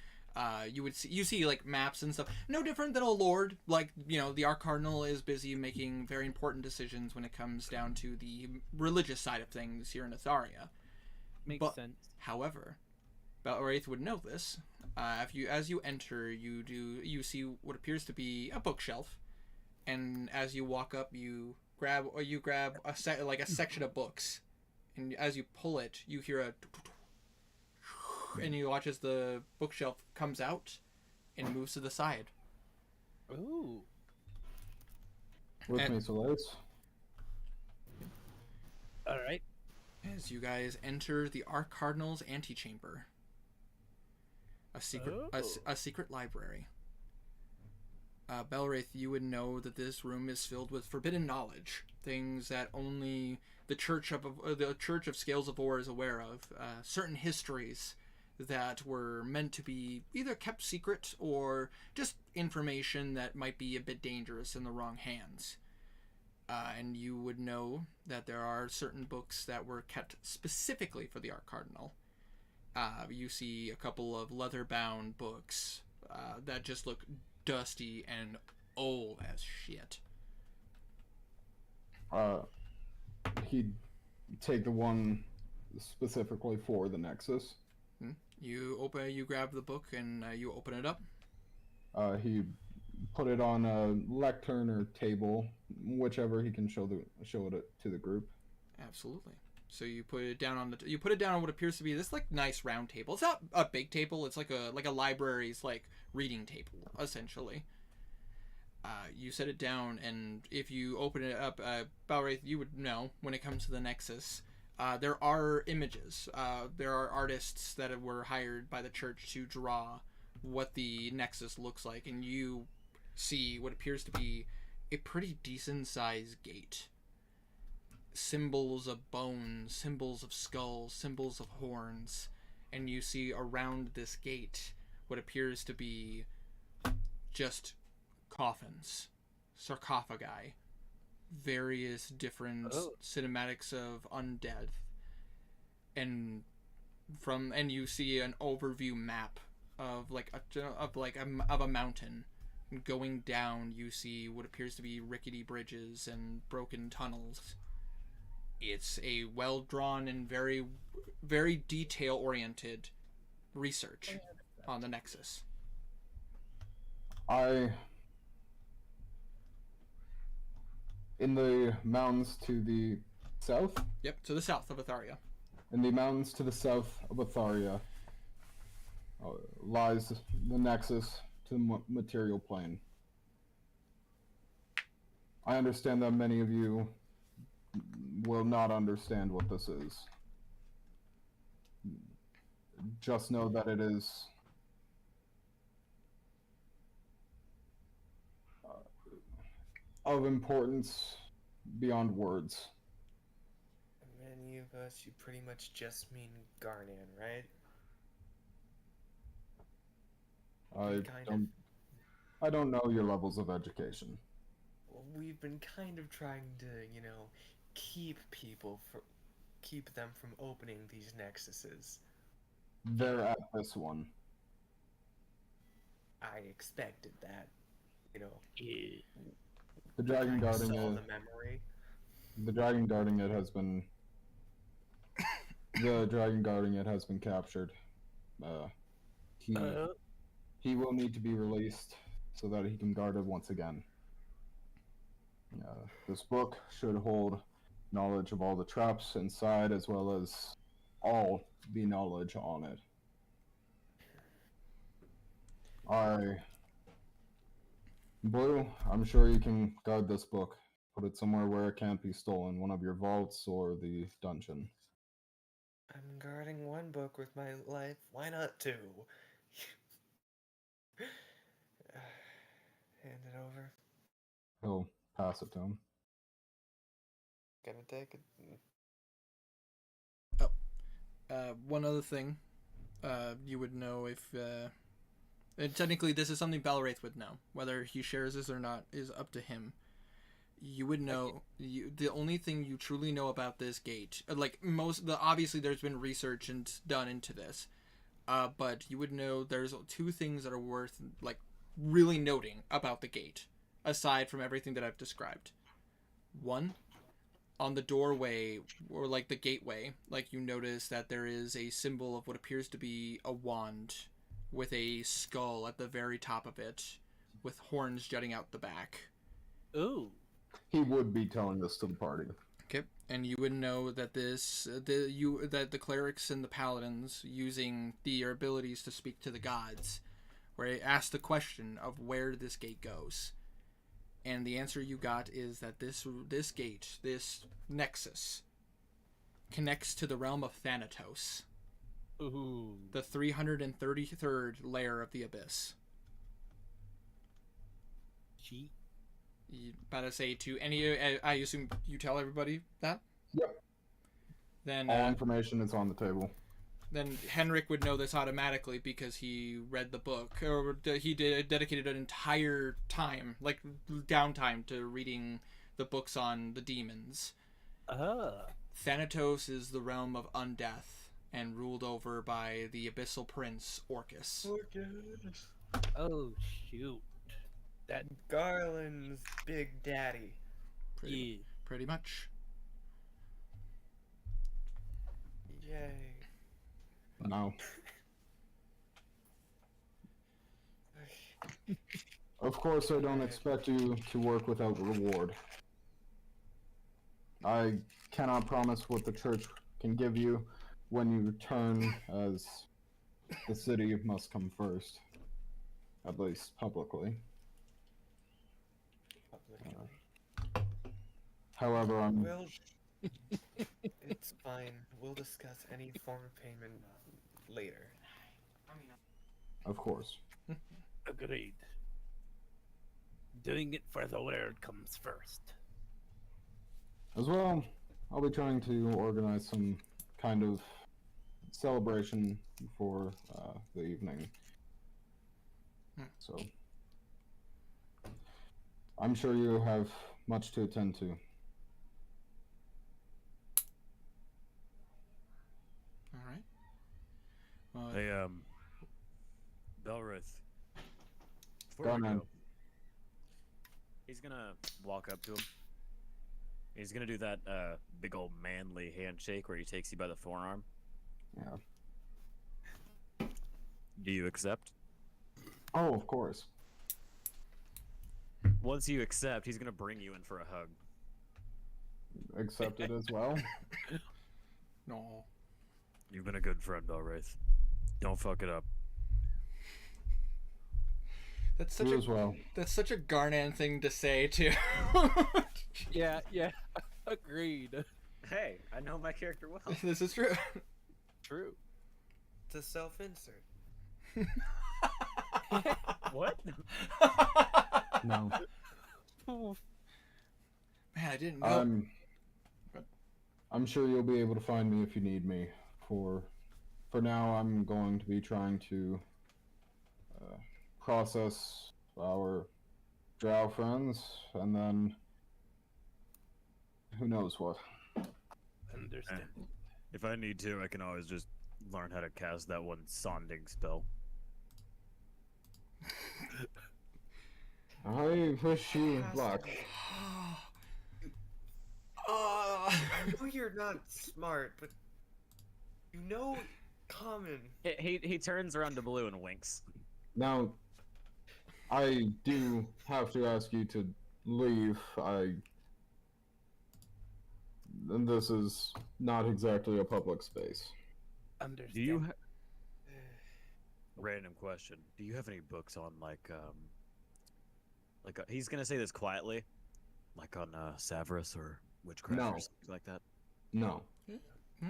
you see like maps and stuff. No different than a lord. Like, you know, the Arcardinal is busy making very important decisions when it comes down to the religious side of things here in Atharia. Makes sense. However, Belwraith would know this. As you enter, you see what appears to be a bookshelf, and as you walk up, you grab a section of books, and as you pull it, you hear a, and you watch as the bookshelf comes out and moves to the side. Ooh. With And- me, Solace. All right. As you guys enter the Arcardinal's antechamber, a secret library. Belwraith, you would know that this room is filled with forbidden knowledge, things that only the Church of Scales of Ore is aware of, certain histories that were meant to be either kept secret or just information that might be a bit dangerous in the wrong hands. And you would know that there are certain books that were kept specifically for the Arcardinal. You see a couple of leather-bound books, that just look dusty and old as shit. He'd take the one specifically for the Nexus. You grab the book and you open it up. He put it on a lectern or table, whichever he can show it to the group. Absolutely. So you put it down on what appears to be this like nice round table. It's not a big table. It's like a library's like reading table essentially. You set it down, and if you open it up, Balwraith, you would know when it comes to the Nexus. There are images. There are artists that were hired by the church to draw what the Nexus looks like, and you see what appears to be a pretty decent sized gate. Symbols of bones, symbols of skulls, symbols of horns, and you see around this gate what appears to be just coffins, sarcophagi, various different cinematics of undead, and you see an overview map of a mountain. Going down, you see what appears to be rickety bridges and broken tunnels. It's a well-drawn and very, very detail-oriented research on the Nexus. In the mountains to the south? Yep, to the south of Atharia. In the mountains to the south of Atharia lies the Nexus to the material plane. I understand that many of you will not understand what this is. Just know that it is of importance beyond words. Many of us, you pretty much just mean Garnan, right? I don't know your levels of education. Well, we've been kind of trying to, keep them from opening these nexuses. They're at this one. I expected that, The dragon guarding saw it. the memory. The dragon guarding it has been. The dragon guarding it has been captured. He will need to be released so that he can guard it once again. This book should hold knowledge of all the traps inside, as well as all the knowledge on it. Blue, I'm sure you can guard this book. Put it somewhere where it can't be stolen, one of your vaults or the dungeon. I'm guarding one book with my life. Why not two? Hand it over. He'll pass it to him. Gonna take it. One other thing, you would know if, and technically this is something Balwraith would know. Whether he shares this or not is up to him. You would know, the only thing you truly know about this gate, obviously there's been research done into this, but you would know there's two things that are worth, really noting about the gate, aside from everything that I've described. One, on the doorway, or the gateway, you notice that there is a symbol of what appears to be a wand with a skull at the very top of it, with horns jutting out the back. Ooh. He would be telling this to the party. Okay, and you would know that that the clerics and the paladins, using their abilities to speak to the gods, where asked the question of where this gate goes. And the answer you got is that this gate, this nexus, connects to the realm of Thanatos. Ooh. The 333rd layer of the Abyss. Gee. You about to say to any, I assume you tell everybody that? Yep. Then all information is on the table. Then Henrik would know this automatically because he read the book, or he dedicated an entire time, downtime, to reading the books on the demons. Thanatos is the realm of undeath and ruled over by the abyssal prince Orcus. Oh shoot. That Garland's big daddy. yeah. Pretty much. Yay. No. Of course, I don't expect you to work without reward. I cannot promise what the church can give you when you return, as the city must come first. At least publicly. However, I'm... Well, it's fine. We'll discuss any form of payment later. Of course. Agreed. Doing it for the word comes first. As well, I'll be trying to organize some kind of celebration for the evening. So, I'm sure you have much to attend to. All right. Well, Hey, Belrith. Go Before on, we man. go, he's gonna walk up to him. He's gonna do that big old manly handshake where he takes you by the forearm. Yeah. Do you accept? Oh, of course. Once you accept, he's gonna bring you in for a hug. Accepted as well. no. You've been a good friend, Belwraith. Don't fuck it up. That's such You a as well. that's such a Garnan thing to say too. Yeah, agreed. Hey, I know my character well. This is true. True. It's a self-insert. What? No. Man, I didn't know. I'm sure you'll be able to find me if you need me. For now, I'm going to be trying to process our drow friends, and then who knows what. Understand. If I need to, I can always just learn how to cast that one sonding spell. I wish you luck. I know you're not smart, but you know common. He turns around to Blue and winks. Now, I do have to ask you to leave. And this is not exactly a public space. Understand. Do you? Random question. Do you have any books on he's gonna say this quietly, like on Savras or witchcraft No. or something like that? No. Yeah.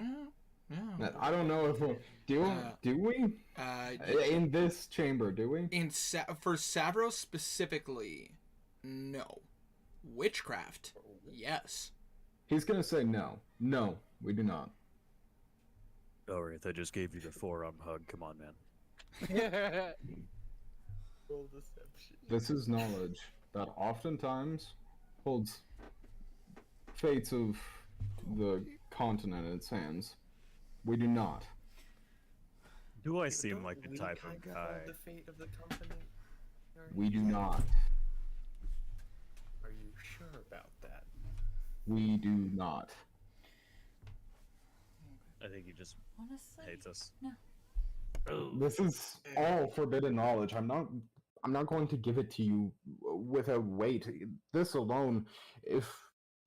I don't know if do we? In this chamber, do we? For Savros specifically, no. Witchcraft, yes. He's gonna say no. No, we do not. Alright, I just gave you the forearm hug. Come on, man. Roll deception. This is knowledge that oftentimes holds fates of the continent in its hands. We do not. Do I Don't seem like the we type kind of hold guy? the fate of the continent? We do not. Are you sure about that? We do not. I think he just Honestly, hates us. no. This is all forbidden knowledge. I'm not going to give it to you without weight. This alone, if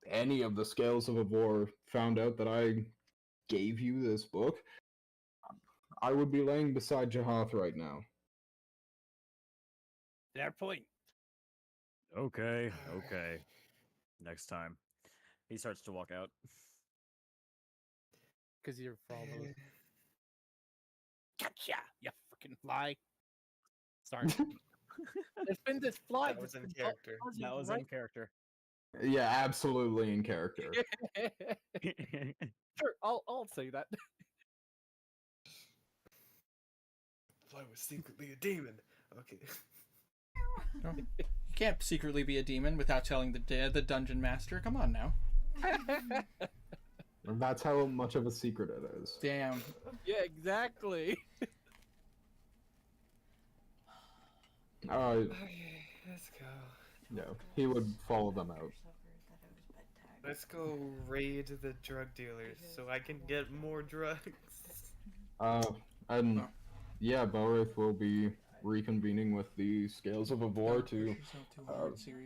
any of the scales of Avor found out that I gave you this book, I would be laying beside Jahath right now. Fair point. Okay. Next time. He starts to walk out. Because you're followed. Gotcha! You freaking fly. Sorry. There's been this fly. That was that's in been character. buzzing That was right- in character. Yeah, absolutely in character. Sure, I'll say that. Fly was secretly a demon. Okay. No. You can't secretly be a demon without telling the dungeon master. Come on now. That's how much of a secret it is. Damn. Yeah, exactly. Okay, let's go. Yeah, he would follow them out. Let's go raid the drug dealers so I can get more drugs. And yeah, Belrith will be reconvening with the Scales of Avor to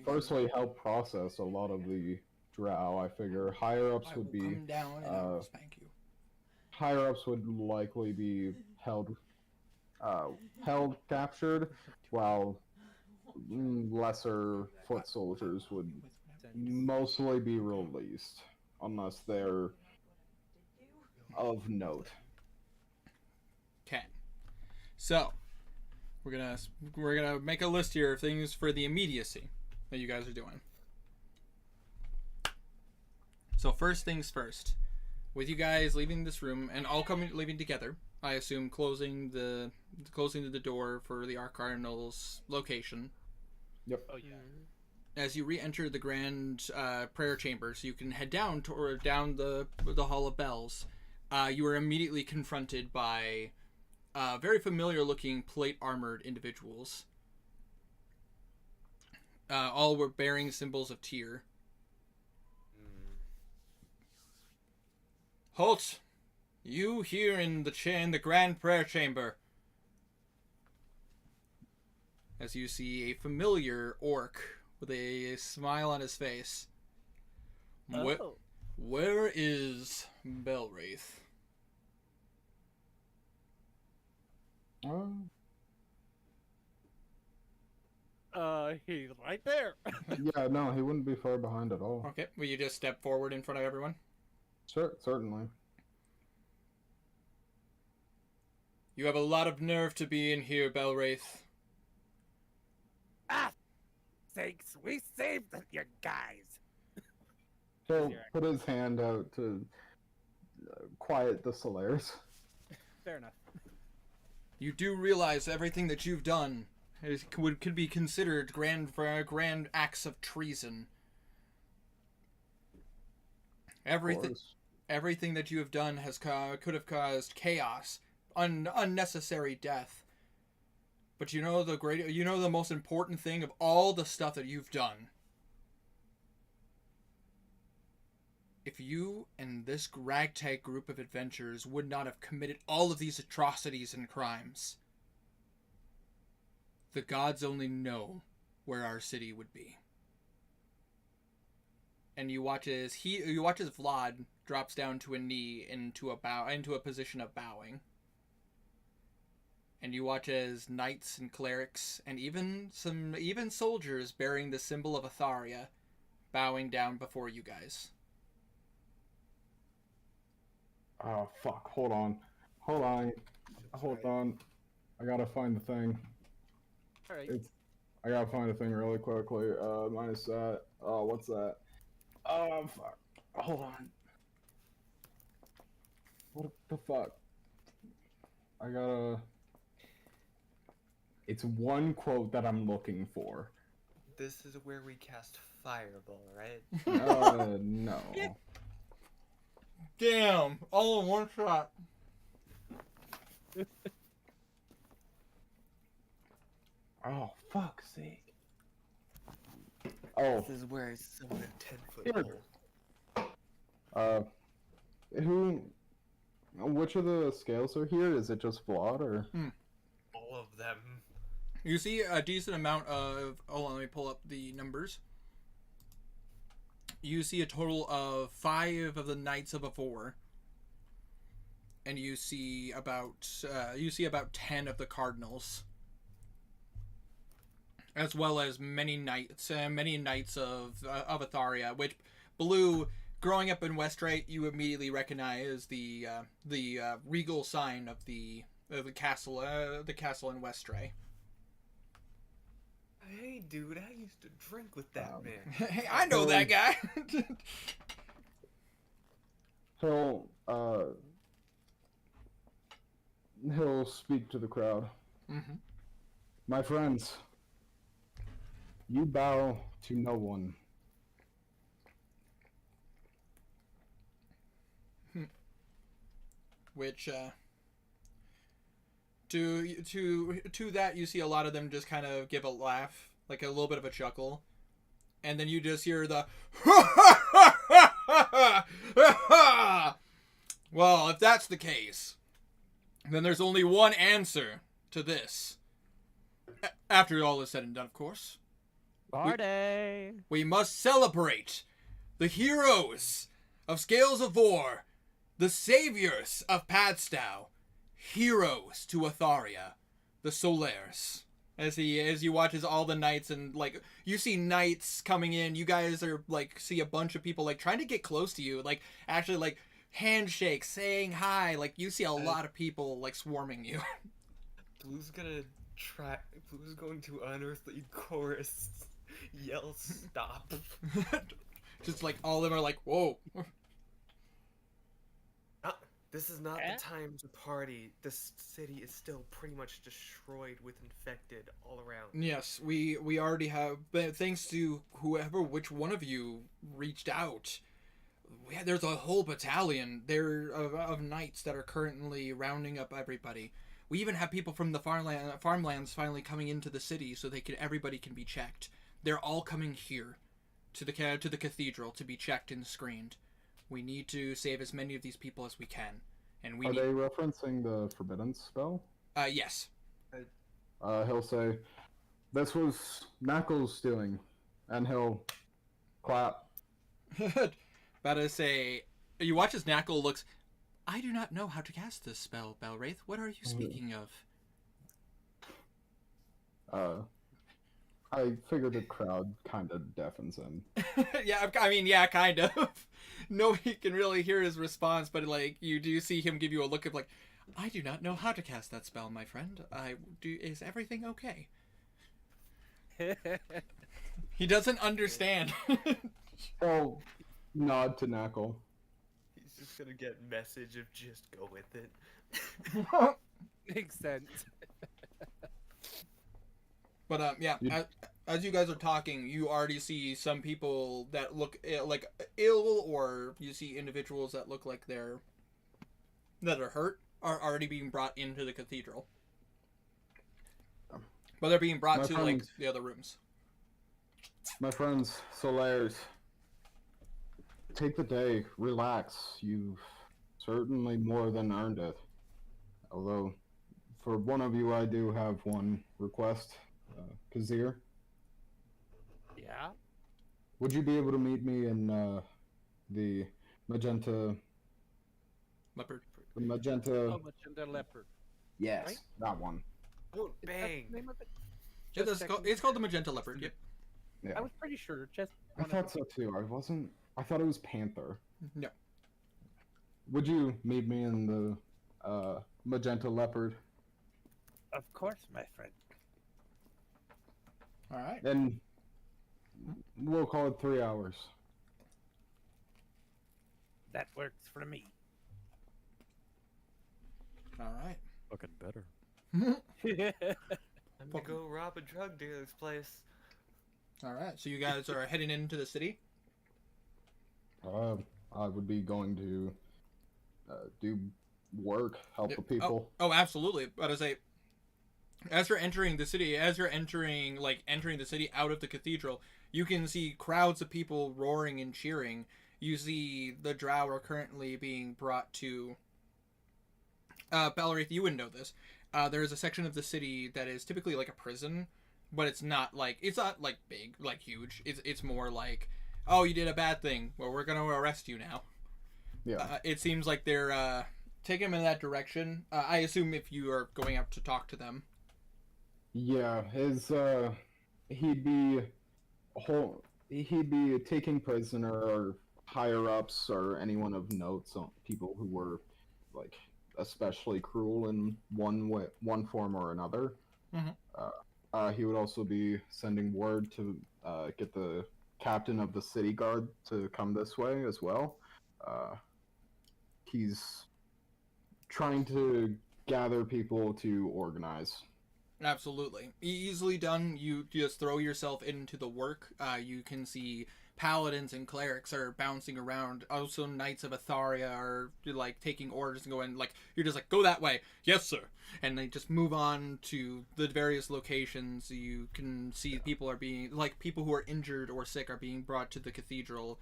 firstly help process a lot of the drow. I figure higher-ups would be come down and I will spank you. higher-ups would likely be held captured, while lesser foot soldiers would mostly be released, unless they're of note. Okay. So, we're gonna make a list here of things for the immediacy that you guys are doing. So first things first, with you guys leaving this room and all leaving together, I assume closing the door for the Arcardinal's location. Yep. Oh yeah. As you re-enter the grand prayer chamber, so you can head down down the Hall of Bells, you are immediately confronted by very familiar-looking plate-armored individuals. All were bearing symbols of Tyr. Halt! You here in the grand prayer chamber. As you see a familiar orc with a smile on his face. Oh. Where is Belwraith? He's right there. Yeah, no, he wouldn't be far behind at all. Okay, will you just step forward in front of everyone? Certainly. You have a lot of nerve to be in here, Belwraith. Thanks, we saved you guys. He'll put his hand out to quiet the Solaires. Fair enough. You do realize everything that you've done could be considered grand acts of treason. Everything that you have done could have caused chaos, unnecessary death. But you know the most important thing of all the stuff that you've done. If you and this ragtag group of adventurers would not have committed all of these atrocities and crimes, the gods only know where our city would be. And you watch as Vlad drops down to a knee into a position of bowing. And you watch as knights and clerics and even soldiers bearing the symbol of Atharia bowing down before you guys. Oh, fuck. Hold on. I gotta find the thing. Alright. I gotta find the thing really quickly. Minus that. Oh, what's that? Oh, fuck. Hold on. What the fuck? I gotta... It's one quote that I'm looking for. This is where we cast Fireball, right? No. Damn! All in one shot. Oh, fuck's sake. Oh. This is where I summon a 10-foot pole. Which of the scales are here? Is it just Vlad, or? All of them. You see a decent amount of... Hold on, let me pull up the numbers. You see a total of 5 of the Knights of Avor. And you see about 10 of the Cardinals. As well as many knights of Atharia, which Blue, growing up in Westrate, you immediately recognize the regal sign of the castle in Westrate. Hey, dude, I used to drink with that man. Hey, I know that guy. He'll speak to the crowd. Mm-hmm. My friends, you bow to no one. Which, To that, you see a lot of them just kind of give a laugh, like a little bit of a chuckle, and then you just hear the well, if that's the case, then there's only one answer to this. After all is said and done, of course. Party! We must celebrate the heroes of Scales of Vor, the saviors of Padstow, heroes to Atharia, the Solaires. As you watch as all the knights and like you see knights coming in, you guys are like see a bunch of people like trying to get close to you, like actually like handshakes, saying hi, like you see a lot of people like swarming you. Blue's going to unearthly chorus yell stop. Just like all of them are like, whoa. This is not the time to party. This city is still pretty much destroyed with infected all around. Yes, we already have, but thanks to which one of you reached out, there's a whole battalion there of knights that are currently rounding up everybody. We even have people from the farmlands finally coming into the city so everybody can be checked. They're all coming here to the cathedral to be checked and screened. We need to save as many of these people as we can, and Are they referencing the forbidden spell? Yes. He'll say, "This was Knuckles' doing," and he'll clap. About to say, you watch as Knackle looks. I do not know how to cast this spell, Belwraith. What are you speaking of? I figured the crowd kind of deafens him. Yeah, I mean, yeah, kind of. Nobody can really hear his response, but like you do see him give you a look of like, I do not know how to cast that spell, my friend. Is everything okay? He doesn't understand. Oh, nod to Knuckle. He's just gonna get message of just go with it. Makes sense. But yeah, as you guys are talking, you already see some people that look like ill, or you see individuals that look like that are hurt, are already being brought into the cathedral. But they're being brought to like the other rooms. My friends, Solaires, take the day, relax. You've certainly more than earned it. Although, for one of you, I do have one request. Kazir? Yeah? Would you be able to meet me in the Magenta... Leopard. The Magenta... Oh, Magenta Leopard. Yes, right? that one. Oh, Is that bang! the name of it? It's called the Magenta Leopard, yep. Yeah. I was pretty sure. I thought so too. I thought it was Panther. No. Would you meet me in the Magenta Leopard? Of course, my friend. Alright. And we'll call it 3 hours. That works for me. Alright. Fucking better. I'm gonna go rob a drug dealer's place. Alright, so you guys are heading into the city? I would be going to do work, help the people. Oh, absolutely. But as you're entering the city, entering the city out of the cathedral, you can see crowds of people roaring and cheering. You see the Drow are currently being brought to... Belwraith, you wouldn't know this. There is a section of the city that is typically like a prison, but it's not big, like huge. It's more like, oh, you did a bad thing. Well, we're gonna arrest you now. Yeah. It seems like they're taking them in that direction. I assume if you are going up to talk to them. Yeah, he'd be taking prisoner or higher ups or anyone of note, so people who were like especially cruel in one form or another. Mm-hmm. He would also be sending word to get the captain of the city guard to come this way as well. He's trying to gather people to organize. Absolutely. Easily done. You just throw yourself into the work. You can see paladins and clerics are bouncing around. Also, knights of Atharia are like taking orders and going like, you're just like, go that way, yes sir, and they just move on to the various locations. You can see people are being like people who are injured or sick are being brought to the cathedral.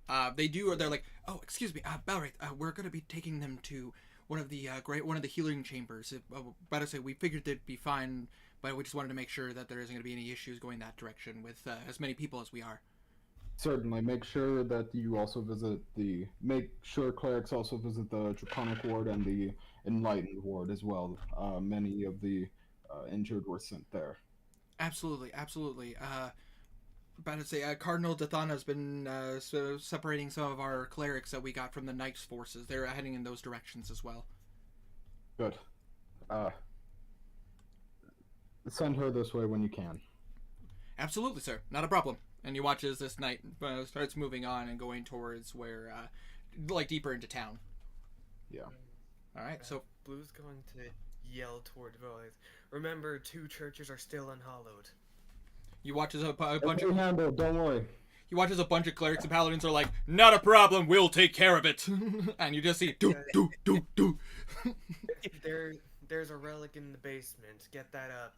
They're like, oh, excuse me, Balraith, we're gonna be taking them to one of the healing chambers. About to say, we figured they'd be fine, but we just wanted to make sure that there isn't gonna be any issues going that direction with as many people as we are. Certainly, make sure that you also make sure clerics also visit the Draconic Ward and the Enlightened Ward as well. Many of the injured were sent there. Absolutely, absolutely. About to say, Cardinal Dathana has been separating some of our clerics that we got from the Knights forces. They're heading in those directions as well. Good. Send her this way when you can. Absolutely, sir. Not a problem. And you watch as this knight starts moving on and going towards where, like, deeper into town. Yeah. All right, so Blue's going to yell toward Void. Remember, 2 churches are still unhallowed. you watch as a bunch of handle, don't worry. you watch as a bunch of clerics and paladins are like, not a problem, we'll take care of it. And you just see do. There's a relic in the basement. Get that up,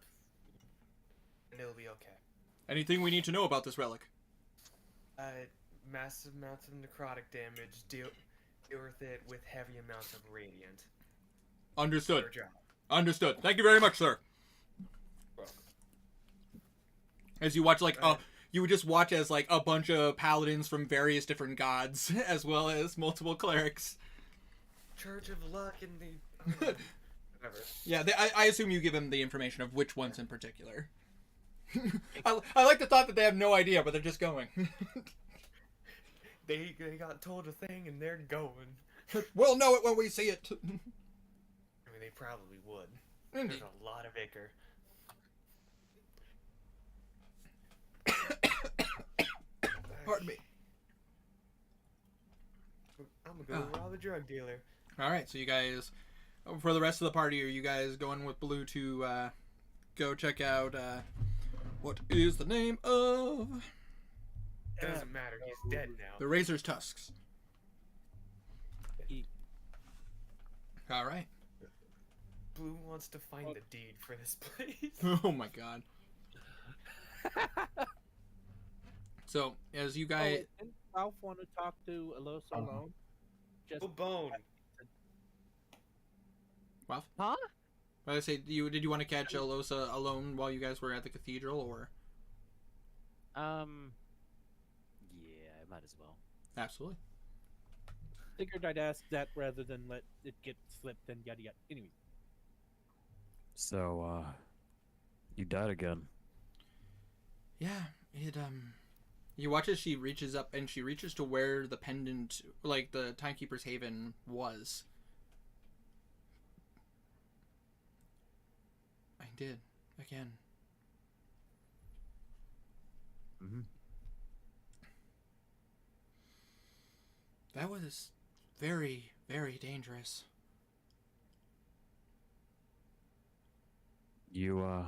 and it'll be okay. Anything we need to know about this relic? Massive amounts of necrotic damage. Deal with it with heavy amounts of radiant. Understood. Your job. Understood. Thank you very much, sir. Welcome. As you watch, like, you would just watch as, like, a bunch of paladins from various different gods, as well as multiple clerics. Church of Luck in the... whatever. Yeah, I assume you give them the information of which ones in particular. I like the thought that they have no idea, but they're just going. They got told a thing and they're going. We'll know it when we see it. I mean, they probably would. Indeed. There's a lot of ichor. Pardon me. I'm gonna go rob a drug dealer. Alright, so you guys, for the rest of the party, are you guys going with Blue to go check out, what is the name of? Doesn't matter, he's dead now. The Razor's Tusks. Alright. Blue wants to find the deed for this place. Oh my god. So, as you guys... Didn't Ralph want to talk to Alosa alone? Just Oh, Bone. Ralph? Huh? I say, did you want to catch Alosa alone while you guys were at the cathedral, or? Yeah, I might as well. Absolutely. Figured I'd ask that rather than let it get slipped and yada yada. Anyway. So, you died again. Yeah, it, you watch as she reaches up, and she reaches to where the pendant, like, the Timekeeper's Haven was. I did. Again. Mm-hmm. That was very, very dangerous. You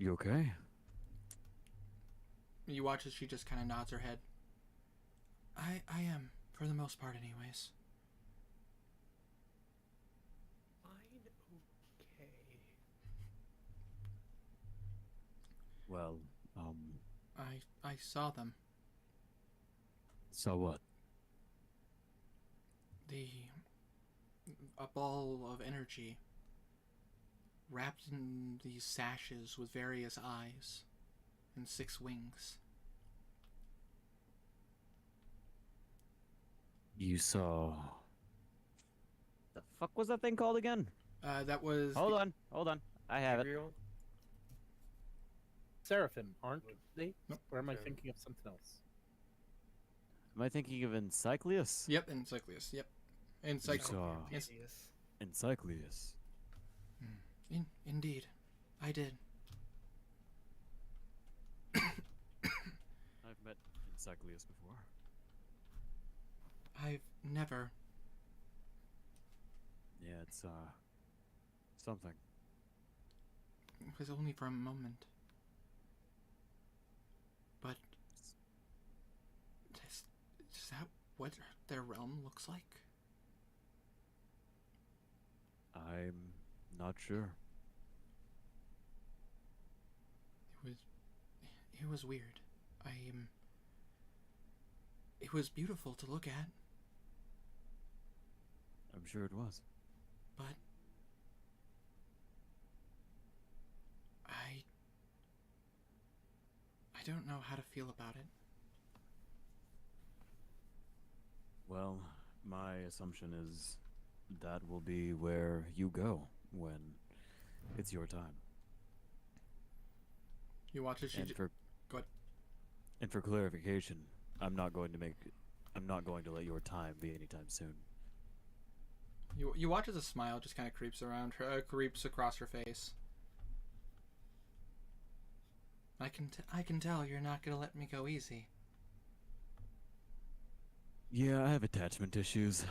okay? You watch as she just kind of nods her head. I am, for the most part anyways. Fine, okay. Well, I saw them. so what? A ball of energy wrapped in these sashes with various eyes and 6 wings. You saw... The fuck was that thing called again? That was... Hold on. I have it. Real? Seraphim, aren't they? Nope. Or am I Okay. thinking of something else? Am I thinking of Encyclius? Yep, Encyclius, yep. Yes. Yes. Encyclius. Indeed. I did. I've met Encyclius before. I've never... Yeah, it's, something. It was only for a moment. But Is that what their realm looks like? I'm not sure. It was weird. It was beautiful to look at, I'm sure it was. but I don't know how to feel about it. Well, my assumption is that will be where you go when it's your time. You watch as she And for go ahead. and for clarification, I'm not going to let your time be anytime soon. You watch as a smile just kind of creeps creeps across her face. I can tell you're not gonna let me go easy. Yeah, I have attachment issues.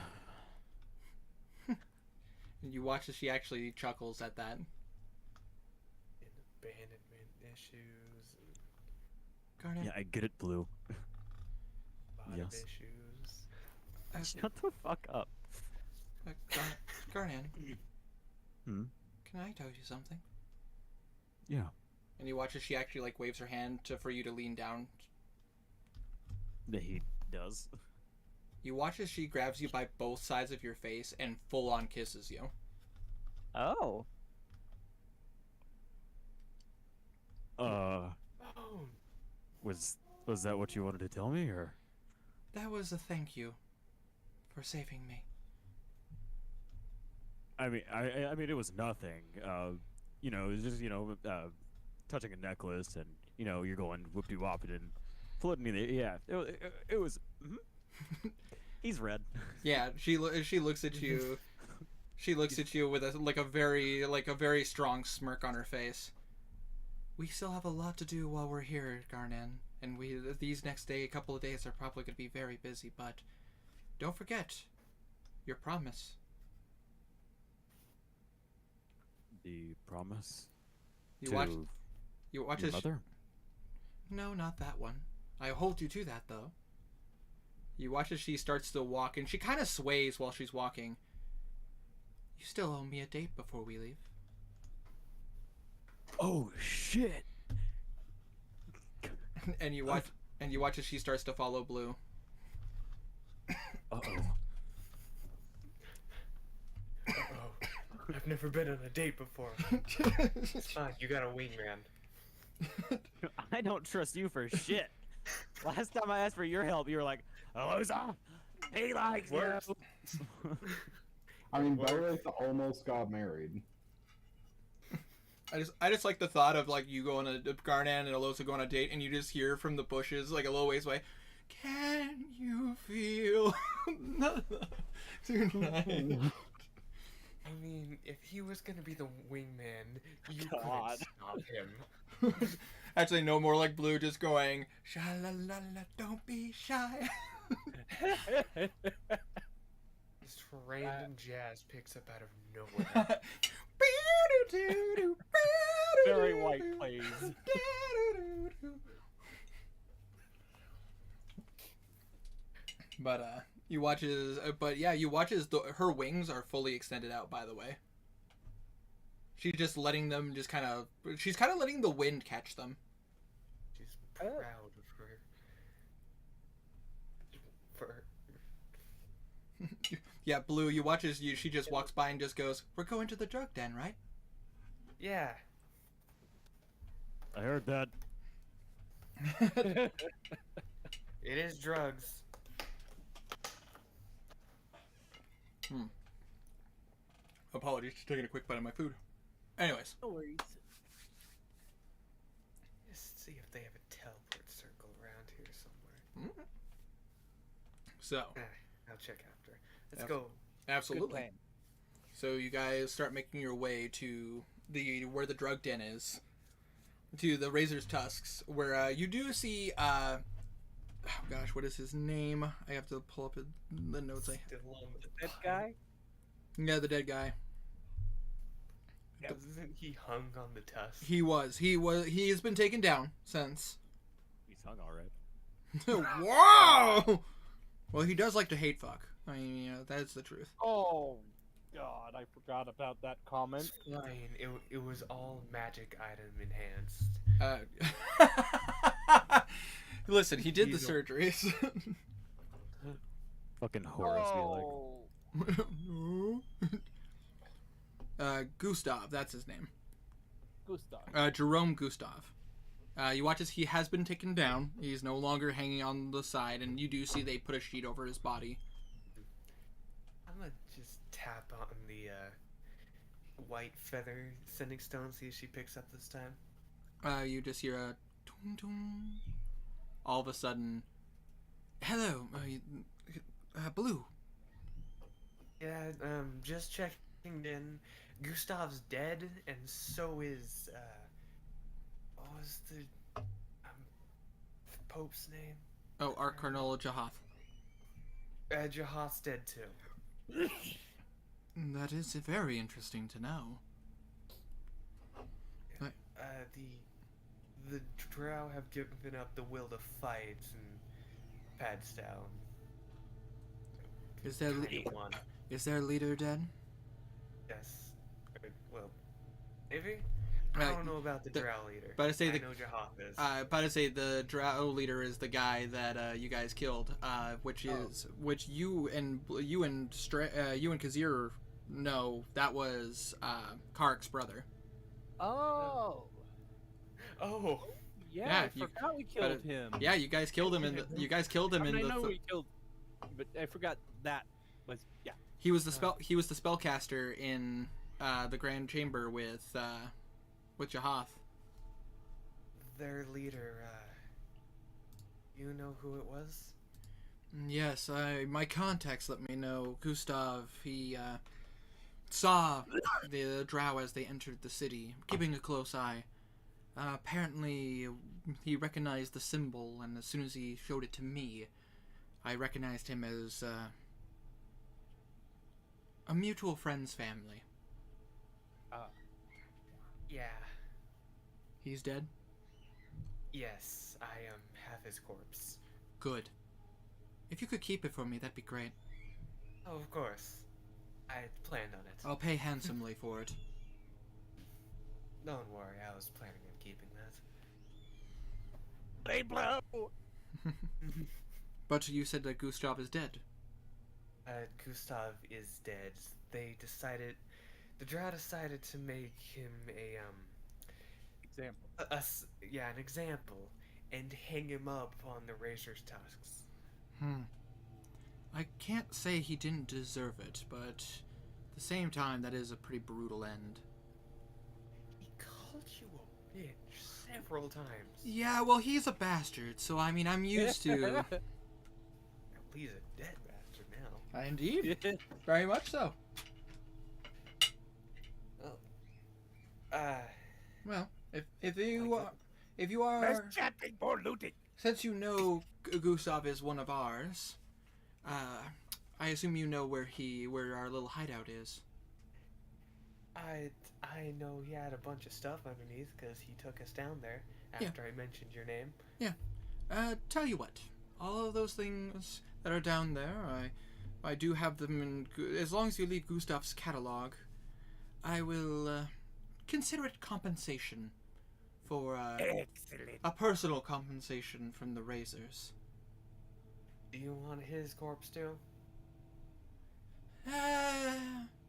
And you watch as she actually chuckles at that. And abandonment issues. Garnet, Yeah, I get it, Blue. A lot of Yes. issues. Shut the fuck up. Garnet, Hmm? can I tell you something? Yeah. And you watch as she actually like waves her hand for you to lean down. That he does. You watch as she grabs you by both sides of your face and full on kisses you. Oh. Oh. Was that what you wanted to tell me, or? That was a thank you for saving me. I mean, it was nothing. You know, it was just, touching a necklace, and you're going whoop-de-whopping and floating in the yeah. It was. He's red. Yeah, she looks at you. She looks at you with a very strong smirk on her face. We still have a lot to do while we're here, Garnan, and these next couple of days are probably going to be very busy. But don't forget your promise. The promise. You to watch. You watch your as. mother? No, not that one. I hold you to that though. You watch as she starts to walk, and she kind of sways while she's walking. You still owe me a date before we leave. Oh shit! And you watch as she starts to follow Blue. Uh-oh. Oh, I've never been on a date before. It's fine. You got a wingman. I don't trust you for shit. Last time I asked for your help, you were like, "Alosa, he likes you." Works. I mean, Bella almost got married. I just like the thought of like you going to Garnan and Alosa go on a date, and you just hear from the bushes like a little ways away, "Can you feel tonight?" I mean, if he was gonna be the wingman, you God. couldn't stop him. Actually, no more like Blue, just going, "Sha la la la, don't be shy." Just random jazz picks up out of nowhere. Very white plays. But you watch as her wings are fully extended out. By the way, she's just letting them she's kind of letting the wind catch them. She's proud of her. For Yeah, Blue, you watch as she just walks by and just goes, "We're going to the drug den, right?" yeah. I heard that. It is drugs. Apologies, just taking a quick bite of my food. Anyways, No worries. Just see if they have a teleport circle around here somewhere. so I'll check after. Let's Yep. go. Good absolutely. plan. So you guys start making your way to where the drug den is, to the Razor's Tusks, where you do see oh gosh, what is his name? I have to pull up the notes. Still on the That guy? Yeah, the dead guy. Isn't he hung on the tusk? He has been taken down since. He's hung all right. Whoa! Well, he does like to hate fuck. I mean, you know, that's the truth. Oh, God, I forgot about that comment. It's fine. It was all magic item enhanced. Listen, he did the He's a- surgeries. Fucking Horace be like. Oh, Gustav, that's his name. Gustav. Jerome Gustav. You watch as he has been taken down. He's no longer hanging on the side, and you do see they put a sheet over his body. I'm gonna just tap on the white feather sending stone, see if she picks up this time. You just hear a tung tung. All of a sudden, hello, Blue. Yeah, just checking in. Gustav's dead, and so is what was the Pope's name? Oh, Cardinal Jahath. Jahath's dead too. That is very interesting to know. The Drow have given up the will to fight and Padstow. Is their One. is their leader dead? Yes. Well, maybe. I don't know about the Drow leader. But I say know Jahath is. But I say the Drow leader is the guy that you guys killed, which you and Kazir know that was Kark's brother. Oh. Oh. Yeah, I you- forgot we killed him. Yeah, you guys killed him in the. You guys killed him I mean, in I the. know we killed, but I forgot that was yeah. He was the spellcaster in the Grand Chamber with Jahath. Their leader, you know who it was? Yes, my contacts let me know. Gustav, he saw the Drow as they entered the city, keeping a close eye. Apparently, he recognized the symbol, and as soon as he showed it to me, I recognized him as a mutual friend's family. Yeah. He's dead? Yes, I have his corpse. Good. If you could keep it for me, that'd be great. Oh, of course. I planned on it. I'll pay handsomely for it. Don't worry, I was planning on keeping that. They blow. But you said that Gustav is dead. Gustav is dead. The Drow decided to make him Example. an example, and hang him up on the Razor's tusks. I can't say he didn't deserve it, but at the same time, that is a pretty brutal end. He called you a bitch several times. Yeah, well, he's a bastard, so I mean, I'm used to... Well, he's a dead bastard now. Indeed. Very much so. Well, if you are chatting for looting. since you know Gustav is one of ours, I assume you know where our little hideout is. I know he had a bunch of stuff underneath because he took us down there after I mentioned your name. Tell you what, all of those things that are down there, I do have them in. As long as you leave Gustav's catalog, I will consider it compensation for Excellent. a personal compensation from the Razors. Do you want his corpse too?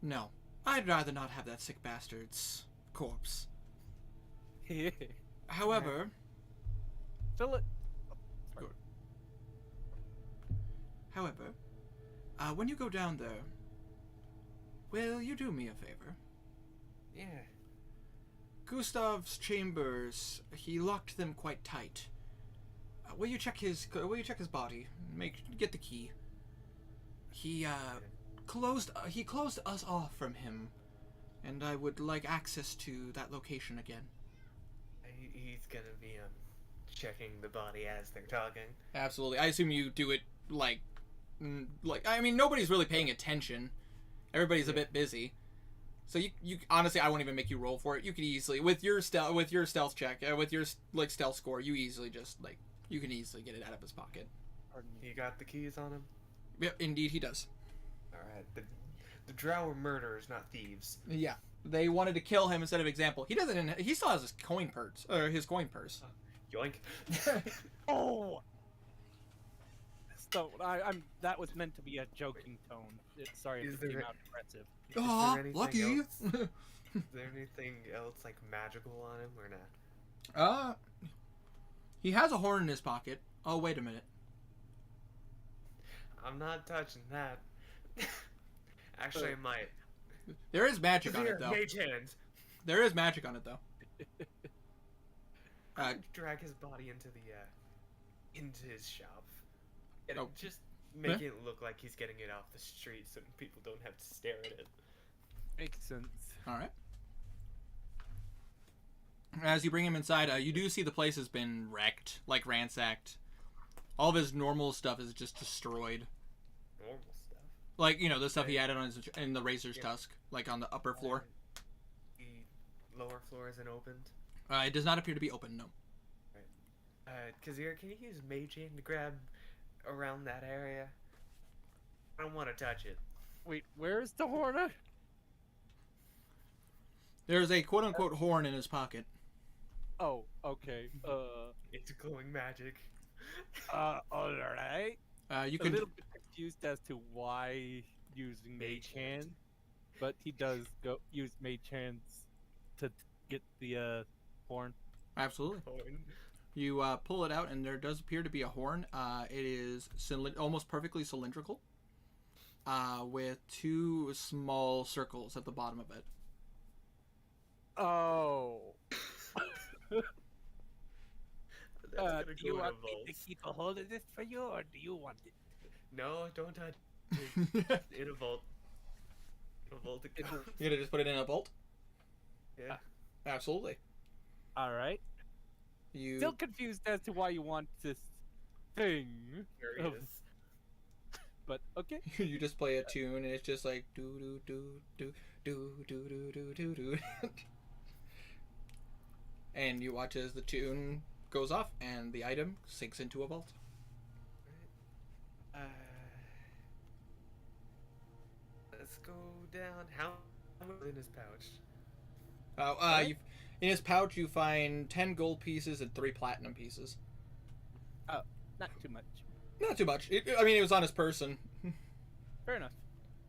No. I'd rather not have that sick bastard's corpse. However, Fill it. when you go down there, will you do me a favor? Yeah. Gustav's chambers, he locked them quite tight. Will you check his body? Get the key. He closed us off from him, and I would like access to that location again. He's gonna be checking the body as they're talking. Absolutely. I assume you do it like I mean, nobody's really paying attention. Everybody's a bit busy. So you honestly, I won't even make you roll for it. You could easily with your stealth check, with your stealth score, you easily just you can easily get it out of his pocket. You got the keys on him? Yep, indeed he does. All right, the drow are murderers, not thieves. Yeah, they wanted to kill him instead of example. He doesn't. He still has his coin purse, or his coin purse. Yoink. Oh. So I'm. That was meant to be a joking tone. Sorry if Is it there came a- out aggressive. Aw, anything lucky. else? Is there anything else like magical on him or not? He has a horn in his pocket. Oh, wait a minute. I'm not touching that. Actually, I might. There is magic on it, though. Mage hand. There is magic on it, though. I would drag his body into his shop, and Oh. just make it look like he's getting it off the street, so people don't have to stare at it. Makes sense. All right. As you bring him inside, you do see the place has been wrecked, like ransacked. All of his normal stuff is just destroyed. Normal stuff. Like, you know, the stuff he added on his, in the razor's tusk, like on the upper floor. The lower floor isn't opened. It does not appear to be open, no. Kazir, can you use Mage Hand to grab around that area? I don't want to touch it. Wait, where's the hornet? There's a quote-unquote horn in his pocket. Oh, okay. It's glowing magic. All right. You A can... little bit confused as to why using Mage Hand, but he does use Mage Hands to get the horn. Absolutely. You pull it out, and there does appear to be a horn. It is almost perfectly cylindrical, with two small circles at the bottom of it. Oh. That's Do you want me to keep a hold of this for you, or do you want it? No, don't touch it. In a vault. In a vault. You gonna just put it in a vault? Yeah. Absolutely. All right. You Still confused as to why you want this thing. There it is. But okay. you just play a tune, and it's just like do do do do do do do do do, and you watch as the tune goes off, and the item sinks into a vault. Let's go down. How much in his pouch? In his pouch, you find 10 gold pieces and 3 platinum pieces. Oh, not too much. Not too much. I mean, it was on his person. Fair enough.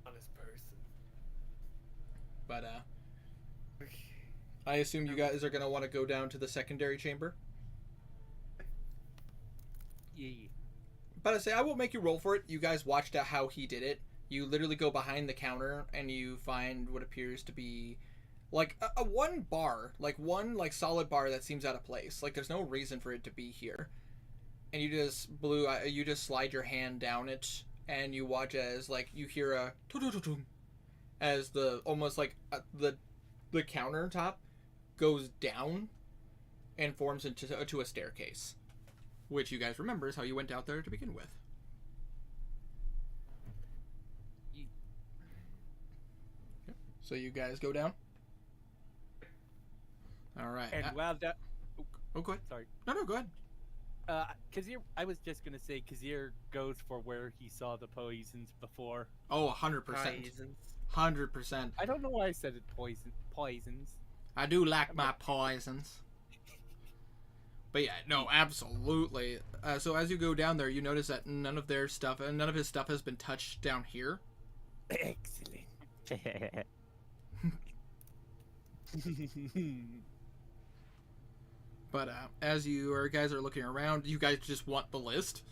On his person. But, Okay. I assume you guys are going to want to go down to the secondary chamber. Yeah. But I say, I won't make you roll for it. You guys watched out how he did it. You literally go behind the counter, and you find what appears to be like a one bar, like one like solid bar that seems out of place. Like there's no reason for it to be here. And you just slide your hand down it, and you watch as like you hear a tu-tu-tu-tum as the almost like the countertop goes down and forms into a staircase, which you guys remember is how you went out there to begin with. So you guys go down. All right. And while that, Oh, go ahead. sorry. No, go ahead. Kazir, I was just gonna say Kazir goes for where he saw the poisons before. Oh, 100%. Poisons. 100%. I don't know why I said it poisons. I do like my poisons. But yeah, no, absolutely. So as you go down there, you notice that none of his stuff has been touched down here. Excellent. But as you guys are looking around, you guys just want the list.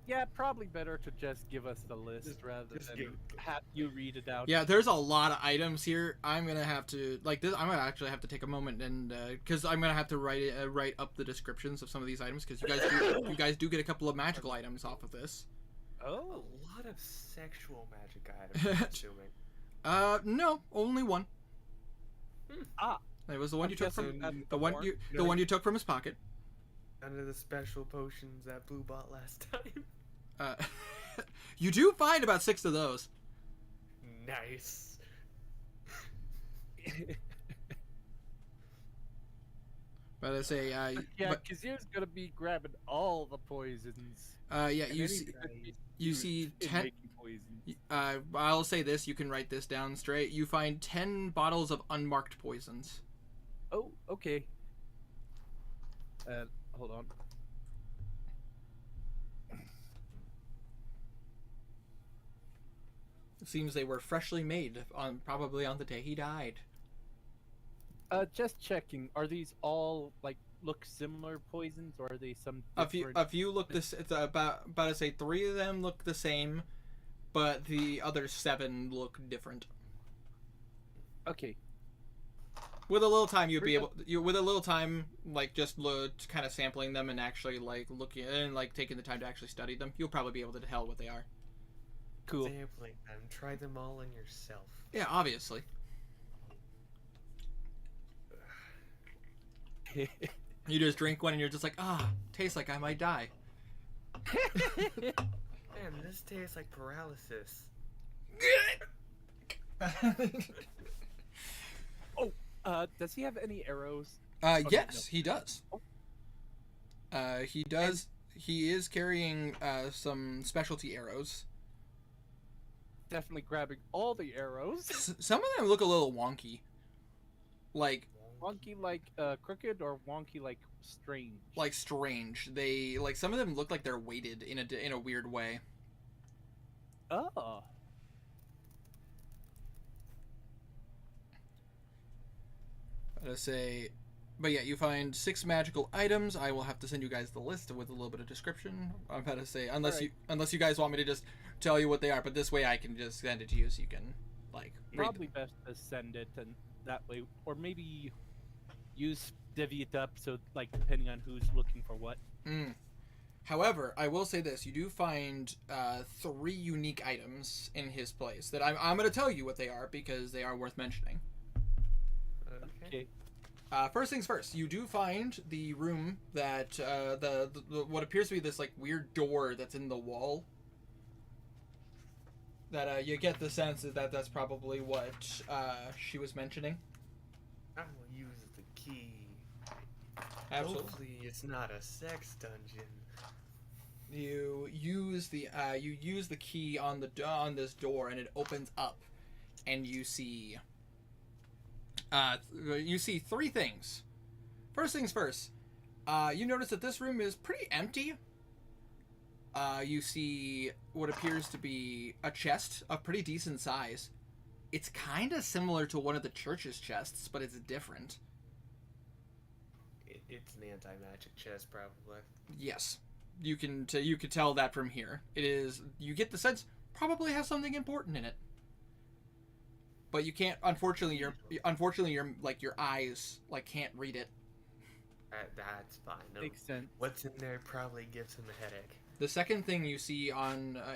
Yeah, probably better to just give us the list rather just than have you read it out. Yeah, there's a lot of items here. I'm gonna have to I'm gonna actually have to take a moment and because I'm gonna have to write up the descriptions of some of these items because you guys do get a couple of magical items off of this. Oh, A lot of sexual magic items, I'm assuming. No, only one. Ah. It was the one I'm you took guessing from that's the one horn? you took from his pocket. None of the special potions that Blue bought last time. You do find about 6 of those. But I say, Yeah, but Kazir's gonna be grabbing all the poisons. yeah, And you then see, he's gonna be you huge see in 10. making poisons. I'll say this. You can write this down straight. You find 10 bottles of unmarked poisons. Oh, okay. Hold on. It seems they were freshly made on probably on the day he died. Just checking. Are these all like look similar poisons, or are they some A different? few look this. It's about to say 3 of them look the same, but the other 7 look different. Okay. With a little time, you'd be able. With a little time, like just kind of sampling them and actually like looking and like taking the time to actually study them, you'll probably be able to tell what they are. Cool. Sampling them. Try them all on yourself. Yeah, obviously. You just drink one and you're just like, tastes like I might die. Man, this tastes like paralysis. Does he have any arrows? Yes, no. he does. He does. He is carrying some specialty arrows. Definitely grabbing all the arrows. Some of them look a little wonky. Like Wonky like crooked, or wonky like strange? like strange. They like some of them look like they're weighted in a weird way. Oh. To say, but yeah, you find 6 magical items. I will have to send you guys the list with a little bit of description. I'm about to say, unless you guys want me to just tell you what they are, but this way I can just send it to you so you can like read Probably best to send it, and that way, or maybe divvy it up so like depending on who's looking for what. However, I will say this: you do find 3 unique items in his place that I'm going to tell you what they are because they are worth mentioning. Okay. First things first, you do find the room that the what appears to be this like weird door that's in the wall. That you get the sense that that's probably what she was mentioning. I will use the key. Absolutely. Hopefully, it's not a sex dungeon. You use the key on this door and it opens up, and you see 3 things. First things first, you notice that this room is pretty empty. You see what appears to be a chest of pretty decent size. It's kind of similar to one of the church's chests, but it's different. It's an anti-magic chest, probably. Yes, you can tell that from here. It is. You get the sense probably has something important in it. But you can't. Unfortunately, your eyes like can't read it. That's fine. No, Makes sense. what's in there probably gives him a headache. The second thing you see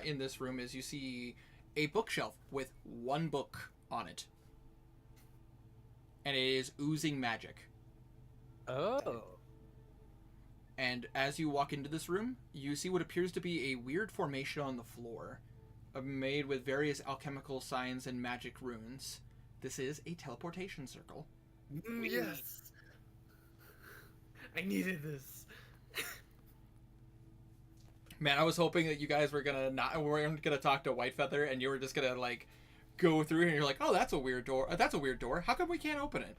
in this room is you see a bookshelf with 1 book on it, and it is oozing magic. Oh. And as you walk into this room, you see what appears to be a weird formation on the floor, made with various alchemical signs and magic runes. This is a teleportation circle. Yes! I needed this. Man, I was hoping that you guys were gonna talk to Whitefeather, and you were just gonna like go through and you're like, oh, that's a weird door. That's a weird door. How come we can't open it?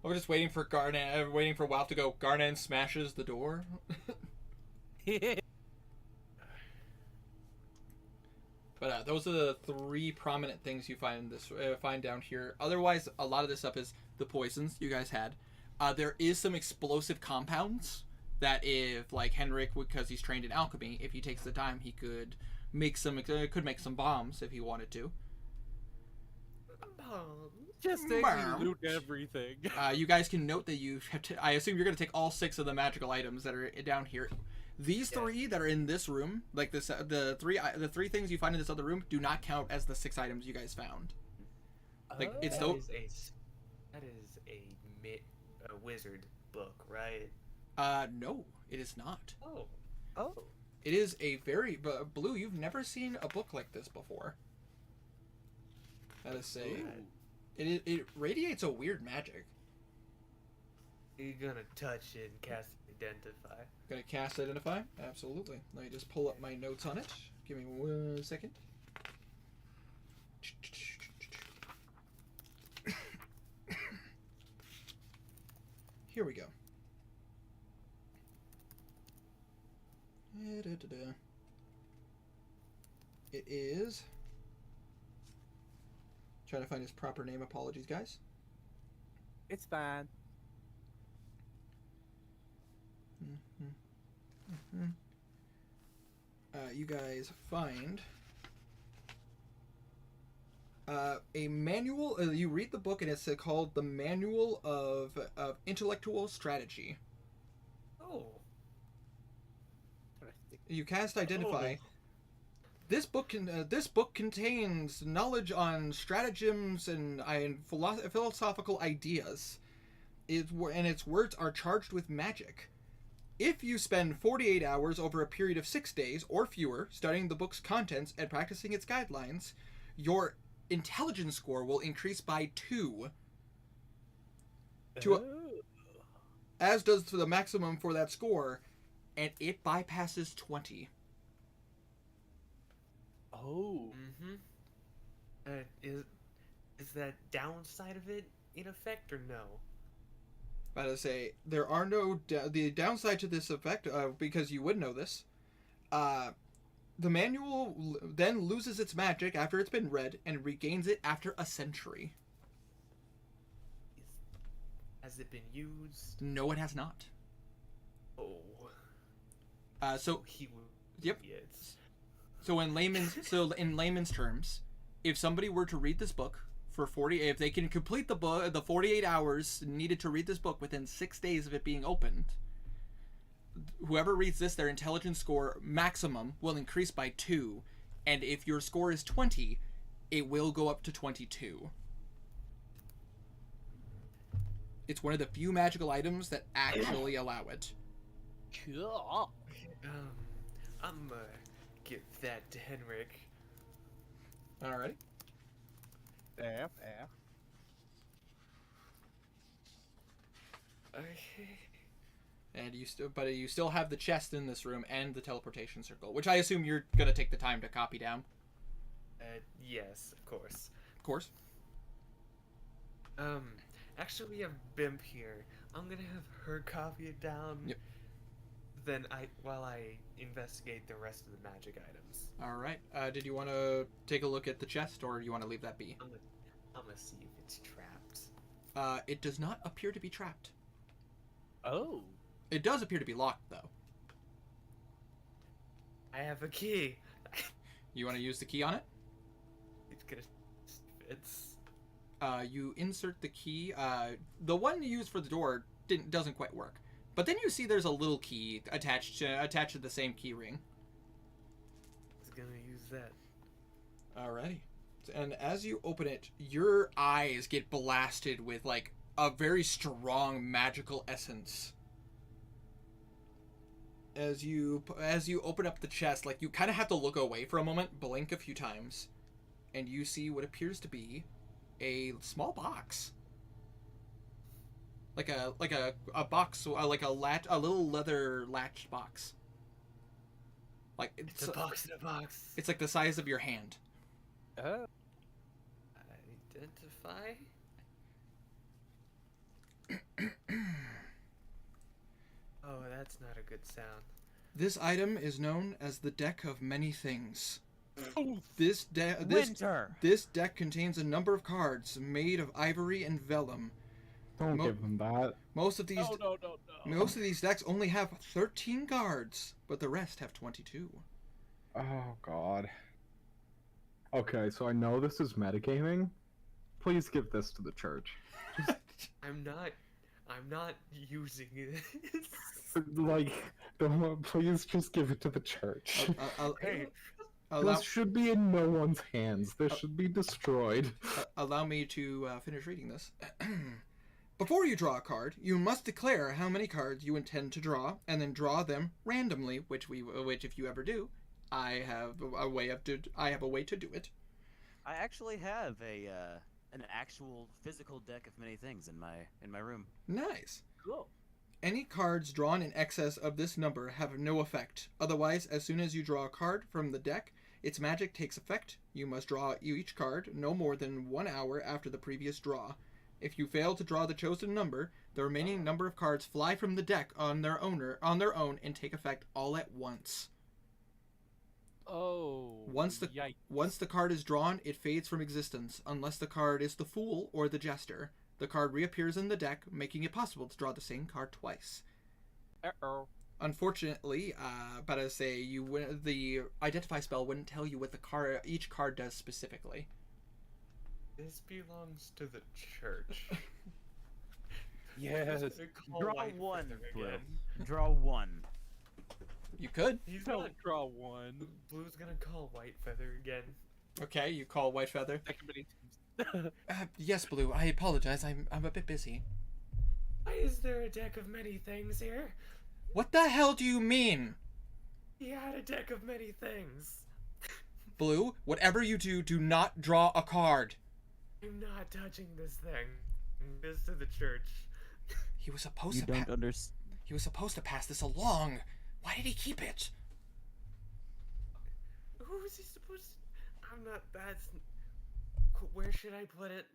We're just waiting for waiting for Walf to go. Garnan smashes the door. But those are the 3 prominent things you find find down here. Otherwise, a lot of this stuff is the poisons you guys had. There is some explosive compounds that if like Henrik, because he's trained in alchemy, if he takes the time, he could make some bombs if he wanted to. Just loot everything. You guys can note that you have to, I assume you're going to take all 6 of the magical items that are down here. These 3 that are in this room, like this, the three things you find in this other room, do not count as the 6 items you guys found. Like it's that is a wizard book, right? No, it is not. Oh. It is a very Blue. You've never seen a book like this before. That is say, it radiates a weird magic. You're gonna touch it and cast Identify. Gonna cast Identify? Absolutely. Let me just pull up my notes on it. Give me 1 second. Here we go. It is... Trying to find his proper name. Apologies, guys. It's fine. You guys find a manual. You read the book, and it's called the Manual of Intellectual Strategy. Oh. You cast Identify. Oh. This book contains knowledge on stratagems and philosophical ideas. And its words are charged with magic. If you spend 48 hours over a period of 6 days or fewer studying the book's contents and practicing its guidelines, your intelligence score will increase by 2. As does the maximum for that score, and it bypasses 20. Oh. Mm-hmm. Is that downside of it in effect or no? About to say, there are no... the downside to this effect, because you would know this, the manual then loses its magic after it's been read and regains it after a century. Has it been used? No, it has not. Oh. So he would. Yep. Idiots. So in layman's terms, if somebody were to read this book for 40, if they can complete the book, the 48 hours needed to read this book within 6 days of it being opened, whoever reads this, their intelligence score maximum will increase by 2, and if your score is 20, it will go up to 22. It's one of the few magical items that actually allow it. Cool. I'm gonna give that to Henrik. Alrighty. Yeah. Okay. And you still have the chest in this room and the teleportation circle, which I assume you're gonna take the time to copy down. Yes, of course. Of course. Actually, we have Bimp here. I'm gonna have her copy it down. Yep. Then while I investigate the rest of the magic items. All right. Did you want to take a look at the chest, or do you want to leave that be? I'm gonna see if it's trapped. It does not appear to be trapped. Oh. It does appear to be locked, though. I have a key. You want to use the key on it? It's gonna fits. You insert the key. The one you use for the door doesn't quite work. But then you see there's a little key attached to the same key ring. I was gonna use that. Alrighty. And as you open it, your eyes get blasted with like a very strong magical essence. As you open up the chest, like you kind of have to look away for a moment, blink a few times, and you see what appears to be a small box. Like a box, like a little leather latched box. Like It's a box in a box. It's like the size of your hand. Identify. Oh, that's not a good sound. This item is known as the Deck of Many Things. Oh, This winter. deck contains a number of cards made of ivory and vellum. Don't give him that. Most of these No. most of these decks only have 13 cards, but the rest have 22. Oh god. Okay, so I know this is metagaming. Please give this to the church. I'm not using it. Like, please just give it to the church. Hey, This should be in no one's hands. This should be destroyed. Allow me to finish reading this. Before you draw a card, you must declare how many cards you intend to draw, and then draw them randomly. Which if you ever do, I have a way to do it. I actually have an actual physical deck of many things in my room. Nice. Cool. Any cards drawn in excess of this number have no effect. Otherwise, as soon as you draw a card from the deck, its magic takes effect. You must draw each card no more than 1 hour after the previous draw. If you fail to draw the chosen number, the remaining number of cards fly from the deck on their own and take effect all at once. Oh. Once the card is drawn, it fades from existence, unless the card is the Fool or the Jester. The card reappears in the deck, making it possible to draw the same card twice. Uh-oh. Unfortunately, but I say the identify spell wouldn't tell you what each card does specifically. This belongs to the church. Yes. Draw one, Blue. Draw one. You could. He's Don't gonna draw one. Blue's gonna call White Feather again. Okay, you call White Feather. Many Yes, Blue. I apologize. I'm a bit busy. Why is there a deck of many things here? What the hell do you mean? He had a deck of many things. Blue, whatever you do, do not draw a card. I'm not touching this thing. This to the church. He was supposed You to. don't understand. He was supposed to pass this along. Why did he keep it? Who is he supposed to... I'm not... That's... Where should I put it?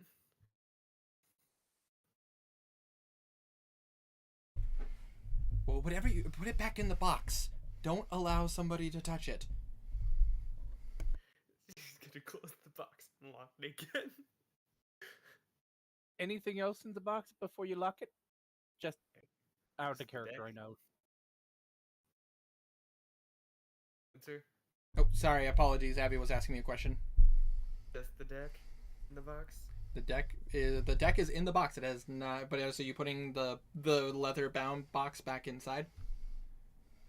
Well, whatever you put it back in the box. Don't allow somebody to touch it. He's gonna close the box and lock it again. Anything else in the box before you lock it? Just out of Just the character, deck? I know. Answer. Oh, sorry. Apologies. Abby was asking me a question. Just the deck in the box. The deck is in the box. It has not. But so you putting the leather bound box back inside?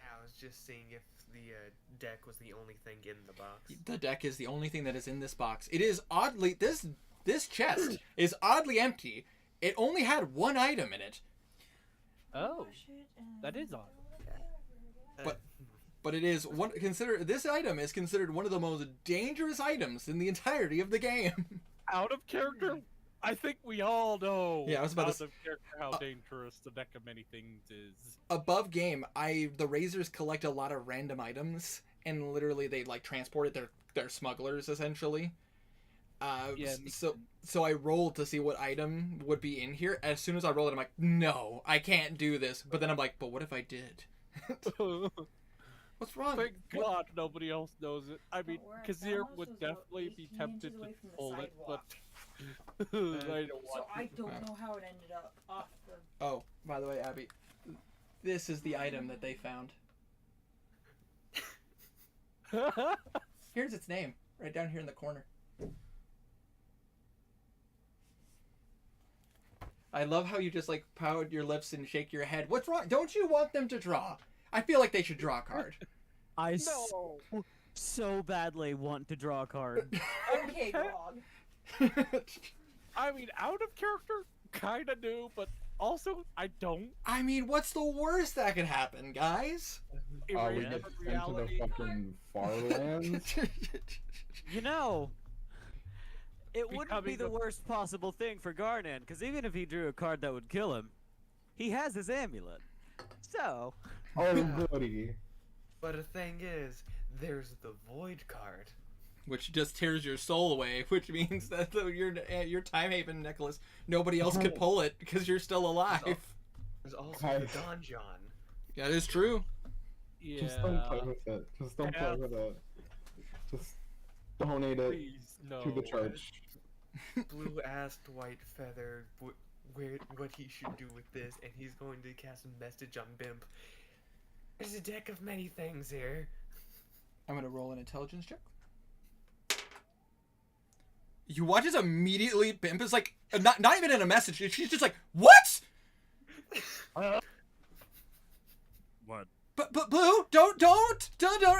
I was just seeing if the deck was the only thing in the box. The deck is the only thing that is in this box. It is oddly this chest is oddly empty. It only had one item in it. Oh, that is odd. But it is this item is considered one of the most dangerous items in the entirety of the game. Out of character? I think we all know. Yeah, I was about out to of character how dangerous the deck of many things is. Above game, the Razors collect a lot of random items, and literally they like transport it. They're smugglers essentially. Yeah, so I rolled to see what item would be in here. As soon as I rolled it, I'm like, no, I can't do this. But then I'm like, but what if I did? What's wrong? Thank What- God nobody else knows it. I mean, Don't worry, Kazir Thanos would was about definitely be 18 tempted inches to away from the pull it, but sidewalk. I don't So want I don't know how it ended up off the... Oh, by the way, Abby, this is the item that they found. to. Here's its name, right down here in the corner. I love how you just like pout your lips and shake your head. What's wrong? Don't you want them to draw? I feel like they should draw a card. I No. so badly want to draw a card. Okay, Grog. I mean, out of character, kinda do, but also I don't. I mean, what's the worst that could happen, guys? We Erase get the sent to the reality. fucking far lands. You know, it wouldn't be Becoming the the- worst possible thing for Garnan, because even if he drew a card that would kill him, he has his amulet. So, Oh, goody. But the thing is, there's the Void card. Which just tears your soul away, which means that your Time Haven necklace, nobody else could pull it because you're still alive. There's also Guys. the Donjon. That is true. Yeah. Just don't play with it. Just don't play with it. Just donate it Please, no. to the church. Blue asked White Feather what he should do with this, and he's going to cast a message on Bimp. There's a deck of many things here. I'm gonna roll an intelligence check. You watch as immediately Bimp is like not even in a message. She's just like, what? what? But Blue, don't.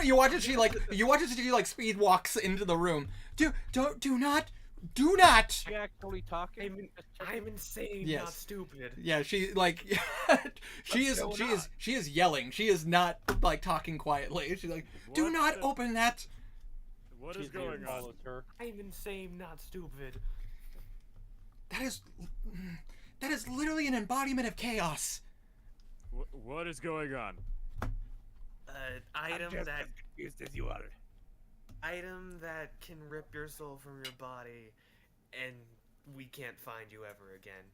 You watch as she like speed walks into the room. Do not. She actually talking? I'm insane, Yes. not stupid. Yeah, she like she is yelling. She is not like talking quietly. She's like, do What not the- open that. What She's is going on? follows her. I'm insane, not stupid. That is literally an embodiment of chaos. What is going on? Item that confused as you are. item that can rip your soul from your body, and we can't find you ever again,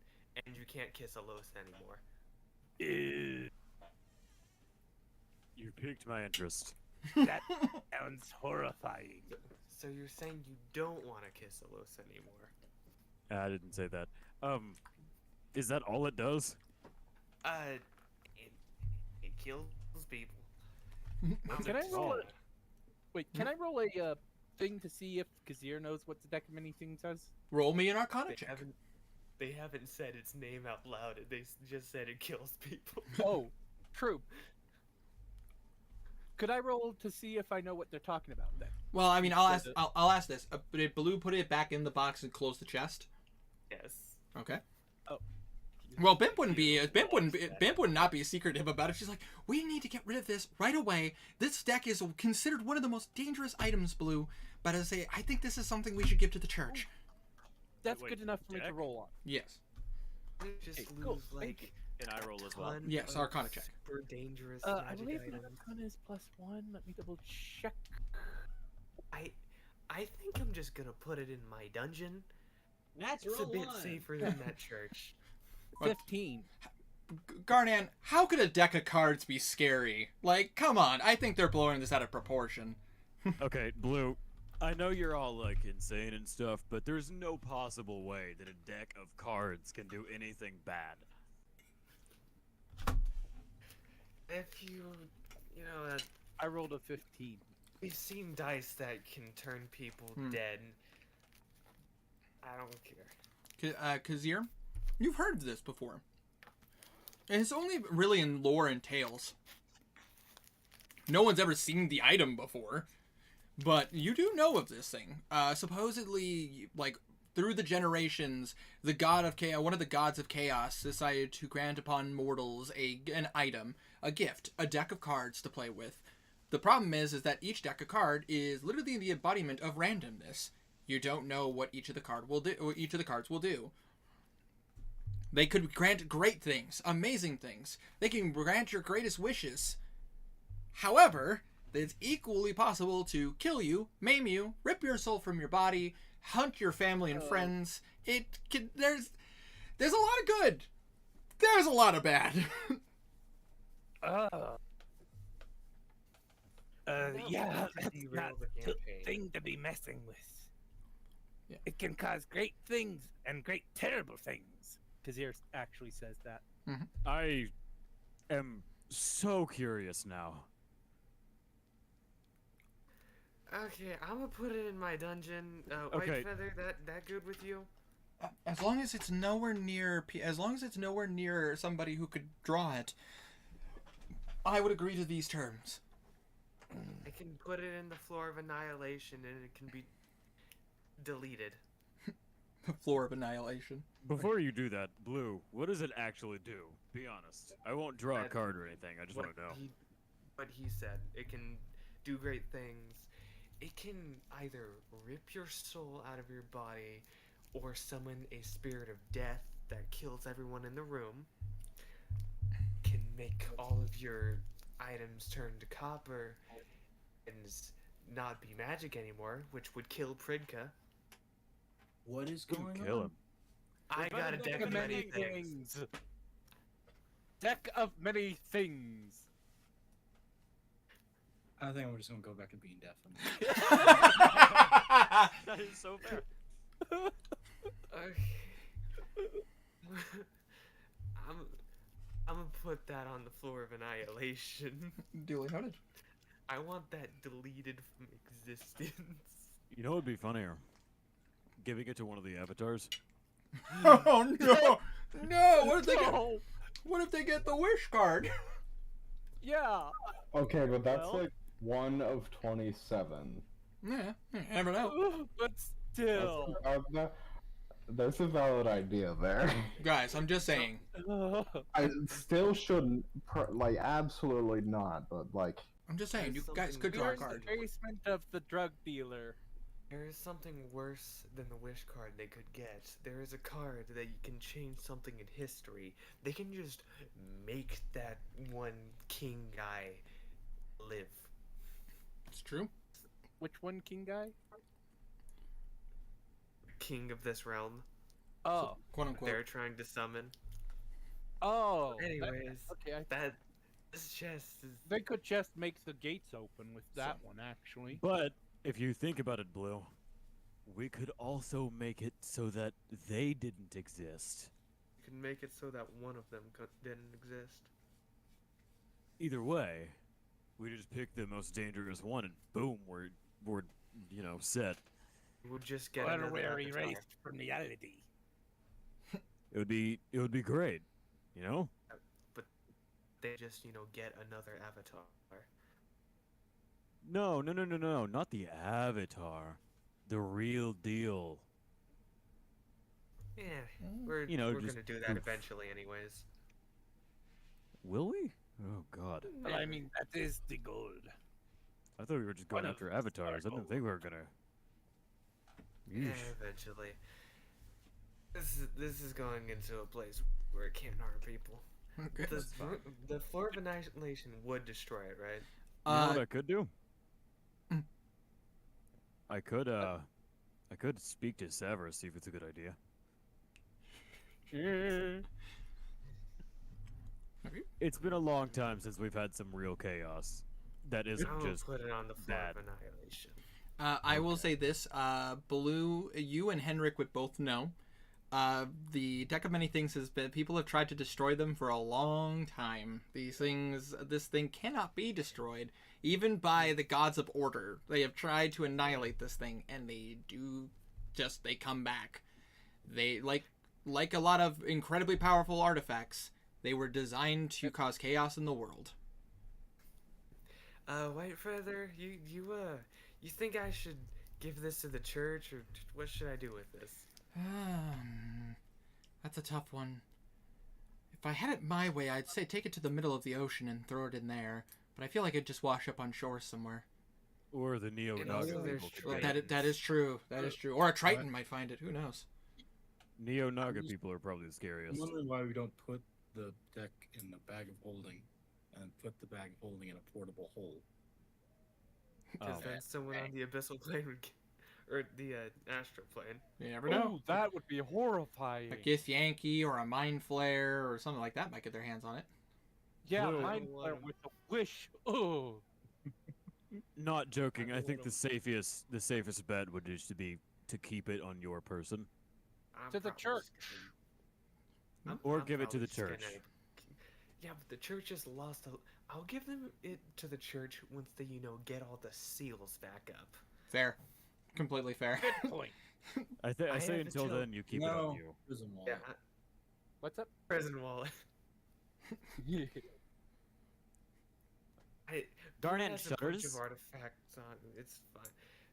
and you can't kiss a Los anymore. You piqued my interest. That sounds horrifying. So you're saying you don't want to kiss a Los anymore? I didn't say that. Is that all it does? It kills people. Can I That's roll all. a... Wait, can I roll a thing to see if Kazir knows what the deck of many things does? Roll me an Arcana They check. haven't said its name out loud. They just said it kills people. Oh, true. Could I roll to see if I know what they're talking about then? Well, I mean, I'll ask. Instead I'll ask this. Did Blue put it back in the box and close the chest? Yes. Okay. Oh. Well, Bimp would not be secretive about it. She's like, we need to get rid of this right away. This deck is considered one of the most dangerous items, Blue. But as I say, I think this is something we should give to the church. That's Wait, good enough for me to deck? roll on. Yes. We just Hey, lose cool, thank like Can I roll as well? ton Yes, of Arcana check. Super dangerous I magic believe my items. Arcana is +1. Let me double check. I think I'm just gonna put it in my dungeon. Natural It's a bit one. safer than that church. 15. Garnan, how could a deck of cards be scary? Like, come on. I think they're blowing this out of proportion. Okay, Blue. I know you're all like insane and stuff, but there's no possible way that a deck of cards can do anything bad. If you know, I rolled a 15. we've seen dice that can turn people dead. I don't care. Kazir, you've heard this before. And it's only really in lore and tales. No one's ever seen the item before. But you do know of this thing. Supposedly, like, through the generations, the god of chaos, one of the gods of chaos, decided to grant upon mortals an item, a gift, a deck of cards to play with. The problem is that each deck of card is literally the embodiment of randomness. You don't know what each of the cards will do. They could grant great things, amazing things. They can grant your greatest wishes. However, it's equally possible to kill you, maim you, rip your soul from your body, hunt your family and friends. There's a lot of good. There's a lot of bad. Yeah, that's Derail not the the campaign. thing to be messing with. Yeah. It can cause great things and great terrible things. Kazir actually says that. I am so curious now. Okay, I'm gonna put it in my dungeon. Okay. White Feather, that good with you? As long as it's nowhere near somebody who could draw it, I would agree to these terms. I can put it in the Floor of Annihilation and it can be deleted. The floor of annihilation. Before you do that, Blue, what does it actually do? Be honest. I won't draw a That- card or anything. I just want to know. What he said. It can do great things. It can either rip your soul out of your body or summon a spirit of death that kills everyone in the room. Can make all of your items turn to copper and not be magic anymore, which would kill Pridka. What is going Kill on? him. I got a deck of many things. Deck of many things. I think we're just gonna go back to being deaf. That is so fair. Okay. I'm gonna put that on the Floor of Annihilation. Duly noted. I want that deleted from existence. You know what would be funnier? Giving it to one of the avatars. Oh no! No! No! What if they get the wish card? Yeah. Okay, but that's Well- like 1 of 27. Yeah, you never know. But still. That's a valid idea there. Guys, I'm just saying. I still shouldn't, absolutely not, but like, I'm just saying, you There's guys something could draw a Here's the card. basement of the drug dealer. There is something worse than the wish card they could get. There is a card that you can change something in history. They can just make that one king guy live. It's true. Which one, king guy? King of this realm. Oh, Quote That unquote. they're trying to summon. oh. that- Anyways, okay, this chest is. they could just make the gates open with that one, actually. But if you think about it, Blue, we could also make it so that they didn't exist. You can make it so that one of them didn't exist. Either way, we just pick the most dangerous one, and boom, we're set. We'll just get another avatar. from reality. It would be great, you know. But they just, get another avatar. No, not the Avatar, the real deal. Yeah, we're just gonna do that goof. eventually, anyways. Will we? Oh God, Well, I mean, that is the goal. I thought we were just going One after of avatars. I didn't think we were gonna. Yeah, Yeesh. eventually. This is going into a place where it can't harm people. Okay. The Floor of Annihilation would destroy it, right? You know what I could do? Mm. I could speak to Severus, see if it's a good idea. It's been a long time since we've had some real chaos. That isn't I'll just put it on the Floor bad. of Annihilation. I will say this, Blue, you and Henrik would both know. The Deck of Many Things has been, people have tried to destroy them for a long time. This thing cannot be destroyed, even by the gods of order. They have tried to annihilate this thing, and they come back. They, like a lot of incredibly powerful artifacts, they were designed to cause chaos in the world. White Feather, you think I should give this to the church, or what should I do with this? That's a tough one. If I had it my way, I'd say take it to the middle of the ocean and throw it in there. But I feel like it'd just wash up on shore somewhere. Or the Neo And Naga also there's people. could Well, get it. that is true. That is true. Or a Triton might find it. Who knows? Neo Naga people are probably the scariest. I'm wondering why we don't put the deck in the bag of holding and put the bag of holding in a portable hole. Because Oh. then someone on the abyssal plane would or the astral plane. You never know. Oh, that would be horrifying. A Gith Yankee or a Mind Flare or something like that might get their hands on it. Yeah, Blue. Mind Flare with a wish. Oh. Not joking. I think Don't the safest bet would just be to keep it on your person. I'm To the probably church. just gonna- Or I'm give it to probably the just gonna- church. Yeah, but the church just lost. I'll give them it to the church once they, get all the seals back up. Fair. Completely fair. Good point. I I say have a until chill. then you keep it No. on you. Prison wall. Yeah, What's up? prison wallet. Darn Blue it, has a bunch shutters. of artifacts on. It's fine.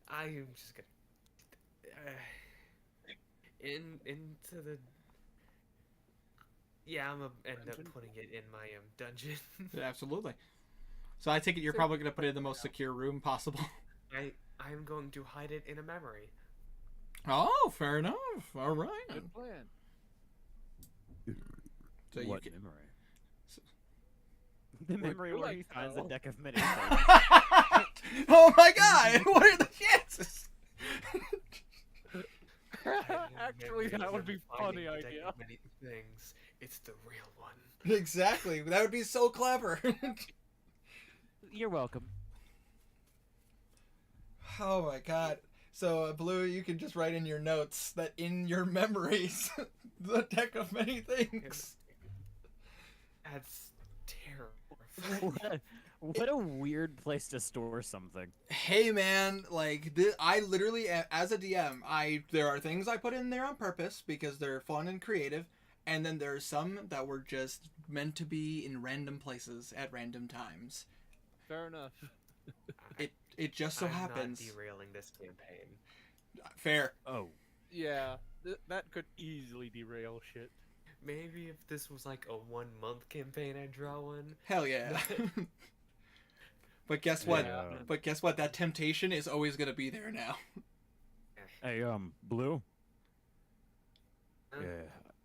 I am just gonna into the. Yeah, I'm gonna end up Dungeon? putting it in my dungeon. Yeah, absolutely. So I take it you're probably going to put it in the most secure room possible. I'm going to hide it in a memory. Oh, fair enough. All right. Good plan. So you What can... memory? The memory you where like he finds the though? deck of many things. Oh my god! What are the chances? Actually, that would be a funny idea. Many things. It's the real one. Exactly. That would be so clever. You're welcome. Oh my god. So, Blue, you can just write in your notes that in your memories, the deck of many things. That's terrible. What a weird place to store something. Hey, man, like, I literally, as a DM, there are things I put in there on purpose because they're fun and creative, and then there's some that were just meant to be in random places at random times. Fair enough. It just so I'm happens. not derailing this campaign. Fair. Oh, Yeah, that could easily derail shit. Maybe if this was like a 1 month campaign, I'd draw one. Hell yeah. But guess what? Yeah. But guess what? That temptation is always gonna be there now. Hey, Blue. Huh?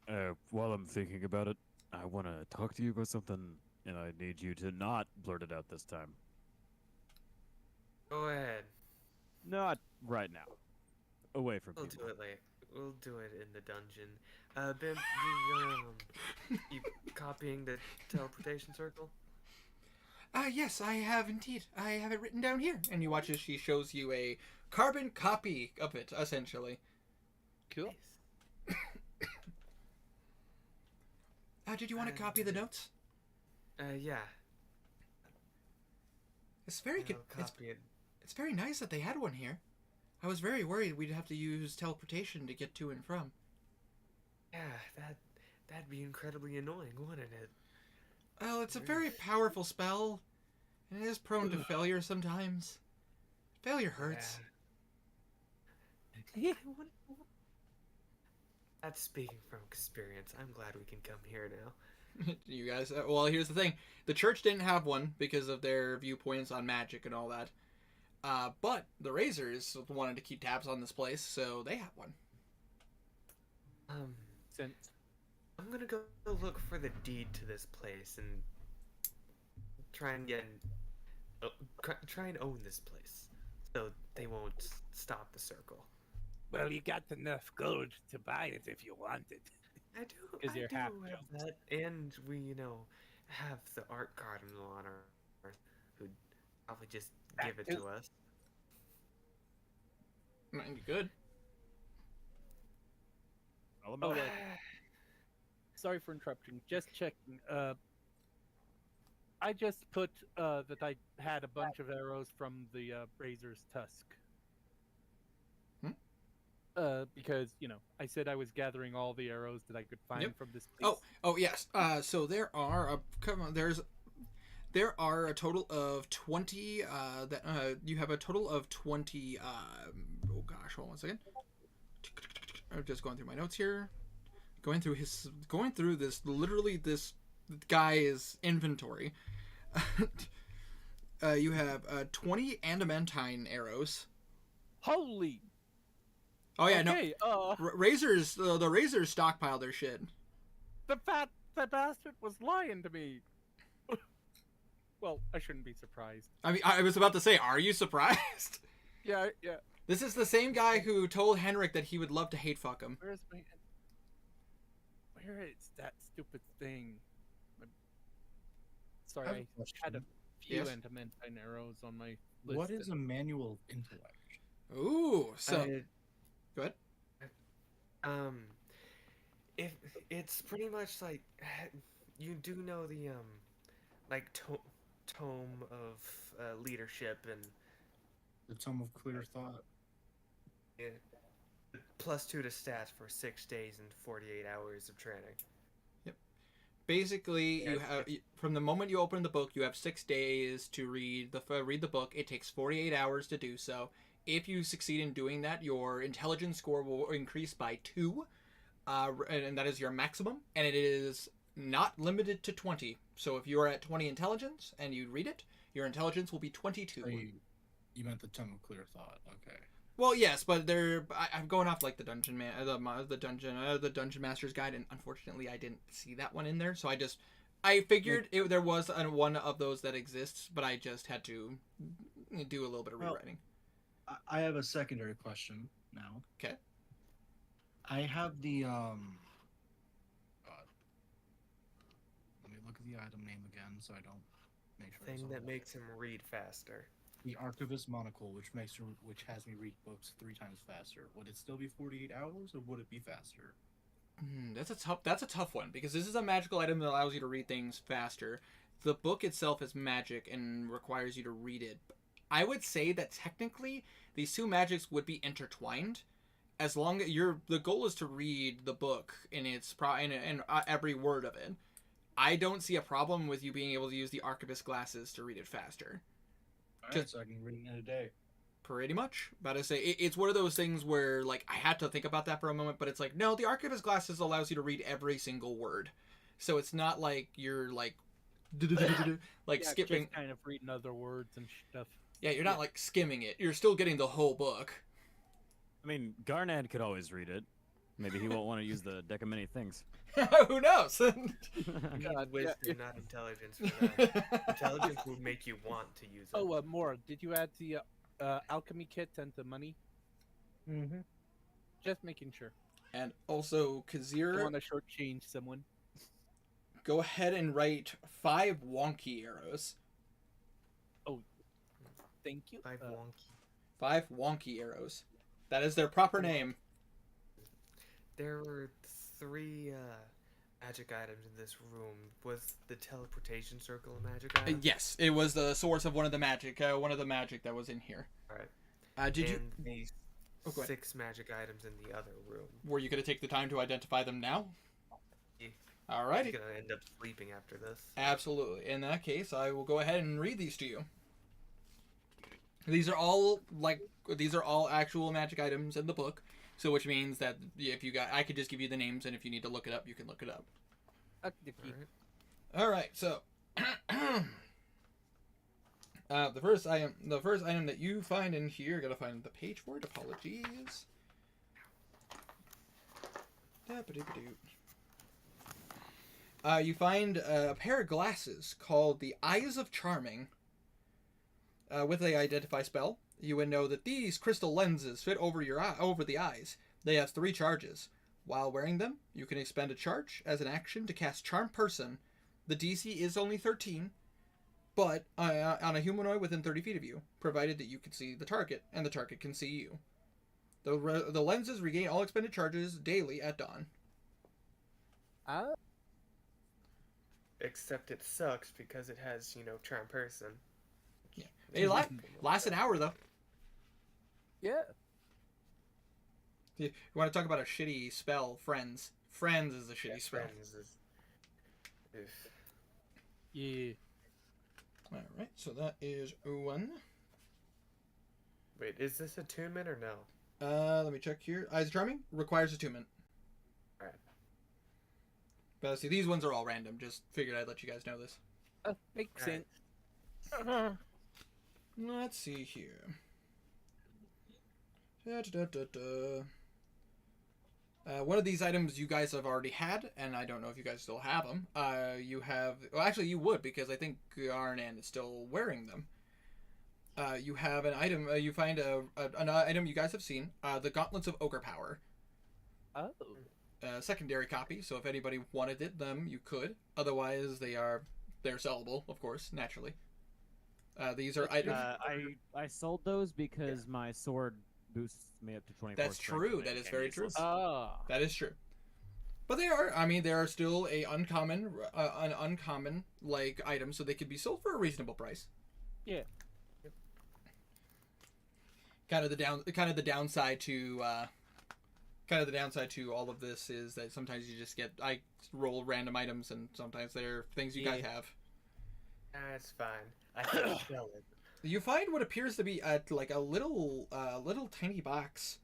Yeah. While I'm thinking about it, I want to talk to you about something, and I need you to not blurt it out this time. Go ahead. Not right now. Away from We'll people. do it later. We'll do it in the dungeon. Bimp, you copying the teleportation circle? Yes, I have indeed. I have it written down here. And you watch as she shows you a carbon copy of it, essentially. Cool. Nice. Did you want to copy the notes? Yeah. It's very good. I'll copy it. It's very nice that they had one here. I was very worried we'd have to use teleportation to get to and from. Yeah, that'd be incredibly annoying, wouldn't it? Well, it's a very powerful spell, and it is prone to failure sometimes. Failure hurts. Yeah. That's speaking from experience. I'm glad we can come here now. You guys, well, here's the thing. The church didn't have one because of their viewpoints on magic and all that. But the Razors wanted to keep tabs on this place, so they have one. Since I'm gonna go look for the deed to this place and try and try and own this place, so they won't stop the circle. Well, you got enough gold to buy it if you want it. I do. 'Cause I you're do half have elves. that, and we, have the art cardinal on our who'd probably just give it too. to us. Might be good. All Oh, about it. sorry for interrupting. Just checking. I just put that I had a bunch of arrows from the razor's tusk. Because I said I was gathering all the arrows that I could find Yep. from this place. Oh yes. So there are there are a total of 20. You have a total of 20. Oh gosh, hold on one second. I'm just going through my notes here. Going through this literally this guy's inventory. You have 20 adamantine arrows. Holy! Oh yeah, okay, Razors. The Razors stockpile their shit. the bastard was lying to me. Well, I shouldn't be surprised. I mean, I was about to say, are you surprised? Yeah. This is the same guy who told Henrik that he would love to hate fuck him. Where is that stupid thing? Sorry, I have a I question. had a few Yes? adamantine arrows on my list. What is a manual of intellect? Ooh, so go ahead. If it's pretty much like you do know the like tome of leadership and The Tome of Clear Thought. yeah, +2 to stats for 6 days and 48 hours of training. Basically, Yeah, you have from the moment you open the book, you have 6 days to read the book. It takes 48 hours to do so. If you succeed in doing that, your intelligence score will increase by 2, and that is your maximum. And it is not limited to 20. So if you are at 20 intelligence and you read it, your intelligence will be 22. Oh, you meant the Tome of Clear Thought. Okay. Well, yes, but I'm going off like the dungeon the dungeon master's guide, and unfortunately, I didn't see that one in there. So I figured there was one of those that exists, but I just had to do a little bit of Well, rewriting. I have a secondary question now. Okay. I have the God. Let me look at the item name again so I don't make sure. it's Thing on that there. makes him read faster. The Archivist Monocle, which has me read books 3 times faster. Would it still be 48 hours, or would it be faster? That's a tough one because this is a magical item that allows you to read things faster. The book itself is magic and requires you to read it. I would say that technically these two magics would be intertwined, as long as the goal is to read the book in every word of it. I don't see a problem with you being able to use the Archivist glasses to read it faster. Alright, so I can read it in a day. Pretty much. About to say, it's one of those things where, like, I had to think about that for a moment, but it's like, no, the Archivist glasses allows you to read every single word. So it's not like you're, like, like Yeah, skipping. just kind of reading other words and stuff. Yeah, you're not, like, skimming it. You're still getting the whole book. I mean, Garnad could always read it. Maybe he won't want to use the deck of many things. Who knows? You need wisdom, not intelligence for that. Intelligence would make you want to use it. Oh, more. Did you add the alchemy kit and the money? Mm-hmm. Just making sure. And also, I Kazir, want to shortchange someone. go ahead and write 5 wonky arrows. Thank you. 5 wonky. 5 wonky arrows. That is their proper name. There were 3 magic items in this room. Was the teleportation circle a magic item? Yes, it was the source of one of the magic that was in here. Alright. Did you? And the Oh, go ahead. 6 magic items in the other room. Were you going to take the time to identify them now? Yeah. Alrighty. He's gonna end up sleeping after this. Absolutely. In that case, I will go ahead and read these to you. These are all actual magic items in the book. So which means that if you got, I could just give you the names, and if you need to look it up, you can look it up. All right. So the first item that you find in here, gotta find the page for it. Apologies. You find a pair of glasses called the Eyes of Charming. With the Identify spell, you would know that these crystal lenses fit over the eyes. They have 3 charges. While wearing them, you can expend a charge as an action to cast Charm Person. The DC is only 13, but on a humanoid within 30 feet of you, provided that you can see the target and the target can see you. The lenses regain all expended charges daily at dawn. Except it sucks because it has, Charm Person. Yeah. They last an hour, though. Yeah. You want to talk about a shitty spell? Friends. Friends is a shitty spell. Yeah. Alright, so that is 1. Wait, is this attunement or no? Let me check here. Eyes of Charming requires attunement. Alright. But see, these ones are all random. Just figured I'd let you guys know this. Makes sense. Let's see here. One of these items you guys have already had, and I don't know if you guys still have them. You have... Well, actually, you would, because I think Garnan is still wearing them. You have an item... you find an item you guys have seen. The Gauntlets of Ogre Power. Oh. Secondary copy, so if anybody wanted them, you could. Otherwise, they're sellable, of course, naturally. These are items... I sold those because my sword boosts me up to 24. That's true. That is very true. Ah. That is true. But they are still an uncommon like item, so they could be sold for a reasonable price. Yeah. Kind of the downside to all of this is that sometimes you just I roll random items, and sometimes they're things you guys have. That's fine. I can sell it. You find what appears to be a little tiny box,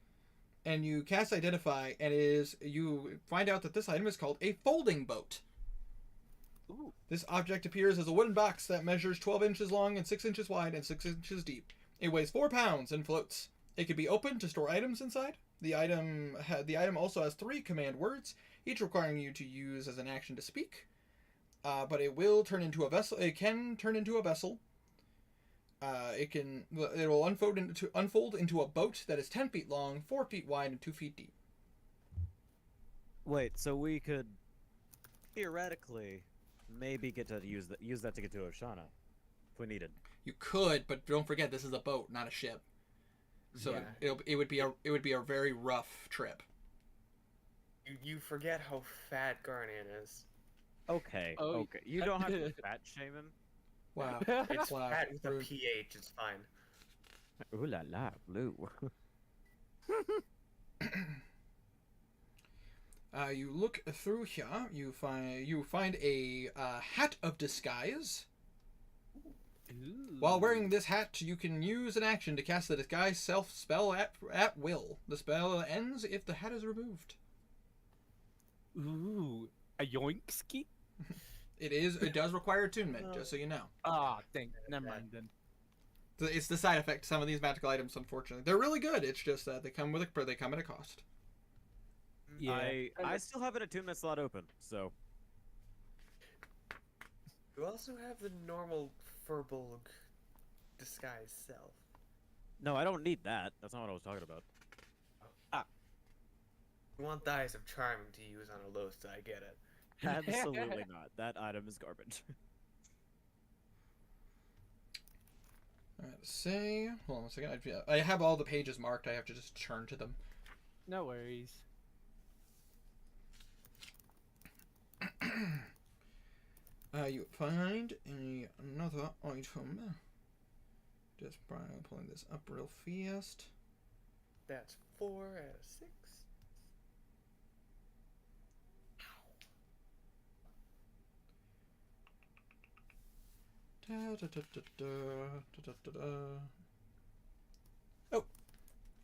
and you cast Identify, and you find out that this item is called a folding boat. Ooh. This object appears as a wooden box that measures 12 inches long and 6 inches wide and 6 inches deep. It weighs 4 pounds and floats. It can be opened to store items inside. The item also has 3 command words, each requiring you to use as an action to speak. But it will turn into a vessel. It can turn into a vessel. It will unfold into a boat that is 10 feet long, 4 feet wide, and 2 feet deep. Wait, so we could theoretically maybe get to use that to get to Oshana if we needed. You could, but don't forget this is a boat, not a ship. So yeah. it would be a very rough trip. You forget how fat Garnan is. Okay. Oh, okay. You don't have to fat shame him. Wow. It's Wow. fat with a Rude. PH. It's fine. Ooh la la, blue. You look through here. You find a hat of disguise. Ooh. While wearing this hat, you can use an action to cast the disguise self spell at will. The spell ends if the hat is removed. Ooh. A yoinkski? It does require attunement, just so you know. Ah, thank. Never mind then. It's the side effect to some of these magical items, unfortunately. They're really good. It's just that they come at a cost. Yeah. I still have an attunement slot open, so You also have the normal Furbolg disguise self. no, I don't need that. That's not what I was talking about. You want the Eyes of Charming to use on a Losta, I get it. Absolutely not. That item is garbage. Say, hold on a second. I have all the pages marked. I have to just turn to them. No worries. You find another item. Just pulling this up real fast. That's 4 out of 6.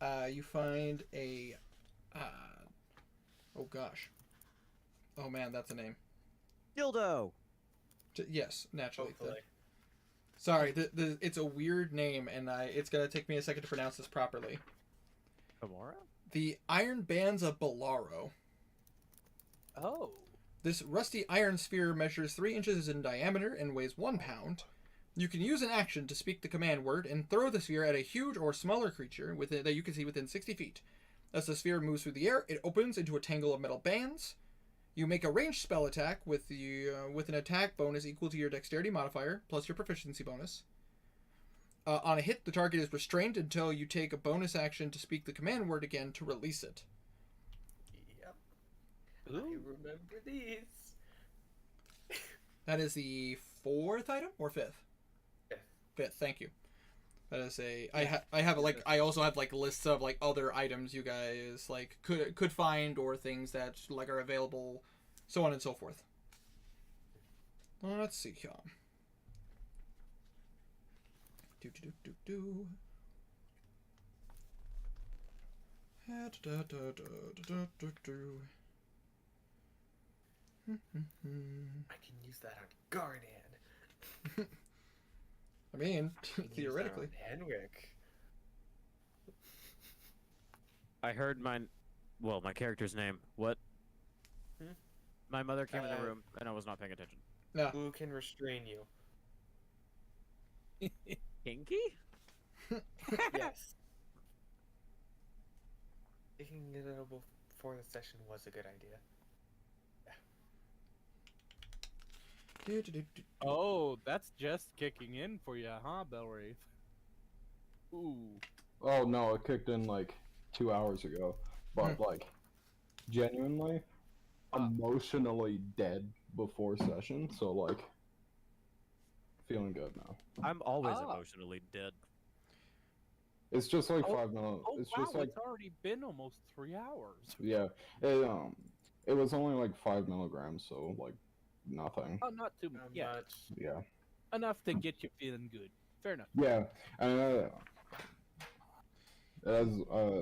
Oh, you find a. Oh gosh. Oh man, that's a name. Dildo. Yes, naturally. Hopefully. Sorry, it's a weird name, and it's gonna take me a second to pronounce this properly. Gamora? The Iron Bands of Bolaro. Oh. This rusty iron sphere measures 3 inches in diameter and weighs 1 pound. You can use an action to speak the command word and throw the sphere at a huge or smaller creature that you can see within 60 feet. As the sphere moves through the air, it opens into a tangle of metal bands. You make a ranged spell attack with an attack bonus equal to your dexterity modifier, plus your proficiency bonus. On a hit, the target is restrained until you take a bonus action to speak the command word again to release it. Yep. Ooh. I remember these. That is the 4th item or 5th? 5th. 5th, thank you. That is a I also have like lists of like other items you guys like could find or things that like are available, so on and so forth. Let's see here. I can use that on Garnan. I mean, I can use that theoretically. on Henrik. I heard my character's name. What? Hmm? My mother came in the room, and I was not paying attention. No. Who can restrain you? Pinky? Yes. Taking it out before the session was a good idea. Oh, that's just kicking in for you, huh, Belwraith? Ooh. Oh no, it kicked in like 2 hours ago. But like, genuinely, emotionally dead before session. So like, feeling good now. I'm always emotionally dead. It's just like 5 minutes. Oh It's wow, just like it's already been almost 3 hours. yeah. It was only like 5 milligrams, so like nothing. Oh, not too much. Not Yeah, much. Yeah. enough to get you feeling good. Fair enough. Yeah, and it has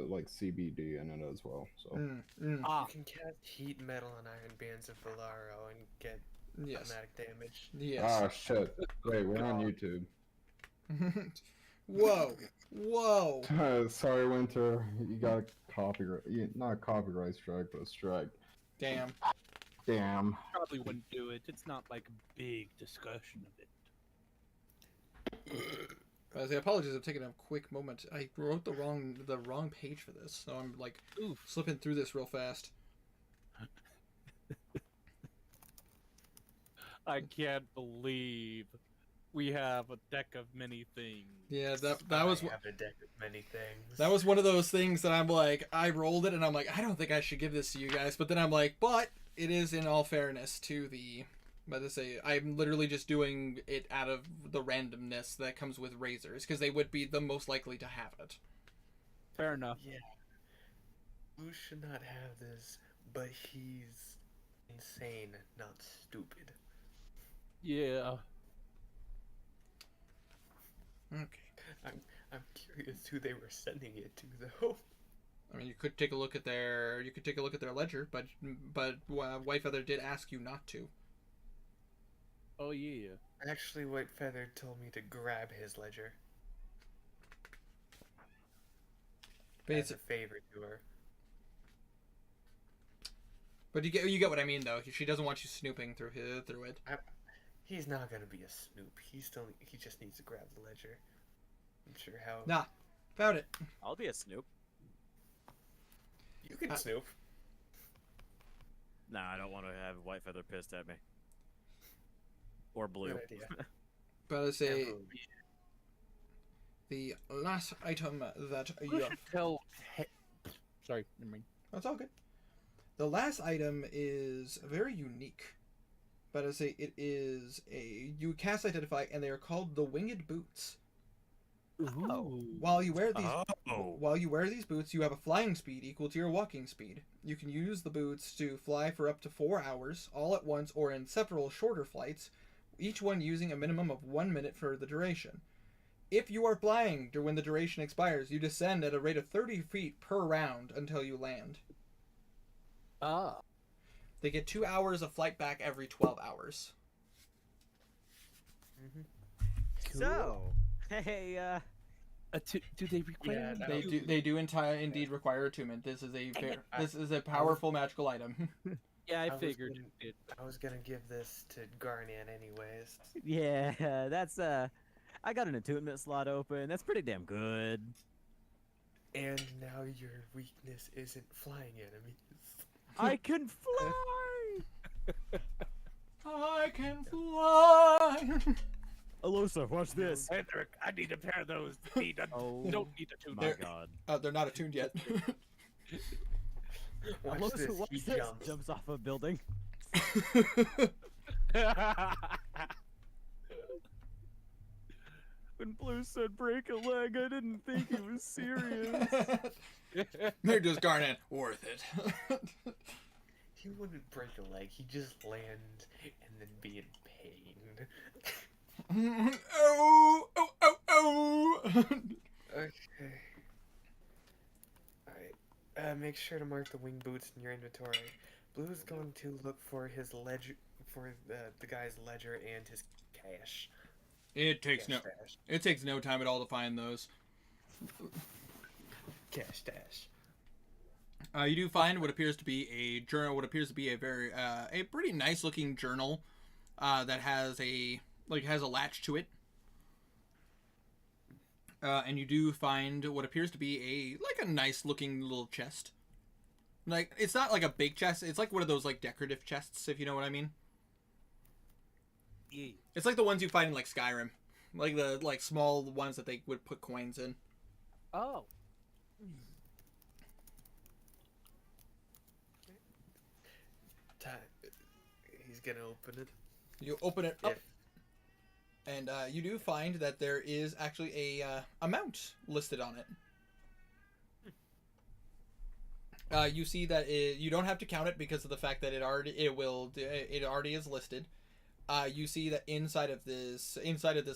like CBD in it as well. So You can cast heat metal on Iron Bands of Bolaro and get Yes. automatic damage. Yes. ah shit. Wait, we're on YouTube. Whoa. Whoa. Sorry, Winter. You got a copyright. Not a copyright strike, but a strike. Damn. Damn. Probably wouldn't do it. It's not like a big discussion of it. I apologize. I'm taking a quick moment. I wrote the wrong page for this, so I'm like slipping through this real fast. I can't believe we have a deck of many things. Yeah, that was I have a deck of many things. that was one of those things that I'm like, I rolled it and I'm like, I don't think I should give this to you guys, but then I'm like, but it is in all fairness to the. But to say, I'm literally just doing it out of the randomness that comes with razors, because they would be the most likely to have it. Fair enough. Yeah. Who should not have this, but he's insane, not stupid. Yeah. Okay. I'm curious who they were sending it to, though. I mean, you could take a look at their ledger, but Whitefeather did ask you not to. Oh yeah. Actually, Whitefeather told me to grab his ledger. as a favor to her. But you get what I mean, though. She doesn't want you snooping through it. He's not gonna be a snoop. He just needs to grab the ledger. I'm sure how. Nah, found it. I'll be a snoop. You can snoop. Nah, I don't want to have White Feather pissed at me. Or blue. Good idea. But I say And blue. the last item that You you should tell. Sorry, never mind. That's all good. The last item is very unique. But I say it is you cast identify, and they are called the Winged Boots. Ooh. While you wear these boots, you have a flying speed equal to your walking speed. You can use the boots to fly for up to 4 hours, all at once or in several shorter flights, each one using a minimum of 1 minute for the duration. If you are flying when the duration expires, you descend at a rate of 30 feet per round until you land. Ah. They get 2 hours of flight back every 12 hours. Cool. So, hey, do they require? Yeah, They do indeed require attunement. This is a powerful magical item. Yeah, I was figured gonna- you did. I was gonna give this to Garnan anyways. yeah, that's I got an attunement slot open. That's pretty damn good. And now your weakness isn't flying enemies. I can fly. I can fly. Alosa, watch this. Hendrik, I need a pair of those. Oh, Don't need a tune. My God. They're not attuned yet. Watch Alosa, this. watch He this. jumps. Jumps off a building. When Blue said break a leg, I didn't think he was serious. Maybe just Garnet. Worth it. He wouldn't break a leg. He'd just land and then be in pain. Oh, oh, oh, oh. Okay. Alright. Make sure to mark the wing boots in your inventory. Blue's going to look for his ledger, for the guy's ledger and his cash. It takes Stash. It takes no time at all to find those. Cash stash. You do find what appears to be a journal. What appears to be a very a pretty nice looking journal that has a latch to it. And you do find what appears to be a nice looking little chest. Like, it's not like a big chest. It's like one of those like decorative chests, if you know what I mean. Yeah. It's like the ones you find in like Skyrim, like the small ones that they would put coins in. Oh. He's gonna open it. You open it up, If and you do find that there is actually a amount listed on it. You see that you don't have to count it because of the fact that it already is listed. You see that inside of this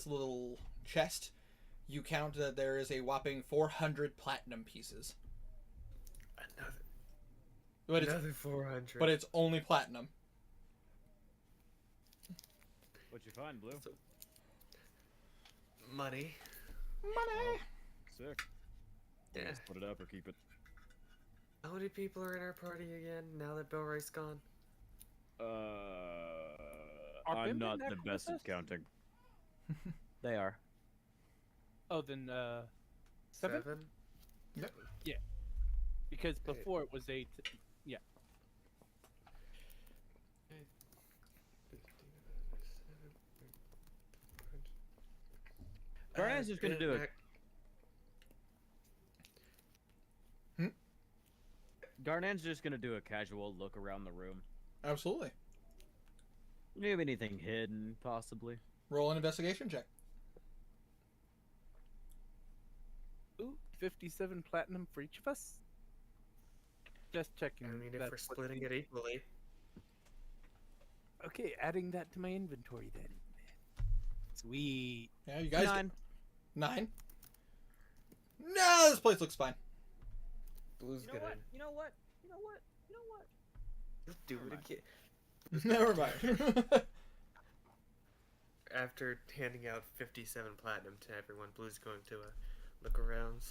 little chest, you count that there is a whopping 400 platinum pieces. another 400. But it's only platinum. What'd you find, Blue? Money. Money. Sick. Yeah. Let's put it up or keep it. How many people are in our party again now that Belray's gone? Are I'm Bim not and the Echo best with at us? counting. They are. Oh, then 7? Because before it was 8. Yeah. Garnet's just gonna do it. Garnet's just gonna do a casual look around the room. Absolutely. Maybe anything hidden, possibly. Roll an investigation check. Ooh, 57 platinum for each of us? Just checking. I mean, if that's we're what splitting the- it equally. Okay, adding that to my inventory then. Sweet. Yeah, you guys. 9. 9. No, this place looks fine. Blue's You know gonna what? You know what? You know what? You know what? just do it again. Never mind. After handing out 57 platinum to everyone, Blue's going to look around.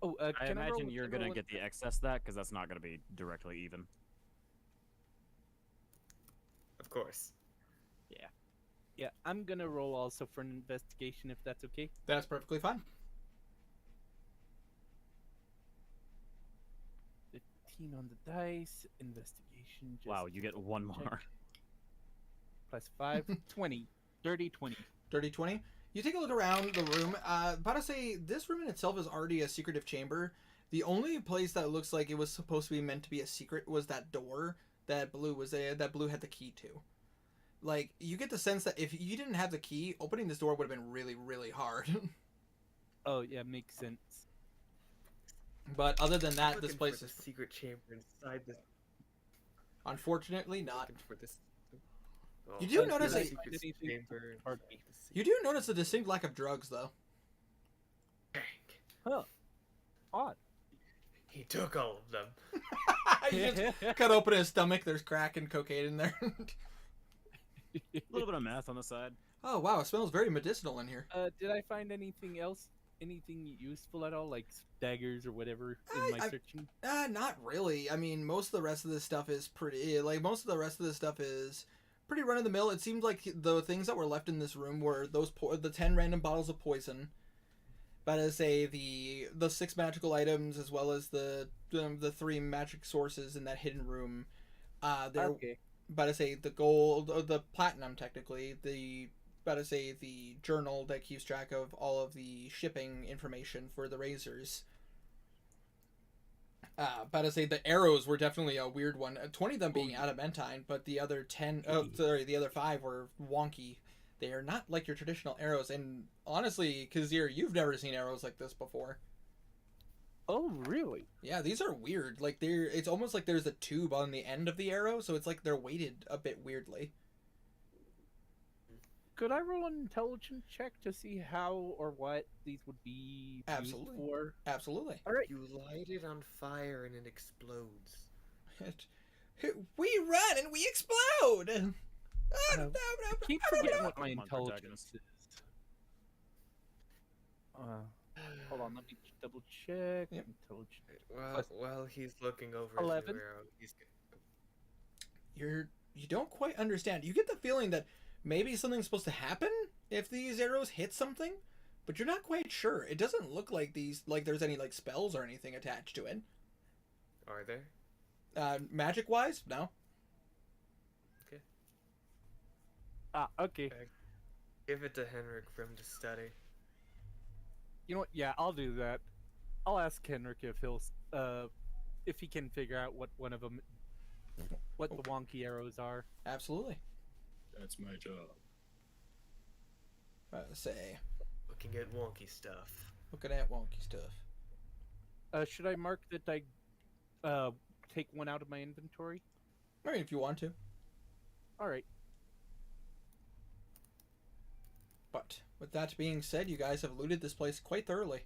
Oh, I can I roll imagine a you're gonna general get the excess of that because that's not gonna be directly even. Of course. Yeah, I'm gonna roll also for an investigation if that's okay. That's perfectly fine. 15 on the dice. Investigation. Just Wow, you get one more. check. Plus 5, 20. Dirty 20. Dirty 20. You take a look around the room. About to say, this room in itself is already a secretive chamber. The only place that looks like it was supposed to be meant to be a secret was that door that Blue had the key to. Like, you get the sense that if you didn't have the key, opening this door would have been really, really hard. Oh, yeah, makes sense. But other than that, this Looking place for is the secret chamber inside this. unfortunately not. Looking for this. Oh, You do there's notice no a- secret chamber. Pardon me. You do notice a distinct lack of drugs, though. Dang. Huh. Odd. He took all of them. You just cut open his stomach. There's crack and cocaine in there. A little bit of math on the side. Oh wow, it smells very medicinal in here. Did I find anything else? Anything useful at all? Like daggers or whatever in my searching? Not really. I mean, most of the rest of this stuff is pretty. Like most of the rest of this stuff is pretty run of the mill. It seemed like the things that were left in this room were the 10 random bottles of poison. But as say the 6 magical items as well as the 3 magic sources in that hidden room. Okay. But I say the gold, or the platinum technically, but I say the journal that keeps track of all of the shipping information for the razors. But I say the arrows were definitely a weird one. 20 of them being adamantine, but the other the other 5 were wonky. They are not like your traditional arrows, and honestly, Kazir, you've never seen arrows like this before. Oh, really? Yeah, these are weird. Like it's almost like there's a tube on the end of the arrow, so it's like they're weighted a bit weirdly. Could I roll an intelligence check to see how or what these would be Absolutely. used for? Absolutely. All right. You light it on fire and it explodes. We run and we explode. I keep forgetting what my Come on, intelligence is. Hold on, let me double check. Yep. Intelligence. Well, he's looking over 11. his arrow. He's You don't quite understand. You get the feeling that maybe something's supposed to happen if these arrows hit something, but you're not quite sure. It doesn't look like there's any like spells or anything attached to it. Are there? Magic wise, no. Okay. Give it to Henrik for him to study. You know what? Yeah, I'll do that. I'll ask Henrik if he can figure out what one of them, what the wonky arrows are. Absolutely. That's my job. Say, Looking at wonky stuff. looking at wonky stuff. Should I mark that I take one out of my inventory? I mean, if you want to. All right. But with that being said, you guys have looted this place quite thoroughly.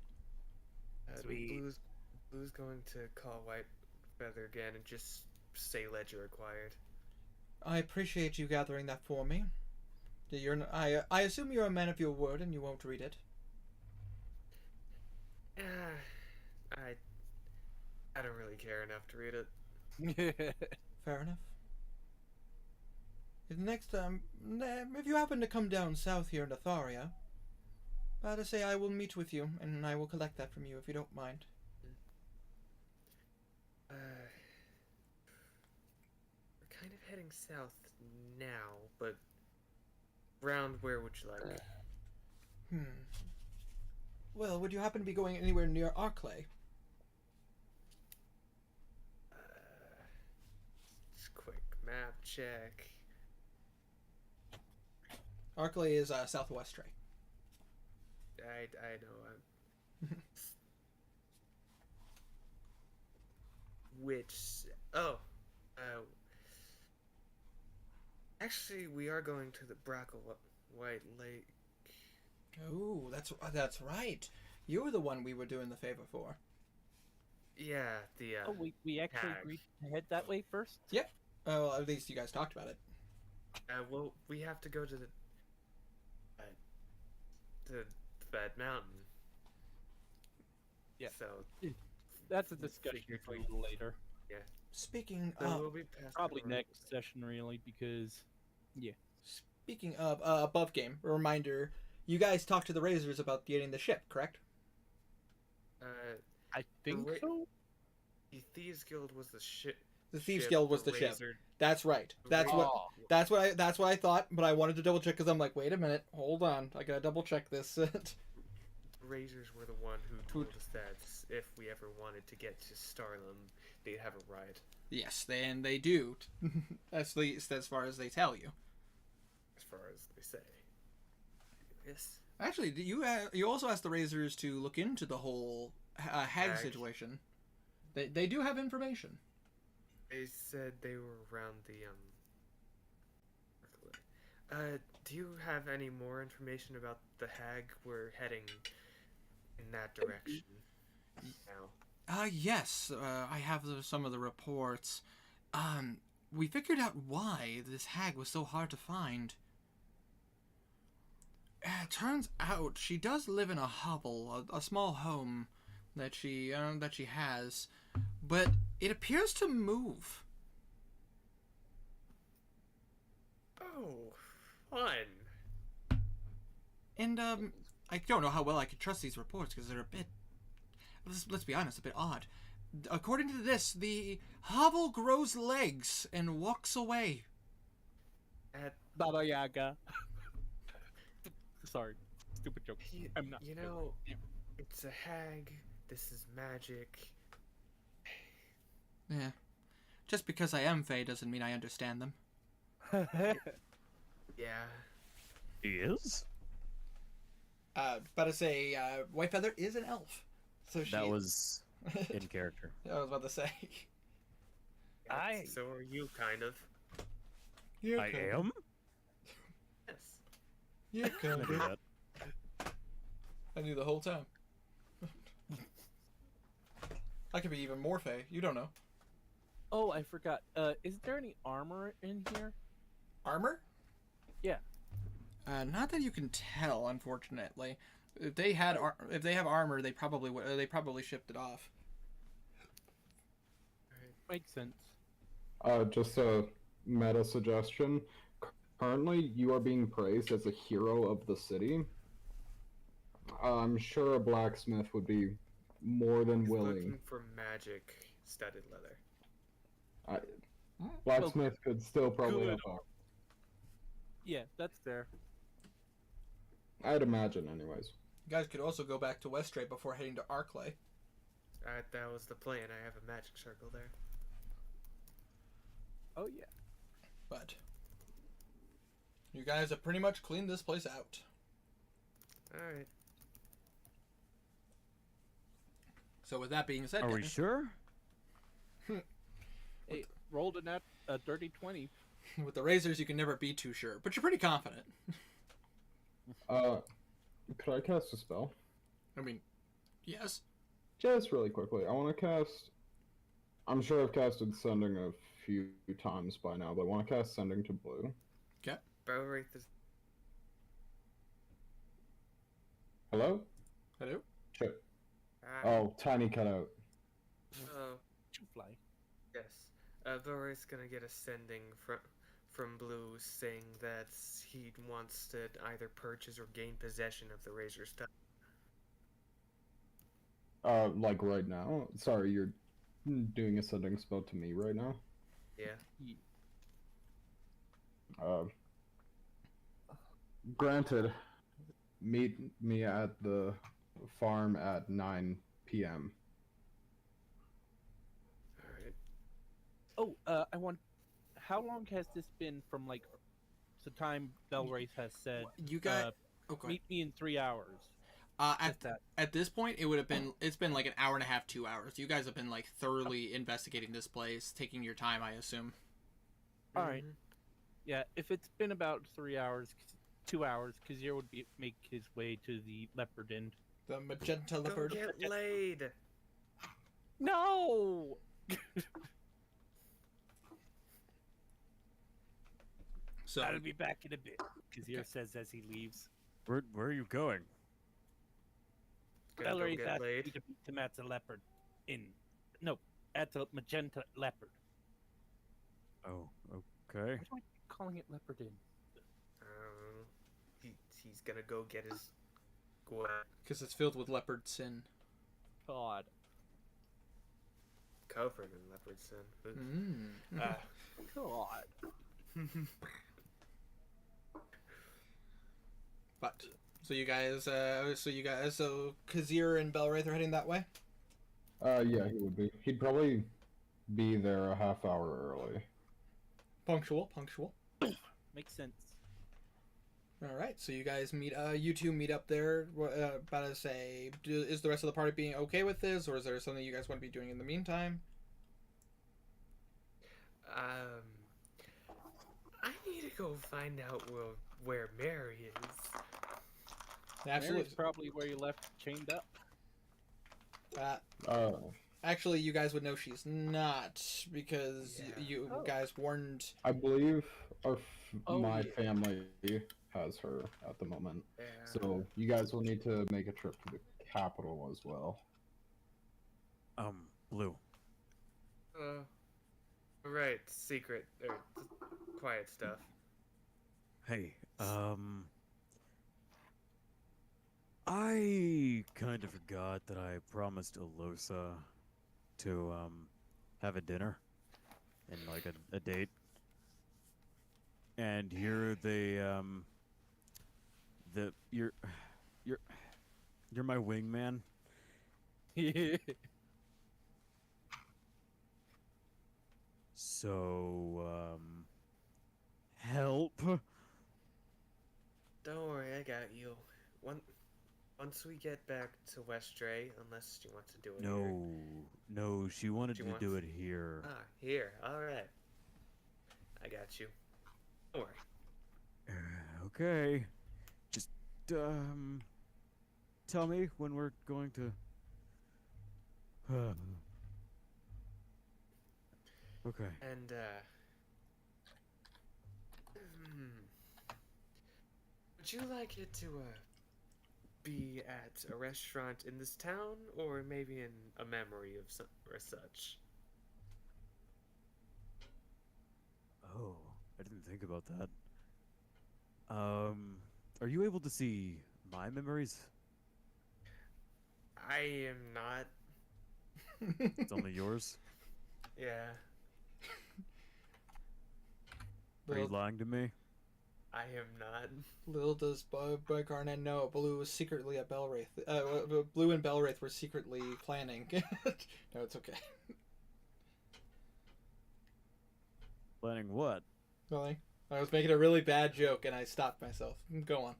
Sweet. Blue's going to call White Feather again and just say ledger acquired. I appreciate you gathering that for me. I assume you're a man of your word and you won't read it. I don't really care enough to read it. Fair enough. Next time, if you happen to come down south here in Atharia, to say I will meet with you and I will collect that from you if you don't mind. We're kind of heading south now, but round where would you like? Well, would you happen to be going anywhere near Arclay? Just quick map check. Arclay is southwest Trey. I know. Which? Oh, actually, we are going to the White Lake. Oh, that's right. You were the one we were doing the favor for. Yeah, the. Oh, we actually tag. agreed to head that way first? Yep. Well, at least you guys talked about it. Well, we have to go to the Bad Mountain. Yeah. So That's a discussion Figured for a we- little later. Speaking so of, we'll be passing Probably around. next session, really, because speaking of above game, a reminder: you guys talked to the Razors about getting the ship, correct? I think wait- so. The Thieves Guild was the ship. The Thieves Guild was the ship. Razor. That's right. That's what I thought. But I wanted to double check because I'm like, wait a minute, hold on, I gotta double check this. Razors were the one who told us that if we ever wanted to get to Starlam, they'd have a ride. Yes, they do. At least as far as they tell you. As far as they say. Yes. Actually, you also asked the Razors to look into the whole hag Hag. situation. They do have information. They said they were around the do you have any more information about the hag? We're heading in that direction now. Yes, I have some of the reports. We figured out why this hag was so hard to find. Turns out she does live in a hovel, a small home that she has, but it appears to move. Oh, fun. And I don't know how well I could trust these reports because they're a bit, let's be honest, a bit odd. According to this, the hovel grows legs and walks away. At Baba Yaga. Sorry, stupid joke. I'm not. You know, it's a hag. This is magic. Yeah. Just because I am Fae doesn't mean I understand them. Yeah. He is? But to say, Whitefeather is an elf. So she... That was in character. I was about to say. So are you, kind of. Yeah, I am? Yes. Yeah, I knew that. I knew the whole time. I could be even more Fae. You don't know. Oh, I forgot. Is there any armor in here? Armor? Yeah. Not that you can tell, unfortunately. If they have armor, they probably shipped it off. Makes sense. Just a meta suggestion. Currently, you are being praised as a hero of the city. I'm sure a blacksmith would be more than willing. Looking for magic studded leather. Blacksmith could still probably Good. help out. Yeah, that's fair. I'd imagine, anyways. You guys could also go back to Westray before heading to Arclay. That was the plan. I have a magic circle there. Oh yeah. But you guys have pretty much cleaned this place out. Alright. So with that being said, Are we guys, sure? Hey, rolled a dirty 20. with the Razors, you can never be too sure, but you're pretty confident. Could I cast a spell? I mean, yes. Just really quickly, I want to cast... I'm sure I've casted Sending a few times by now, but I want to cast Sending to Blue. Okay. Bowraith is Hello? Hello? Chip. Oh, Tiny cut out. Oh, Fly. yes. Bowraith's gonna get a sending from Blue saying that he wants to either purchase or gain possession of the Razor stuff. Like right now? Sorry, you're doing a Sending spell to me right now? Yeah. Granted, meet me at the farm at 9 p.m. Alright. Oh, I want. How long has this been from like the time Belwraith has said? You got. Oh, go ahead. Meet me in 3 hours. At this point, it's been like an hour and a half, 2 hours. You guys have been like thoroughly investigating this place, taking your time, I assume. All right. Yeah, if it's been about 3 hours, 2 hours, Kazir would make his way to the leopard inn. The magenta Go leopard. get laid! No. So I'll be back in a bit, Kazir says as he leaves. Where are you going? Gonna go Valerie's get asked laid. me to meet him at the Leopard Inn. No, at the Magenta Leopard. Oh, okay. Why do I keep calling it Leopard Inn? He's gonna go get his what? Because it's filled with leopard sin. God. Covered in leopard sin. God. But so Kazir and Belwraith are heading that way. Yeah, he would be. He'd probably be there a half hour early. Punctual. Makes sense. All right, so you guys you two meet up there. About to say, is the rest of the party being okay with this, or is there something you guys want to be doing in the meantime? I need to go find out where Mary is. Absolutely. Mary's probably where you left chained up. Actually, you guys would know she's not because you guys warned. I believe my family has her at the moment, so you guys will need to make a trip to the capital as well. Blue. Right, secret or quiet stuff. Hey, I kind of forgot that I promised Alosa to, have a dinner and, like, a date. And you're you're my wingman. So, help. Don't worry, I got you. Once we get back to Westray, unless she wants to do it here. No, she wanted to do it here. Ah, here. All right. I got you. Don't worry. Okay. Just, tell me when we're going to... Okay. And, would you like it to, be at a restaurant in this town, or maybe in a memory of some or such? Oh, I didn't think about that. Are you able to see my memories? I am not. It's only yours? Yeah. Are you lying to me? I am not. Little does Garnet know, Blue was secretly at Belwraith. Blue and Belwraith were secretly planning. No, it's okay. Planning what? Really? I was making a really bad joke and I stopped myself. Go on.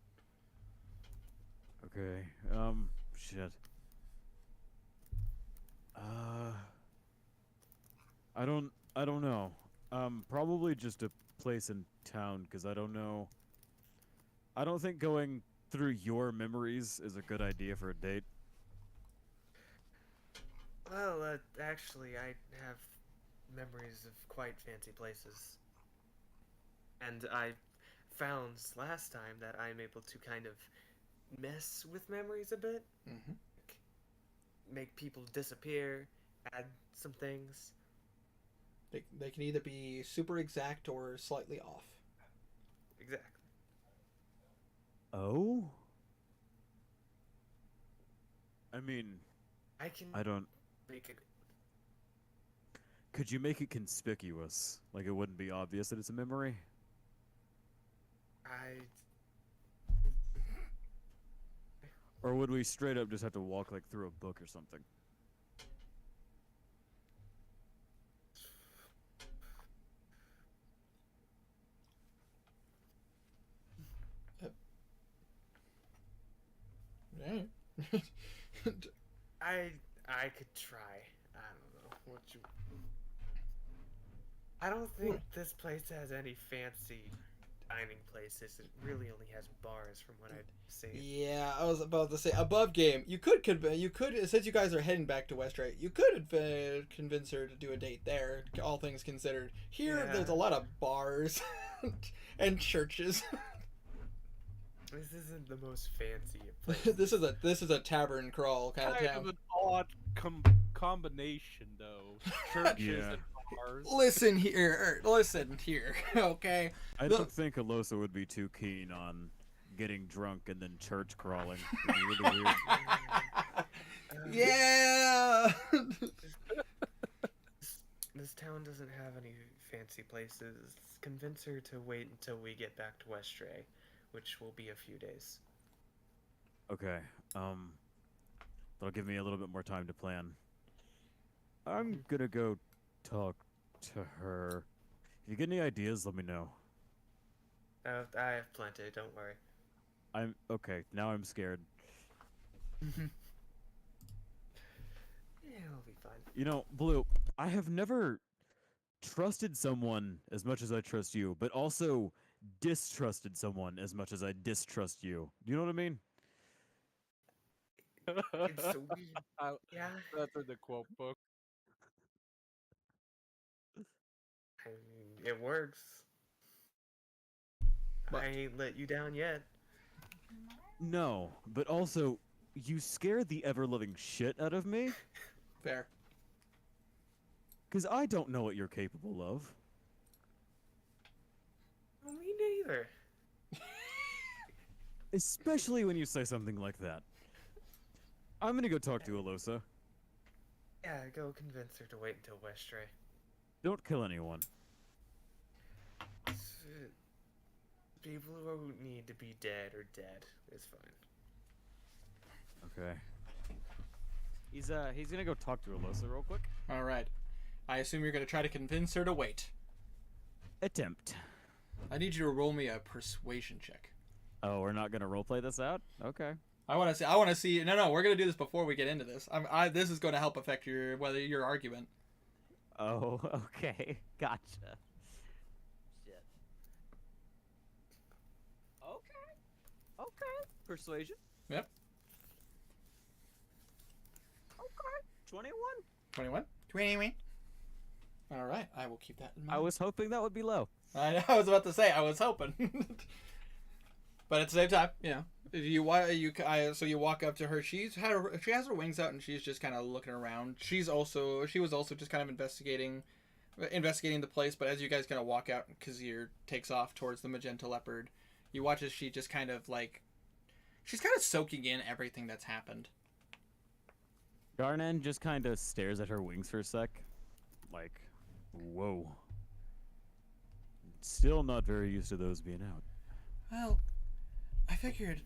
Okay. Shit. I don't know. Probably just a place in town, because I don't know. I don't think going through your memories is a good idea for a date. Well, actually, I have memories of quite fancy places. And I found last time that I'm able to kind of mess with memories a bit. Mm-hmm. Make people disappear, add some things. They can either be super exact or slightly off. Exactly. Oh? I mean... I don't... Make it... Could you make it conspicuous? Like it wouldn't be obvious that it's a memory? Or would we straight up just have to walk like through a book or something? Right. I could try. I don't know what you. I don't think this place has any fancy dining places. It really only has bars, from what I've seen. Yeah, I was about to say above game. You could since you guys are heading back to Westray, you could convince her to do a date there. All things considered, here there's a lot of bars and churches. This isn't the most fancy of places. this is a tavern crawl kind of Kind town. of an odd combination, though. Churches Yeah. and bars. Listen here, okay? I Look- don't think Alosa would be too keen on getting drunk and then church crawling. It'd be really weird. Yeah. This town doesn't have any fancy places. Convince her to wait until we get back to Westray, which will be a few days. Okay. That'll give me a little bit more time to plan. I'm gonna go talk to her. If you get any ideas, let me know. I have plenty, don't worry. I'm okay. Now I'm scared. Yeah, it'll be fine. You know, Blue, I have never trusted someone as much as I trust you, but also distrusted someone as much as I distrust you. Do you know what I mean? It's so weird. Yeah. That's in the quote book. I mean, it works. But- I ain't let you down yet. No, but also, you scared the ever-loving shit out of me, Fair. because I don't know what you're capable of. Me neither. Especially when you say something like that. I'm gonna go talk to Alosa. Yeah, go convince her to wait until Westray. Don't kill anyone. People who need to be dead are dead. It's fine. Okay. He's gonna go talk to Alosa real quick. All right. I assume you're gonna try to convince her to wait. Attempt. I need you to roll me a persuasion check. Oh, we're not gonna roleplay this out? Okay. I want to see. No, we're gonna do this before we get into this. This is going to help affect your argument. Oh, okay. Gotcha. Shit. Okay. Persuasion. Yep. Okay. 21. 21. 21. All right. I will keep that in mind. I was hoping that would be low. I was about to say. I was hoping. But at the same time, so you walk up to her. She has her wings out and she's just kind of looking around. She was also just kind of investigating the place. But as you guys kind of walk out, Kazir takes off towards the magenta leopard. You watch as she just kind of she's kind of soaking in everything that's happened. Garnan just kind of stares at her wings for a sec. Like, whoa. Still not very used to those being out. Well, I figured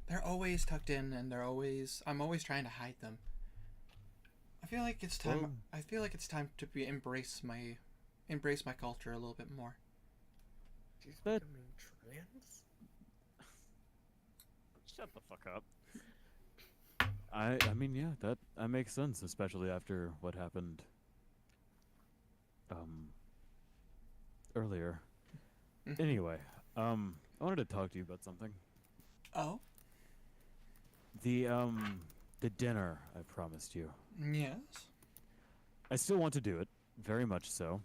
they're always tucked in, and I'm always trying to hide them. I feel like it's time. Well- I feel like it's time to embrace my culture a little bit more. She's But- becoming trans? Shut the fuck up. I mean, yeah, that makes sense, especially after what happened earlier. Mhm. Anyway, I wanted to talk to you about something. Oh, The dinner I promised you. yes. I still want to do it, very much so.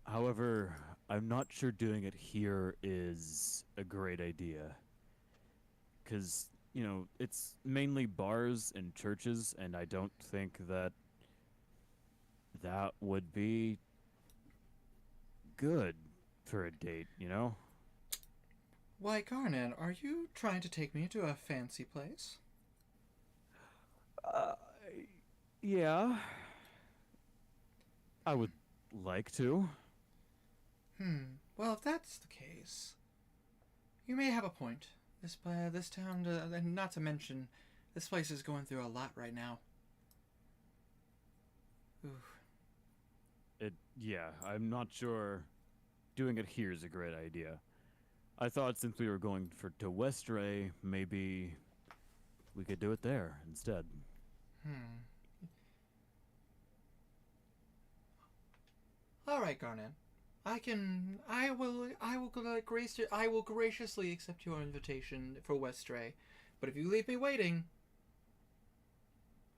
However, I'm not sure doing it here is a great idea. Because, it's mainly bars and churches, and I don't think that would be good for a date, Why, Garnan, are you trying to take me to a fancy place? Yeah. I would like to. Well, if that's the case, you may have a point. This town, and not to mention, this place is going through a lot right now. Ooh. Yeah, I'm not sure doing it here is a great idea. I thought since we were going to Westray, maybe we could do it there instead. All right, Garnan. I will graciously accept your invitation for Westray, but if you leave me waiting,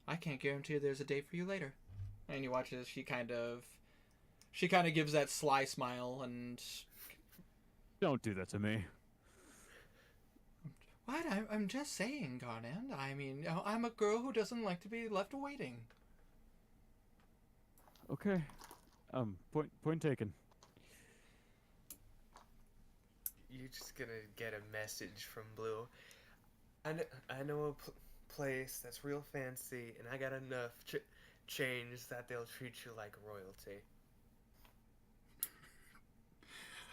I can't guarantee there's a date for you later. And you watch as she kind of gives that sly smile and Don't do that to me. What? I'm just saying, Garland. I mean, I'm a girl who doesn't like to be left waiting. Okay. Point taken. You're just gonna get a message from Blue. I know a place that's real fancy, and I got enough change that they'll treat you like royalty.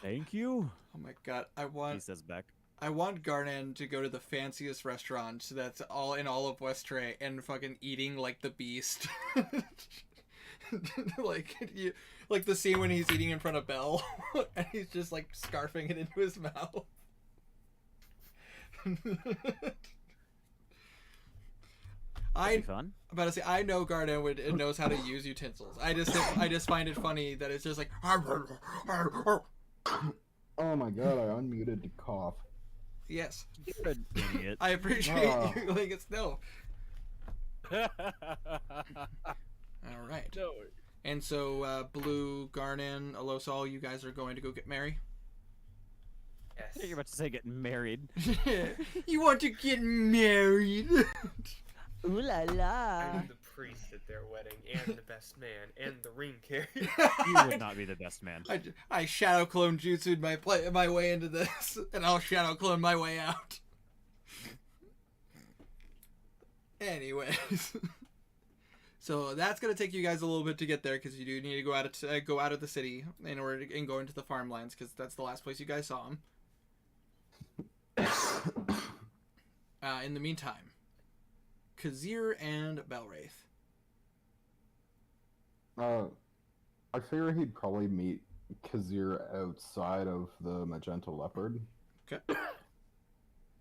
Thank you. Oh my god, He says back. I want Garnan to go to the fanciest restaurant that's all of Westray and fucking eating like the beast. like the scene when he's eating in front of Belle and he's just like scarfing it into his mouth. Fun. I'm about to say, I know Garden knows how to use utensils. I just find it funny that it's just like. Oh my god! I unmuted to cough. Yes. You're an idiot. I appreciate you. Like it's no. All right. No. And so, Blue, Garnan, Alosal, you guys are going to go get married. Yes. You're about to say getting married. You want to get married? Ooh la la. I'm the priest at their wedding, and the best man, and the ring carrier. You would not be the best man. I shadow clone jutsu'd my way into this, and I'll shadow clone my way out. Anyways, so that's gonna take you guys a little bit to get there because you do need to go out of the city in order to go into the farmlands because that's the last place you guys saw him. In the meantime, Kazir and Belwraith. I figure he'd probably meet Kazir outside of the Magenta Leopard. Okay.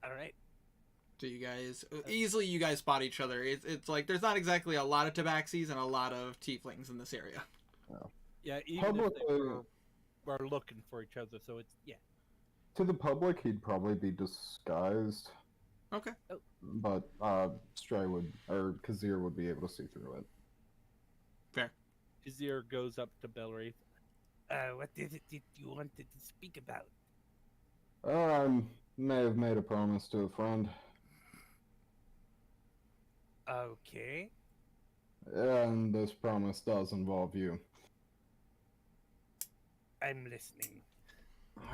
All right. So you guys you guys spot each other. It's like there's not exactly a lot of tabaxis and a lot of tieflings in this area. Yeah, even if they were looking for each other, so it's To the public, he'd probably be disguised. Okay. But Kazir would be able to see through it. Fair. Kazir goes up to Belwraith. What is it that you wanted to speak about? I may have made a promise to a friend. Okay. And this promise does involve you. I'm listening.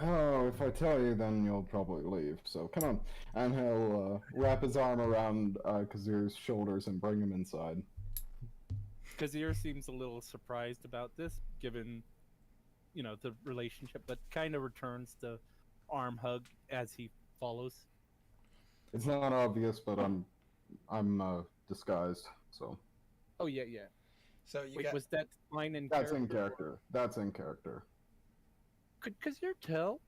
Oh, if I tell you, then you'll probably leave. So come on. And he'll wrap his arm around Kazir's shoulders and bring him inside. Kazir seems a little surprised about this, given, the relationship, but kind of returns the arm hug as he follows. It's not obvious, but I'm disguised, so. Oh yeah. So was that line in That's character? in character. That's in character. Could Kazir tell?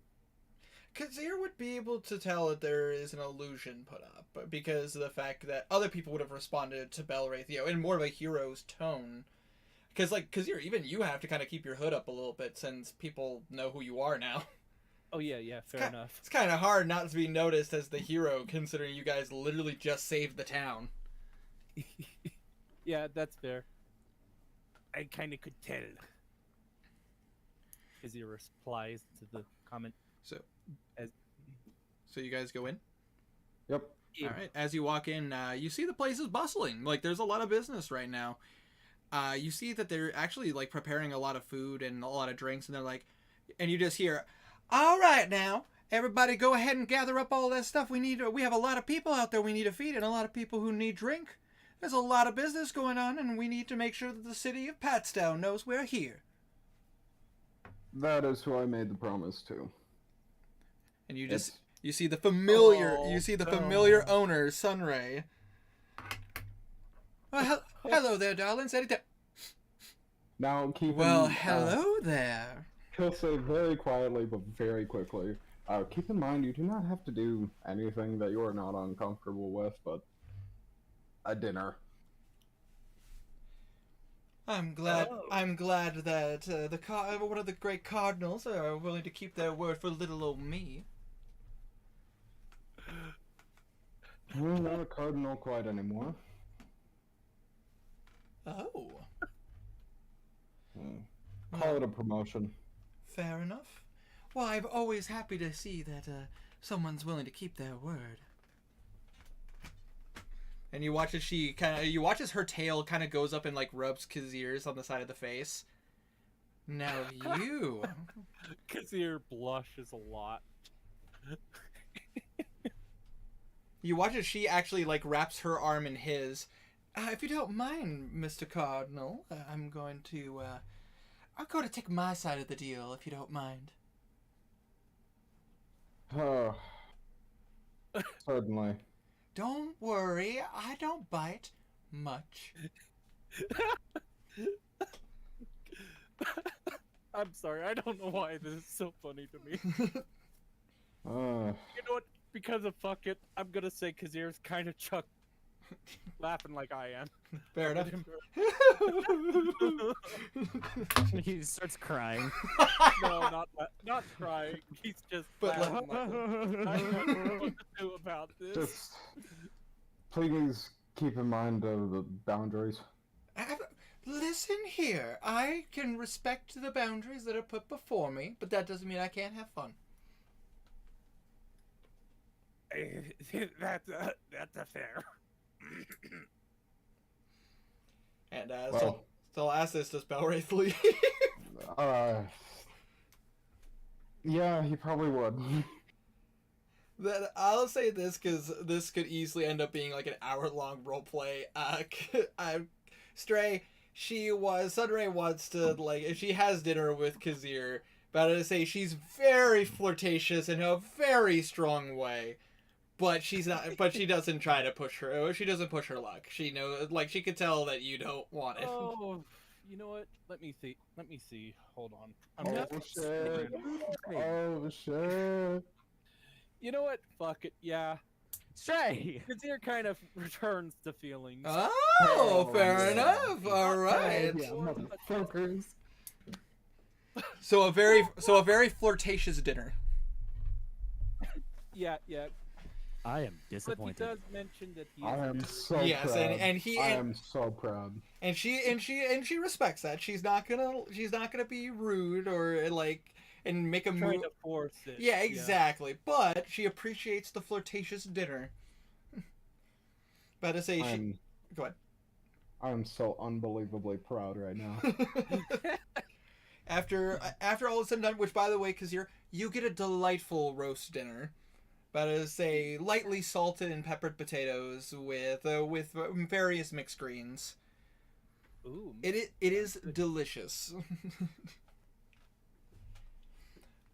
Kazir would be able to tell that there is an illusion put up because of the fact that other people would have responded to Belwraith, in more of a hero's tone. Because, Kazir, even you have to kind of keep your hood up a little bit since people know who you are now. Oh yeah, fair enough. It's kind of hard not to be noticed as the hero, considering you guys literally just saved the town. Yeah, that's fair. I kind of could tell. Kazir replies to the comment. So you guys go in? Yep. All right. As you walk in, you see the place is bustling. There's a lot of business right now. You see that they're actually, preparing a lot of food and a lot of drinks, and they're like, and you just hear, all right now, everybody go ahead and gather up all that stuff. We have a lot of people out there we need to feed and a lot of people who need drink. There's a lot of business going on, and we need to make sure that the city of Patstown knows we're here. That is who I made the promise to. And you see the familiar owner, Sunray. Well, hello there, darlings. Now keep hello there. He'll say very quietly but very quickly. Keep in mind, you do not have to do anything that you are not uncomfortable with, but a dinner. I'm glad that one of the great cardinals are willing to keep their word for little old me. Well, not a cardinal quite anymore. Oh. Call it a promotion. Fair enough. Well, I'm always happy to see that someone's willing to keep their word. And you watch as her tail kind of goes up and like rubs Kazir's on the side of the face. Now you. Kazir blushes a lot. You watch as she actually like wraps her arm in his. If you don't mind, Mr. Cardinal, I'm going to take my side of the deal, if you don't mind. Oh, certainly. Don't worry, I don't bite much. I'm sorry, I don't know why this is so funny to me. You know what? Because of fuck it, I'm gonna say Kazir's kind of laughing like I am. Fair enough. He starts crying. No, not crying. He's just laughing like, I don't know what to do about this. Just please keep in mind the boundaries. Listen here, I can respect the boundaries that are put before me, but that doesn't mean I can't have fun. That's affair. And Well, so I'll ask this, does Belwraith leave? Yeah, he probably would. Then I'll say this because this could easily end up being like an hour-long roleplay. Stray, Sunray wants to, like, if she has dinner with Kazir, but I say she's very flirtatious in a very strong way. But she's not. But she doesn't try to push her. She doesn't push her luck. She knows, like, she could tell that you don't want it. Oh, you know what? Let me see. Hold on. Oh shit! Oh shit! You know what? Fuck it. Yeah. Stray! Kazir kind of returns to feelings. Oh, fair enough. All right. Yeah, motherfuckers. So a very flirtatious dinner. Yeah. I am But disappointed. he does mention that he. I am so Yes, proud. I am and so proud. she respects that. She's not gonna be rude or like and make a trying move. to force it. Yeah, exactly. But she appreciates the flirtatious dinner. But to say go ahead. I am so unbelievably proud right now. After all is said and done, which by the way, because you get a delightful roast dinner. But it's a lightly salted and peppered potatoes with various mixed greens. Ooh. It is delicious.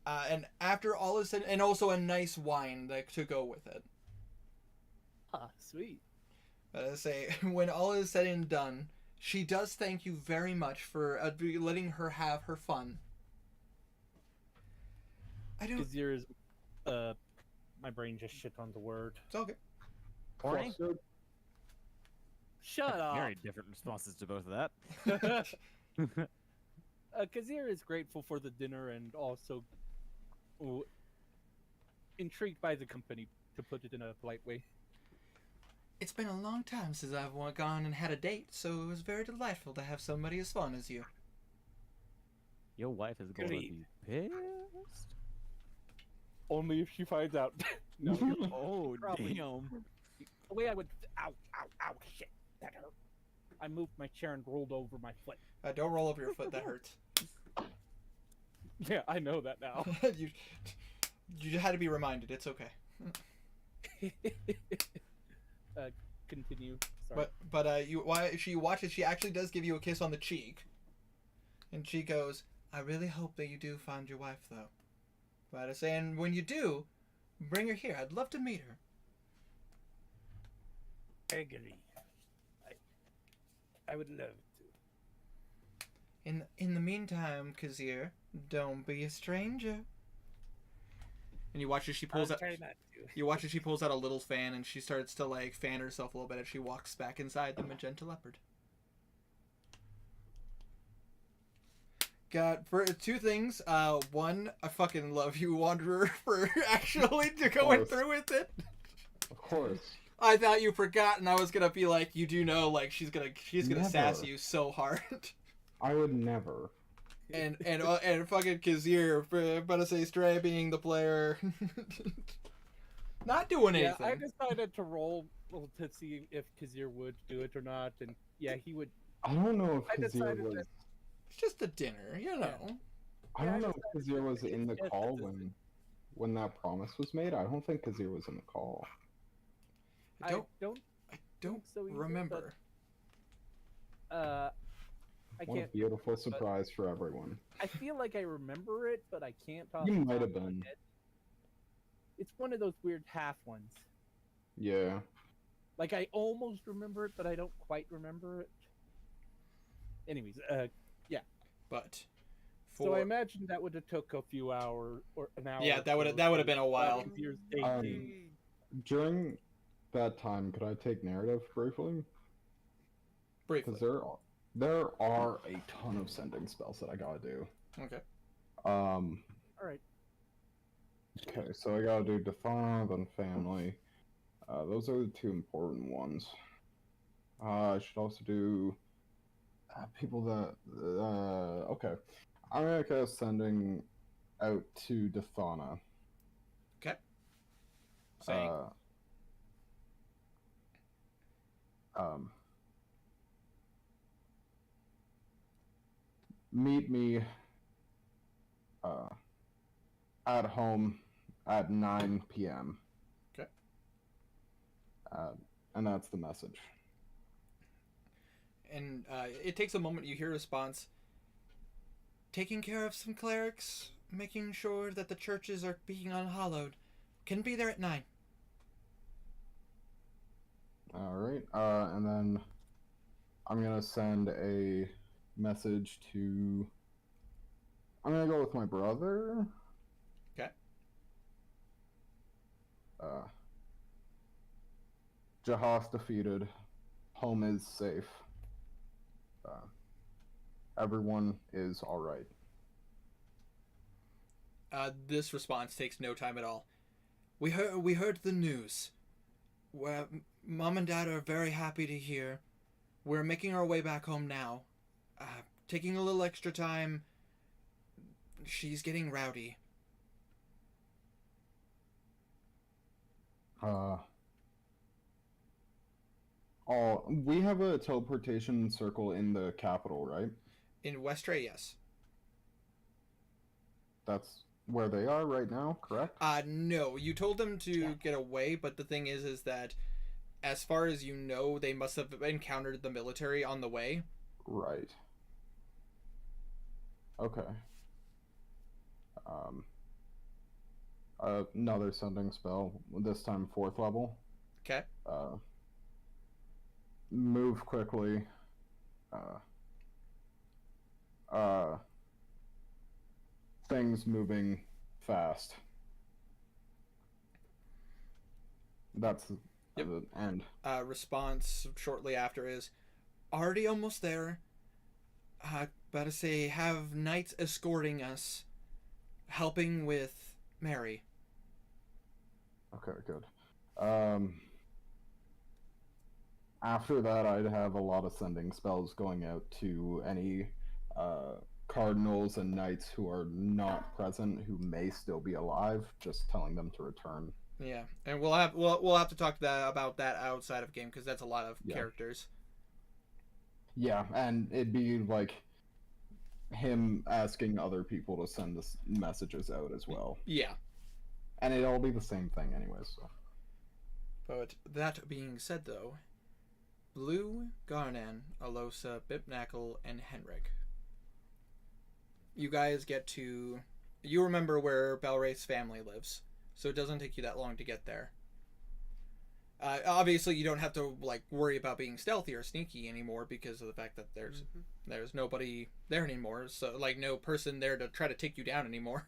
And after all is said, and also a nice wine to go with it. Ah, sweet. But I say, when all is said and done, she does thank you very much for letting her have her fun. Kazir is, my brain just shit on the word. It's okay. Horny? Shut up. Very different responses to both of that. Kazir is grateful for the dinner and also intrigued by the company, to put it in a polite way. It's been a long time since I've gone and had a date, so it was very delightful to have somebody as fun as you. Your wife is going to be pissed. Only if she finds out. No. Oh, Probably. damn. The way I would. Ow, shit. That hurt. I moved my chair and rolled over my foot. Don't roll over your foot, that hurts. Yeah, I know that now. You had to be reminded, it's okay. Continue. Sorry. But she watches, she actually does give you a kiss on the cheek. And she goes, I really hope that you do find your wife, though. But I say, and when you do, bring her here. I'd love to meet her. I agree. I would love to. In the meantime, Kazir, don't be a stranger. And you watch as she pulls out. Try not to. You watch as she pulls out a little fan, and she starts to like fan herself a little bit as she walks back inside the magenta leopard. Got for two things. One, I fucking love you, Wanderer, for actually going through with it. Of course. I thought you forgot, and I was gonna be like, you do know, like she's gonna Never. sass you so hard. I would never. and fucking Kazir, about to say Stray being the player, not doing Yeah, anything. I decided to roll to see if Kazir would do it or not, and yeah, he would. I don't know I if Kazir decided was. that- It's just a dinner, you know. I Yeah, don't I know if Kazir was in the yes, call this is- when that promise was made. I don't think Kazir was in the call. I don't I don't think so either, remember. I What a can't. beautiful surprise for everyone. I feel like I remember it, but I can't talk. You might have been. It's one of those weird half ones. Yeah. Like I almost remember it, but I don't quite remember it. Anyways, yeah. But So I imagine that would have took a few hours or an hour. Yeah, that would have been a while. During that time, could I take narrative briefly? Briefly. Because there are a ton of sending spells that I gotta do. Okay. All right. Okay, so I gotta do Defana, then Family. Those are the two important ones. I should also do people that. Okay, I'm gonna go sending out to Defana. Okay. Saying. Meet me at home at 9 p.m. Okay. And that's the message. And it takes a moment. You hear a response. Taking care of some clerics, making sure that the churches are being unhallowed. Can be there at 9. All right. And then I'm gonna send a message to. I'm gonna go with my brother. Okay. Jahas defeated. Home is safe. Everyone is all right. This response takes no time at all. We heard the news. Mom and Dad are very happy to hear. We're making our way back home now. Taking a little extra time. She's getting rowdy. We have a teleportation circle in the capital, right? In Westray, yes. That's where they are right now, correct? No. You told them to get away, but the thing is that as far as you know, they must have encountered the military on the way. Right. Okay. Another sending spell, this time 4th level. Okay. Move quickly. Things moving fast. That's the end. Response shortly after is, already almost there. About to say, have knights escorting us, helping with Mary. Okay, good. After that, I'd have a lot of sending spells going out to any cardinals and knights who are not present, who may still be alive, just telling them to return. Yeah, and we'll have to talk about that outside of game, because that's a lot of characters. Yeah, and it'd be like him asking other people to send the messages out as well. Yeah. And it'd all be the same thing anyways, so. But that being said, though, Blue, Garnan, Alosa, Bipnackle, and Henrik. You guys get to... You remember where Belwraith's family lives, so it doesn't take you that long to get there. Obviously, you don't have to worry about being stealthy or sneaky anymore because of the fact that there's nobody there anymore, so no person there to try to take you down anymore.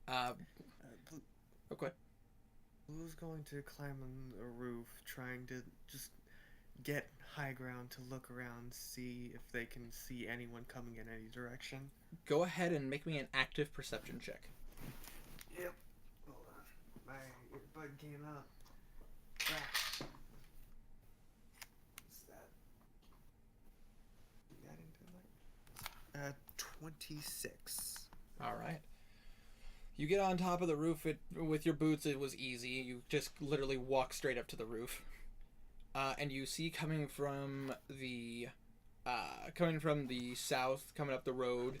Okay. Blue's going to climb on a roof, trying to just get high ground to look around, see if they can see anyone coming in any direction. Go ahead and make me an active perception check. Yep. Hold on. My earbud came up. What's that? Do that into 26. All right. You get on top of the roof. With your boots, it was easy. You just literally walk straight up to the roof. And you see coming from the south, coming up the road,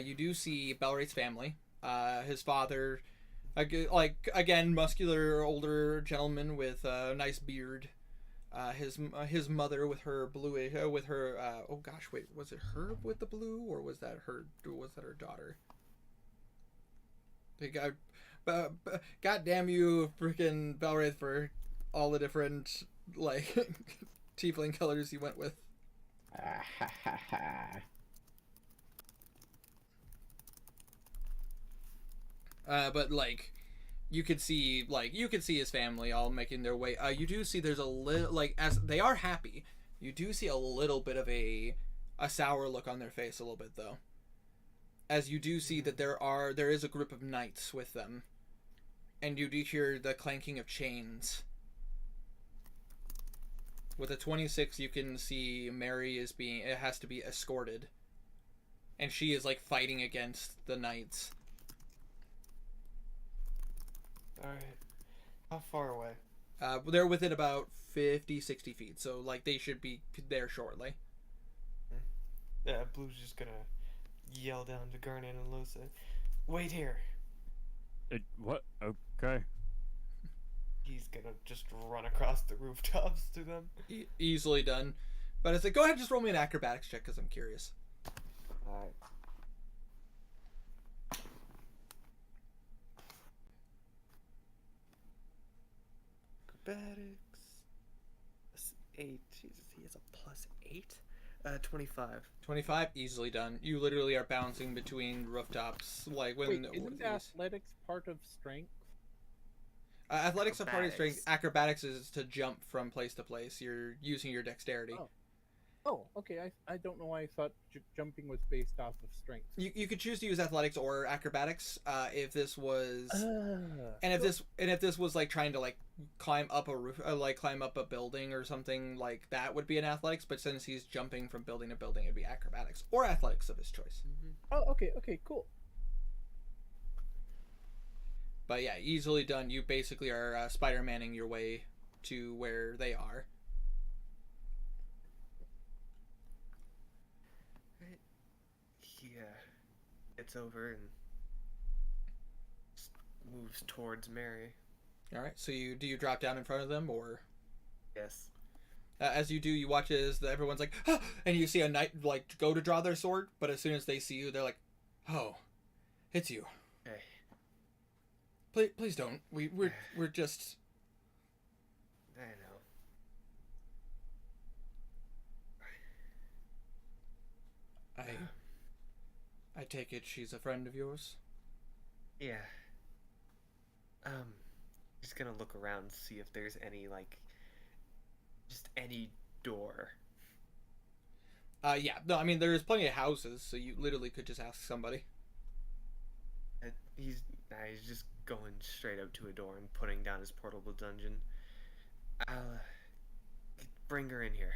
you do see Belrate's family. His father, again, muscular older gentleman with a nice beard. His mother with her bluish, oh gosh, wait, was it her with the blue, or was that her daughter? God damn you, freaking Belwraith, for all the different tiefling colors you went with. But you could see his family all making their way. You do see there's a little, as they are happy, you do see a little bit of a sour look on their face a little bit though. As you do see that there is a group of knights with them, and you do hear the clanking of chains. With a 26, you can see Mary has to be escorted, and she is fighting against the knights. All right. How far away? They're within about 50, 60 feet, so they should be there shortly. Yeah, Blue's just gonna yell down to Garnet and Losa, "Wait here." What? Okay. He's gonna just run across the rooftops to them. Easily done. But it's go ahead and just roll me an acrobatics check because I'm curious. Alright. Acrobatics. +8. Jesus, he has a +8. 25. 25, easily done. You literally are bouncing between rooftops. Wait, isn't athletics part of strength? Athletics are part of strength. Acrobatics is to jump from place to place. You're using your dexterity. Oh, okay. I don't know why I thought jumping was based off of strength. You could choose to use athletics or acrobatics if this was, and if this was trying to climb up a roof, climb up a building or something that would be an athletics. But since he's jumping from building to building, it'd be acrobatics or athletics of his choice. Mm-hmm. Oh, okay, cool. But yeah, easily done. You basically are Spider-Manning your way to where they are. Yeah, it's over and moves towards Mary. All right. So do you drop down in front of them, or? Yes. As you do, you watch as everyone's ah! And you see a knight go to draw their sword, but as soon as they see you, they're oh, it's you. Hey. Please don't. We're just. I know. I take it she's a friend of yours? Yeah. Just gonna look around, see if there's any just any door. Yeah. No, I mean there's plenty of houses, so you literally could just ask somebody. He's just going straight up to a door and putting down his portable dungeon. I'll bring her in here.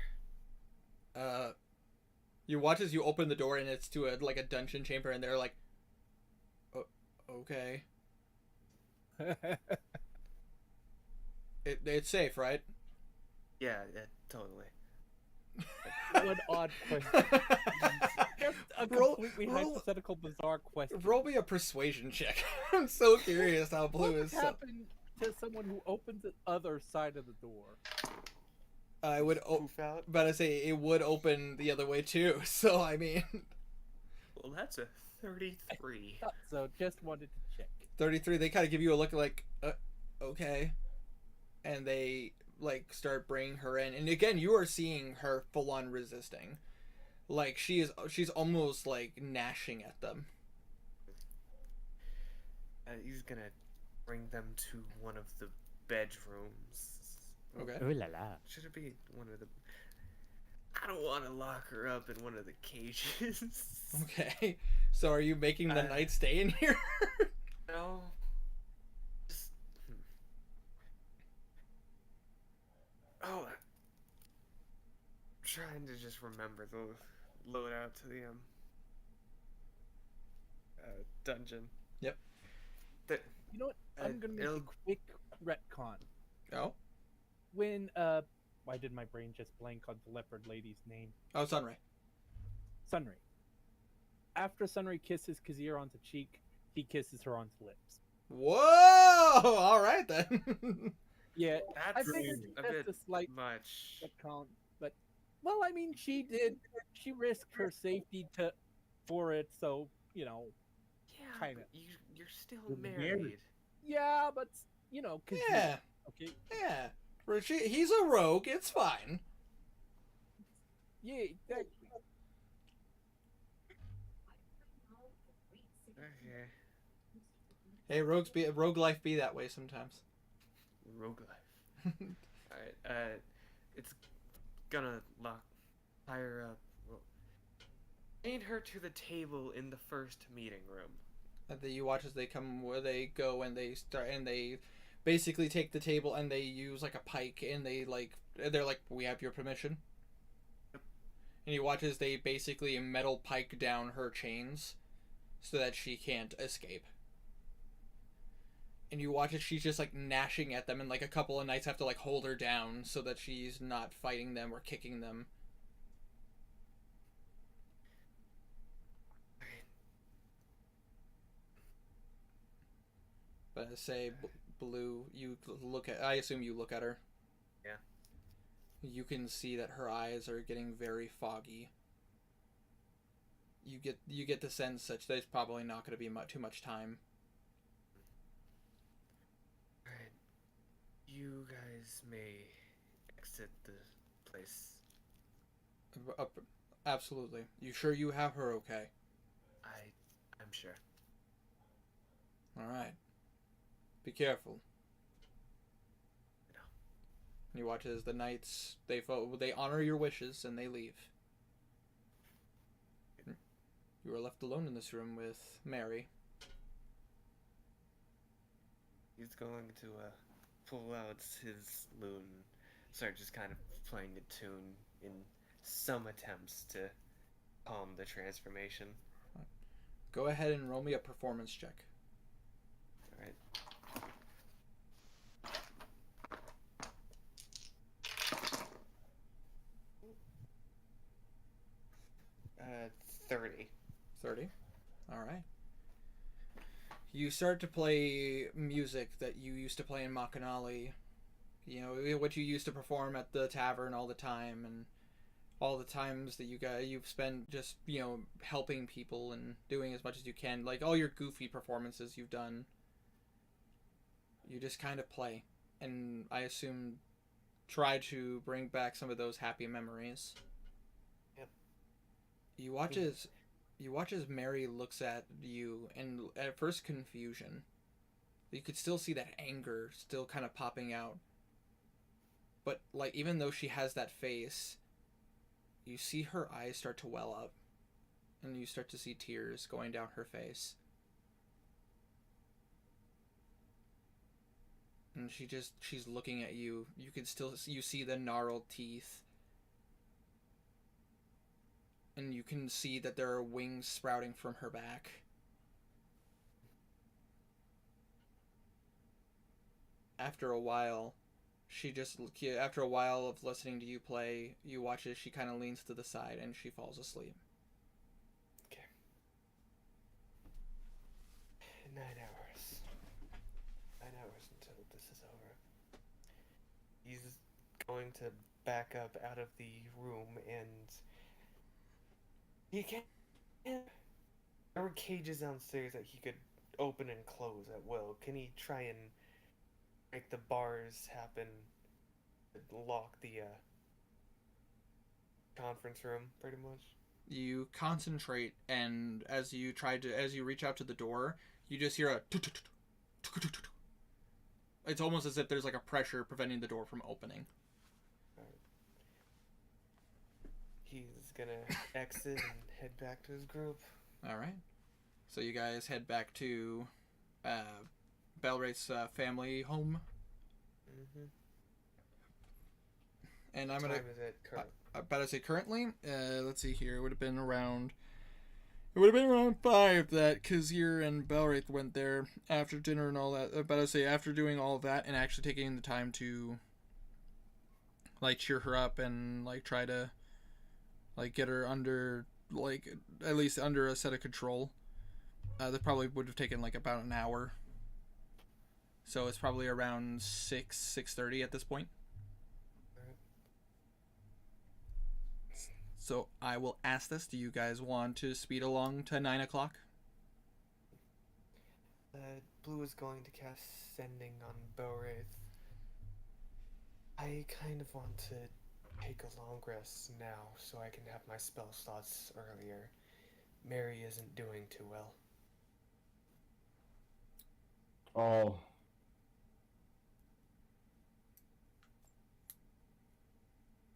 You watch as you open the door and it's to a dungeon chamber, and they're okay. It's safe, right? Yeah, totally. What odd question. Just a completely hypothetical, bizarre question. Roll me a persuasion check. I'm so curious how Blue what is. What would happen to someone who opens the other side of the door? I would, but I say it would open the other way too. So I mean, well, that's a 33. So just wanted to check. 33. They kind of give you a look okay, and they start bringing her in. And again, you are seeing her full on resisting, she's almost gnashing at them. He's gonna bring them to one of the bedrooms. Okay. Ooh la la. Should it be one of the... I don't want to lock her up in one of the cages. Okay. So are you making the knight stay in here? No. Just... Oh. I'm trying to just remember the loadout to the dungeon. Yep. The, You know what? I'm gonna make a it'll- quick retcon. Oh. When why did my brain just blank on the leopard lady's name? Oh, Sunray. Sunray. After Sunray kisses Kazir on the cheek, he kisses her on the lips. Whoa! All right then. Yeah, I that's figured a just bit a slight much. retcon, but well, I mean, she risked her safety for it, so you know, Yeah, kinda. but you're still You're married. married. Yeah, but you know, Kazir. Yeah. Okay. Yeah. He's a rogue. It's fine. Yeah, exactly. Okay. Hey, rogue life be that way sometimes. Rogue life. Alright, it's gonna tie her up. Well, lead her to the table in the first meeting room. And then you watch as they come, where they go, and they start, and they basically take the table, and they use like a pike, and they're like, we have your permission. Yep. And you watch as they basically metal pike down her chains, so that she can't escape. And you watch as she's just like gnashing at them, and like a couple of knights have to like hold her down so that she's not fighting them or kicking them. But I say, Blue, you look at. I assume you look at her. Yeah. You can see that her eyes are getting very foggy. You get the sense such that it's probably not going to be too much time. Alright. You guys may exit the place. Absolutely. You sure you have her okay? I'm sure. All right. Be careful. No. And you watch as the knights they honor your wishes and they leave. You are left alone in this room with Mary. He's going to pull out his lute and start just kind of playing a tune in some attempts to calm the transformation. Go ahead and roll me a performance check. Alright. 30. 30. All right. You start to play music that you used to play in Makanali. You know, what you used to perform at the tavern all the time, and all the times that you've spent just, you know, helping people and doing as much as you can. Like all your goofy performances you've done. You just kind of play. And I assume try to bring back some of those happy memories. Yep. You watch as Mary looks at you, and at first confusion. You could still see that anger still kind of popping out. But like even though she has that face, you see her eyes start to well up, and you start to see tears going down her face. And she's looking at you. You can still you see the gnarled teeth. And you can see that there are wings sprouting from her back. After a while of listening to you play, you watch as she kind of leans to the side and she falls asleep. Okay. 9 hours. 9 hours until this is over. He's going to back up out of the room and he can't. There were cages downstairs that he could open and close at will. Can he try and make the bars happen? Lock the conference room, pretty much. You concentrate, and as you reach out to the door, you just hear a. It's almost as if there's like a pressure preventing the door from opening. He's gonna exit and head back to his group. All right. So you guys head back to Belraith's family home. Mm-hmm. And I'm What gonna. time is it current? About to say currently. Let's see here. It would have been around. It would have been around 5 that Kazir and Belwraith went there after dinner and all that. But I say after doing all of that and actually taking the time to like cheer her up and like try to like get her under like at least under a set of control. That probably would have taken like about an hour. So it's probably around 6:30 at this point. So I will ask this: do you guys want to speed along to 9 o'clock? Blue is going to cast Sending on Belwraith. I kind of want to take a long rest now so I can have my spell slots earlier. Mary isn't doing too well. Oh.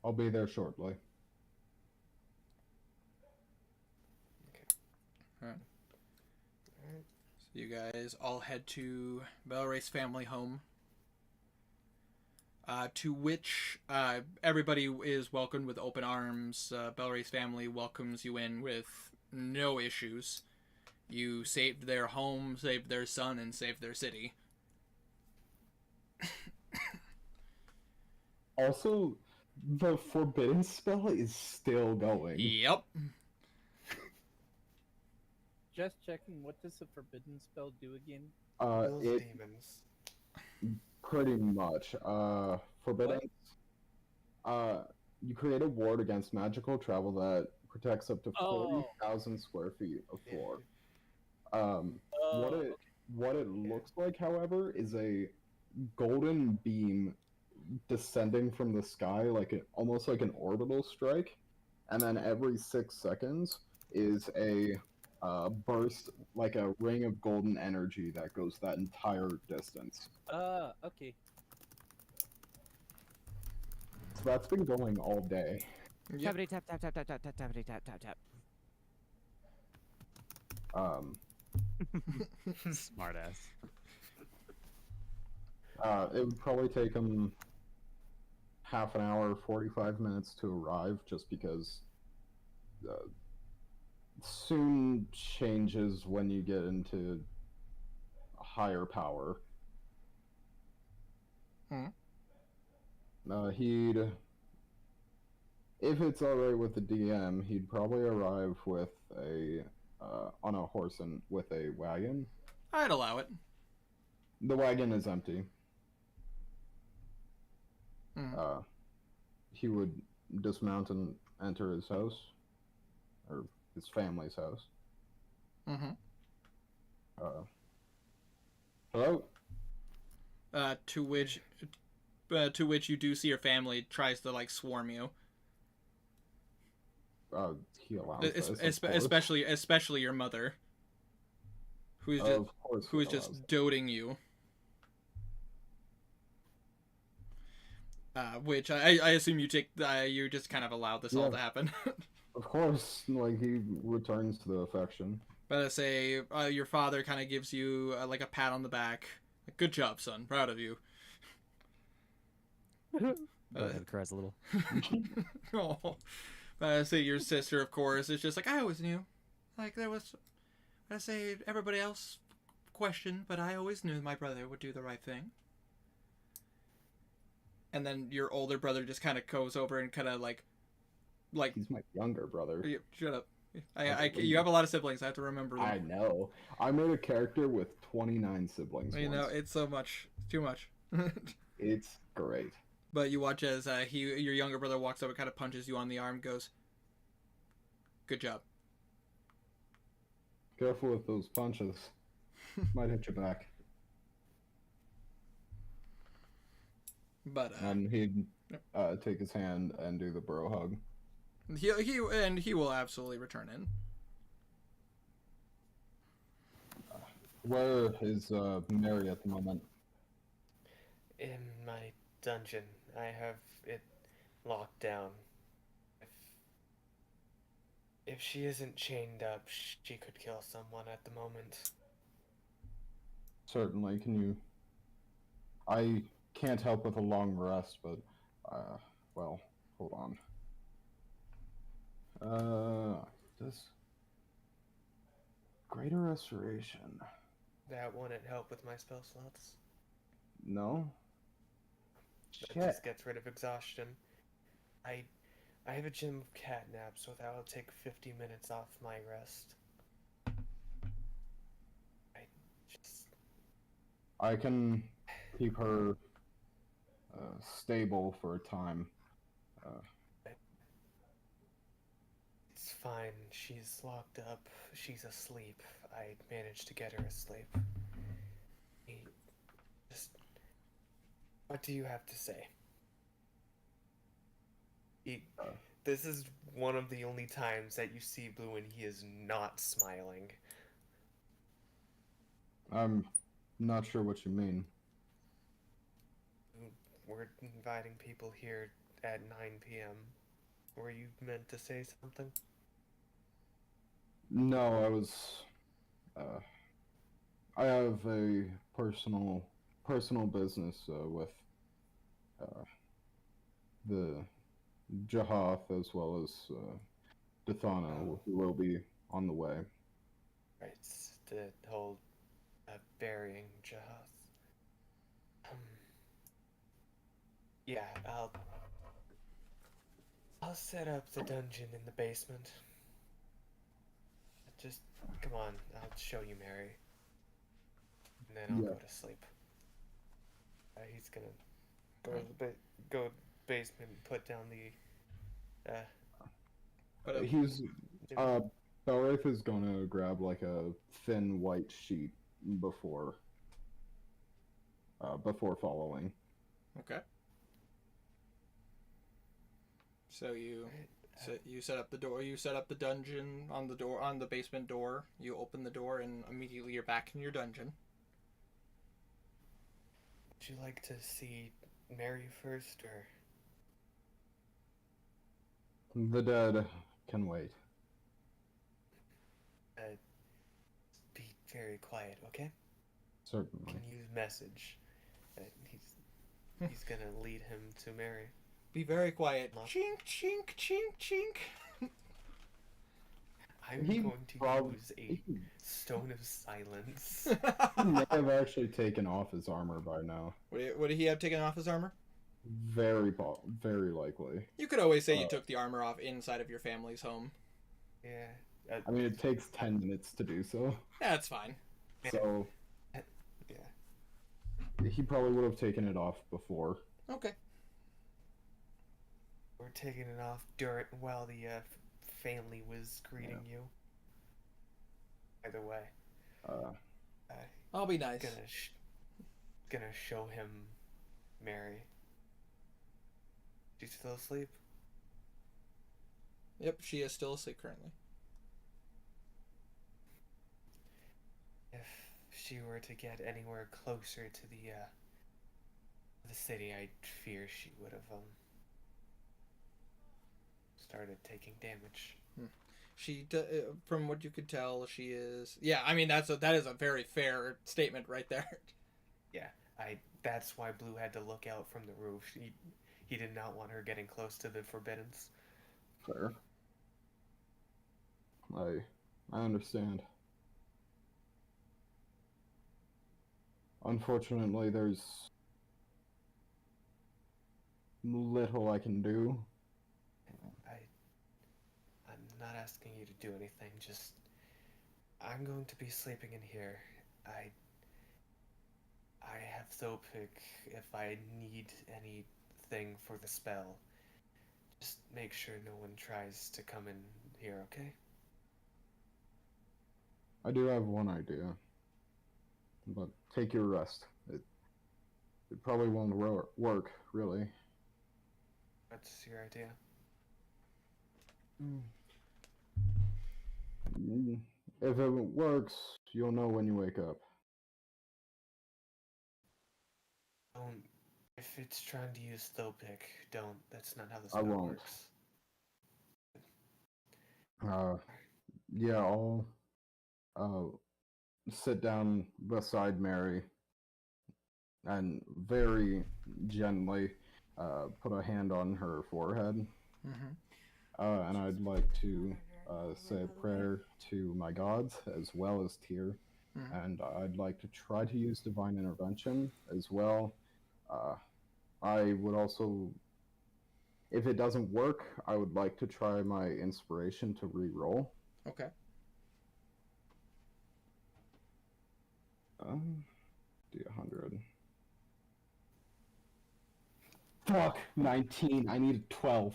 I'll be there shortly. Alright. So you guys all head to Belwraith's family home. To which everybody is welcomed with open arms. Belwraith's family welcomes you in with no issues. You saved their home, saved their son, and saved their city. Also, the forbidden spell is still going. Yep. Just checking, what does the forbidden spell do again? Kills It demons. pretty much. Forbidden. You create a ward against magical travel that protects up to 40,000 square feet of floor. What it looks like, however, is a golden beam descending from the sky, almost like an orbital strike, and then every 6 seconds is a burst, like a ring of golden energy that goes that entire distance. Okay. So that's been going all day. Yep. Tappity tap tap tap tap tap tap tappity tap tap tap. Smart ass. It would probably take them half an hour, 45 minutes to arrive, just because soon changes when you get into higher power. If it's alright with the DM, he'd probably arrive with on a horse and with a wagon. I'd allow it. The wagon is empty. He would dismount and enter his house, or his family's house. Hello? To which you do see your family tries to like swarm you. He allows this, especially your mother, who is just doting you. Which I assume you take. You just kind of allowed this all to happen. Of course, he returns to the affection. But I say your father kind of gives you like a pat on the back. Good job, son. Proud of you. Go ahead, cries a little. Oh. I say your sister, of course, is just like, I always knew. Like, there was, I say, everybody else questioned, but I always knew my brother would do the right thing. And then your older brother just kind of goes over and kind of like... He's my younger brother. Shut up. You have a lot of siblings, I have to remember them. I know. I made a character with 29 siblings You know, it's so much. It's too much. It's great. But you watch as your younger brother walks up and kind of punches you on the arm, goes, good job. Careful with those punches. Might hit your back. But and he'd take his hand and do the bro hug. He will absolutely return in. Where is Mary at the moment? In my dungeon. I have it locked down. If she isn't chained up, she could kill someone at the moment. Certainly. Can you... I can't help with a long rest, but... well, hold on. Greater Restoration. That wouldn't help with my spell slots. No? That Shit. just gets rid of exhaustion. I have a gym of catnap, so that will take 50 minutes off my rest. I can keep her stable for a time. It's fine. She's locked up. She's asleep. I managed to get her asleep. Just... What do you have to say? This is one of the only times that you see Blue and he is not smiling. I'm not sure what you mean. We're inviting people here at 9 p.m. Were you meant to say something? No, I was. I have a personal business with the Jahath as well as Dathana, who will be on the way. Right, the whole burying Jahath. Yeah, I'll set up the dungeon in the basement. Just come on, I'll show you Mary, and then I'll go to sleep. He's gonna go to the basement and put down the. He's Belraith is gonna grab like a thin white sheet before following. Okay. So you set up the door. You set up the dungeon on the basement door. You open the door, and immediately you're back in your dungeon. Would you like to see Mary first, or? The dead can wait. Be very quiet, okay? Certainly. Can use message. He's gonna lead him to Mary. Be very quiet. Chink, chink, chink, chink. I'm going to use a stone of silence. He may have actually taken off his armor by now. Would he have taken off his armor? Very likely. You could always say you took the armor off inside of your family's home. Yeah. I mean, it takes 10 minutes to do so. That's fine. So, yeah. He probably would have taken it off before. Okay. We're taking it off while the family was greeting you. Either way. I'll be nice. Gonna show him Mary. She's still asleep? Yep, she is still asleep currently. If she were to get anywhere closer to the city, I fear she would have started taking damage. From what you could tell, she is. Yeah, I mean that is a very fair statement right there. Yeah, that's why Blue had to look out from the roof. He did not want her getting close to the Forbiddens. Fair. I understand. Unfortunately, there's little I can do. I'm not asking you to do anything, just... I'm going to be sleeping in here. I have Thopic if I need anything for the spell. Just make sure no one tries to come in here, okay? I do have one idea. But take your rest. It probably won't work, really. What's your idea? If it works, you'll know when you wake up. If it's trying to use Thopic, don't. That's not how this I won't. works. Yeah, I'll sit down beside Mary and very gently put a hand on her forehead. Mm-hmm. And I'd like to say a prayer to my gods as well as Tyr, and I'd like to try to use divine intervention as well. I would also, if it doesn't work, I would like to try my inspiration to re-roll. Okay. D100. Fuck, 19. I need 12.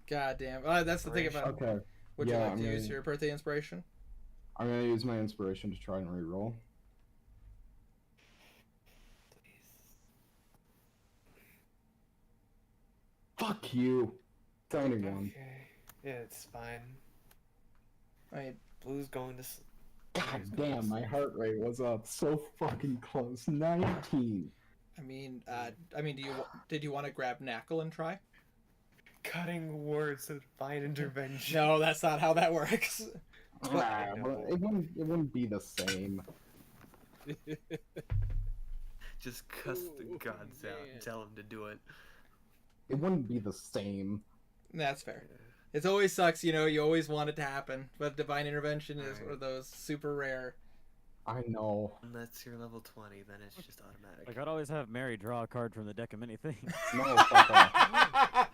God damn. That's the thing about. Okay. Would Yeah, you like I'm to use gonna- your birthday inspiration? I'm gonna use my inspiration to try and re-roll. Fuck you. 71. Okay. Yeah, it's fine. I mean, Blue's going to. God damn, my heart rate was up so fucking close. 19. did you want to grab Knackle and try? Cutting words of divine intervention. No, that's not how that works. Nah, but it wouldn't be the same. Just cuss the gods out and tell them to do it. It wouldn't be the same. That's fair. It always sucks, you always want it to happen, but divine intervention is one of those super rare. I know. Unless you're level 20, then it's just automatic. Like, I'd always have Mary draw a card from the deck of many things. No, fuck off.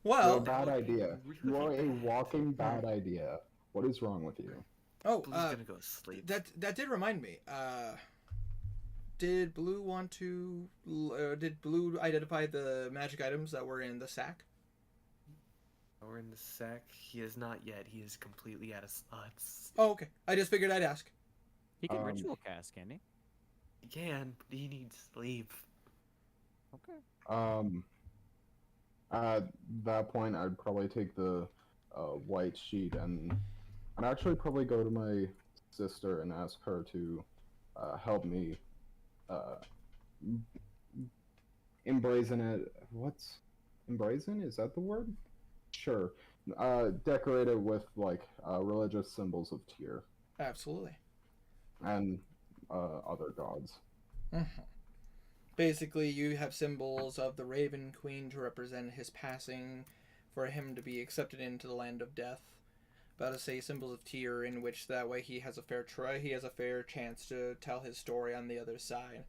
Well, You're a bad idea. You are a walking bad idea. What is wrong with you? Oh, Blue's gonna go to sleep. that did remind me. Did Blue want to? Did Blue identify the magic items that were in the sack? We're in the sack. He is not yet. He is completely out of slots. Oh, okay. I just figured I'd ask. He can ritual cast, can he? He can, but he needs sleep. Okay. At that point, I'd probably take the white sheet and I'd actually probably go to my sister and ask her to help me embrazen it. What's embrazen? Is that the word? Sure. Decorate it with like religious symbols of Tyr Absolutely. and other gods. Basically, you have symbols of the Raven Queen to represent his passing, for him to be accepted into the land of death. About to say symbols of Tyr, in which that way he has a fair chance to tell his story on the other side.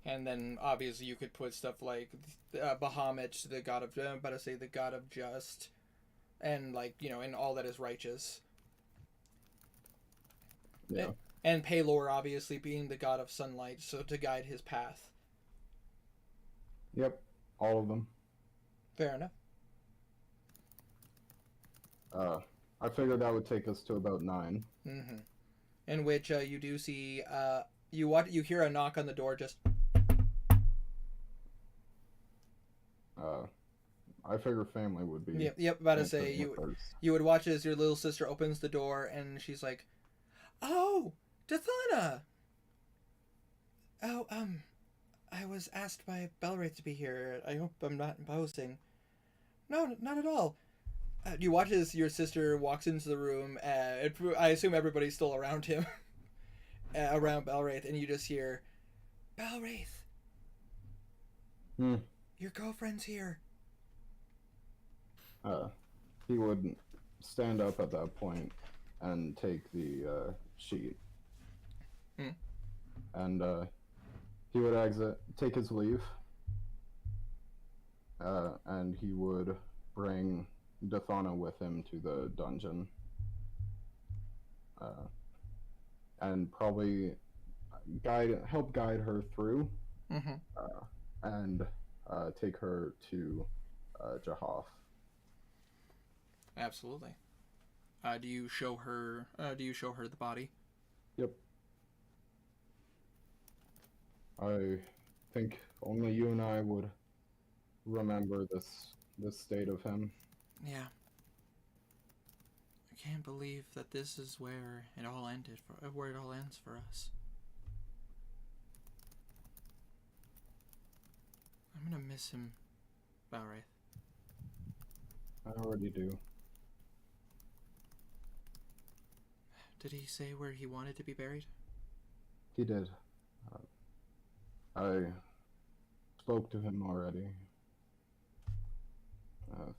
And then obviously you could put stuff like Bahamut, the god of the god of just, and and all that is righteous. Yeah. And Pelor obviously being the god of sunlight, so to guide his path. Yep. All of them. Fair enough. I figured that would take us to about 9. In which you do see you hear a knock on the door. Just I figure family would be. Yep. About to say answering it first. you would watch as your little sister opens the door and she's like, "Oh, Dathana! Oh, I was asked by Belwraith to be here. I hope I'm not imposing." "No, not at all." You watch as your sister walks into the room. I assume everybody's still around him, around Belwraith, and you just hear, "Belwraith, your girlfriend's here." He would stand up at that point and take the sheet. And he would take his leave. And he would bring Dathana with him to the dungeon. And probably help guide her through. And take her to Jahath. Absolutely. Do you show her the body? Yep. I think only you and I would remember this state of him. Yeah. I can't believe that this is where it all ended, where it all ends for us. I'm gonna miss him, Belwraith. I already do. Did he say where he wanted to be buried? He did. I spoke to him already.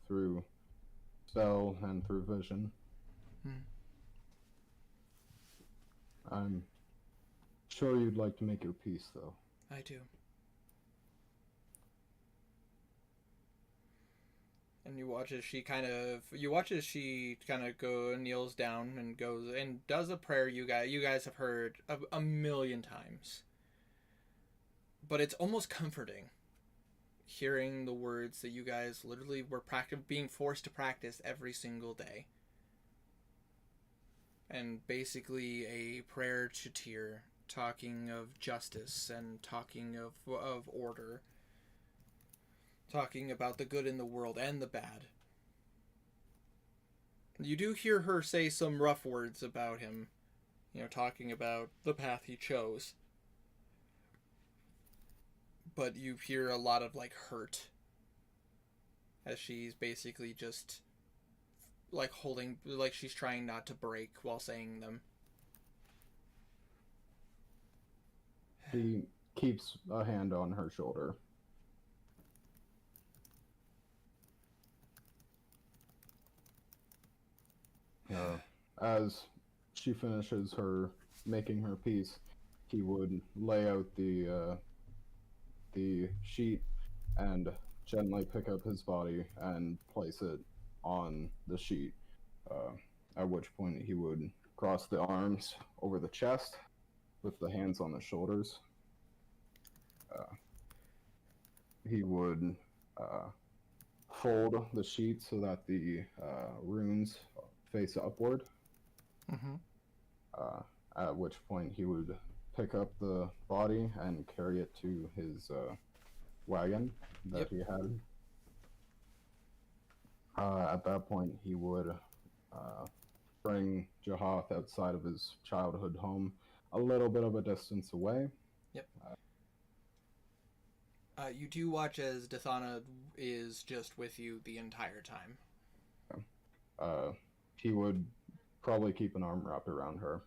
Through spell and through vision. I'm sure you'd like to make your peace, though. I do. And you watch as she kind of kneels down and goes and does a prayer you guys have heard a million times. But it's almost comforting hearing the words that you guys literally were being forced to practice every single day. And basically a prayer to Tyr, talking of justice and talking of order, talking about the good in the world and the bad. You do hear her say some rough words about him, talking about the path he chose. But you hear a lot of hurt as she's basically just holding, she's trying not to break while saying them. He keeps a hand on her shoulder. As she finishes making her peace, he would lay out the sheet and gently pick up his body and place it on the sheet. At which point he would cross the arms over the chest with the hands on the shoulders. He would fold the sheet so that the runes face upward. At which point he would pick up the body and carry it to his wagon that he had. At that point, he would bring Jahath outside of his childhood home, a little bit of a distance away. Yep. You do watch as Dathana is just with you the entire time. He would probably keep an arm wrapped around her.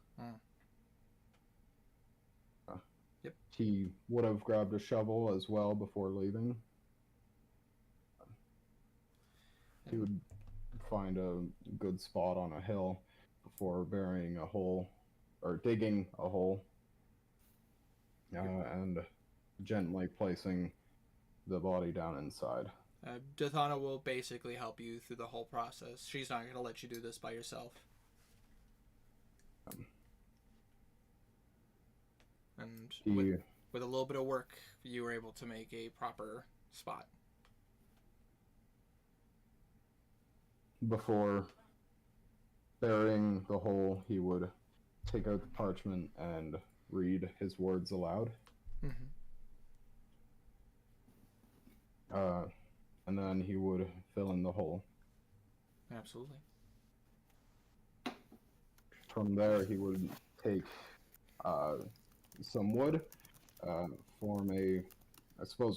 Yep. He would have grabbed a shovel as well before leaving. He would find a good spot on a hill before burying a hole, or digging a hole, and gently placing the body down inside. Dathana will basically help you through the whole process. She's not going to let you do this by yourself. And with a little bit of work, you were able to make a proper spot. Before burying the hole, he would take out the parchment and read his words aloud. And then he would fill in the hole. Absolutely. From there, he would take some wood, form a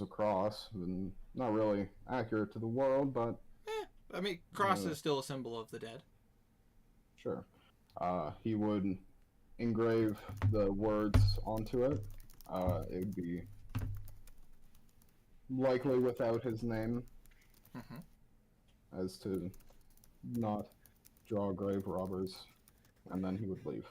cross, and not really accurate to the world, but... cross is still a symbol of the dead. Sure. He would engrave the words onto it. It would be likely without his name, as to not draw grave robbers, and then he would leave.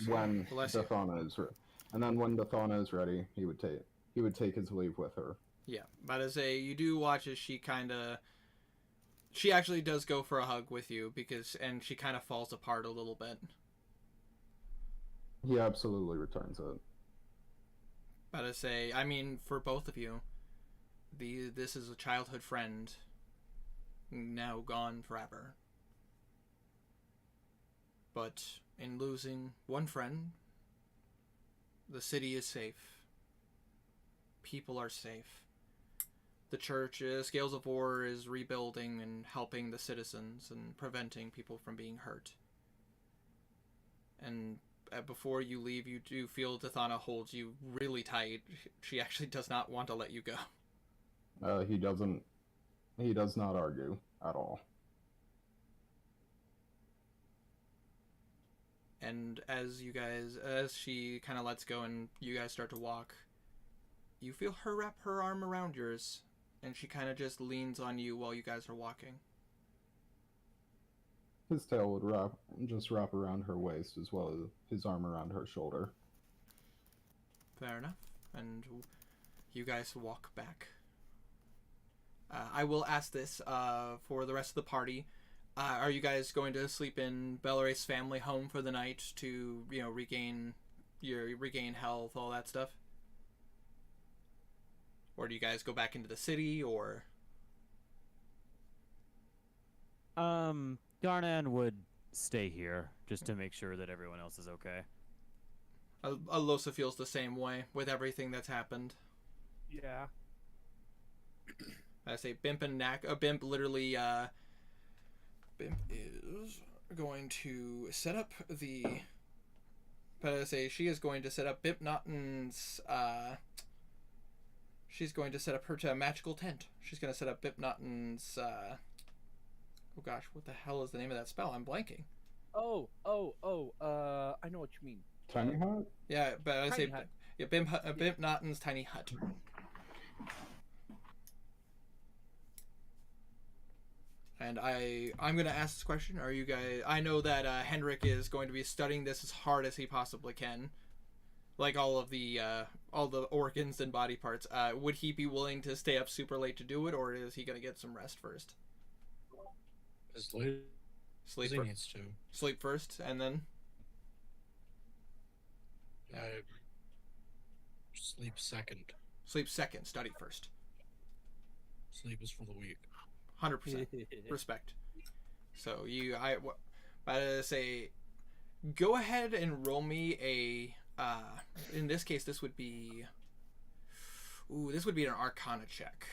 When Dathana is ready. And then when Dathana is ready, he would take his leave with her. Yeah, but as you do watch as she actually does go for a hug with you, and she kind of falls apart a little bit. He absolutely returns it. But for both of you, this is a childhood friend, now gone forever. But in losing one friend, the city is safe. People are safe. The church, Scales of War, is rebuilding and helping the citizens and preventing people from being hurt. And before you leave, you do feel Dathana holds you really tight. She actually does not want to let you go. He does not argue at all. And as she kind of lets go and you guys start to walk, you feel her wrap her arm around yours, and she kind of just leans on you while you guys are walking. his tail would wrap around her waist as well as his arm around her shoulder. Fair enough. And you guys walk back. I will ask this for the rest of the party. Are you guys going to sleep in Belrace's family home for the night to, regain health, all that stuff? Or do you guys go back into the city, or? Darnan would stay here just to make sure that everyone else is okay. Alosa feels the same way with everything that's happened. Yeah. I say Bimp and Bimp literally, Bimp is going to set up she is going to set up Bimp Naughton's, she's going to set up her magical tent. She's going to set up Bimp Naughton's, oh gosh, what the hell is the name of that spell? I'm blanking. I know what you mean. Tiny hut? Yeah, but I say, hut. Yeah, Bimp Naughton's tiny hut. And I'm going to ask this question. Are you guys... I know that Henrik is going to be studying this as hard as he possibly can. Like all the organs and body parts. Would he be willing to stay up super late to do it, or is he going to get some rest first? As late Sleep as he needs to. Sleep first, and then? Sleep second. Sleep second, study first. Sleep is for the weak. 100%. Respect. So I say, go ahead and roll me a, in this case, this would be an Arcana check.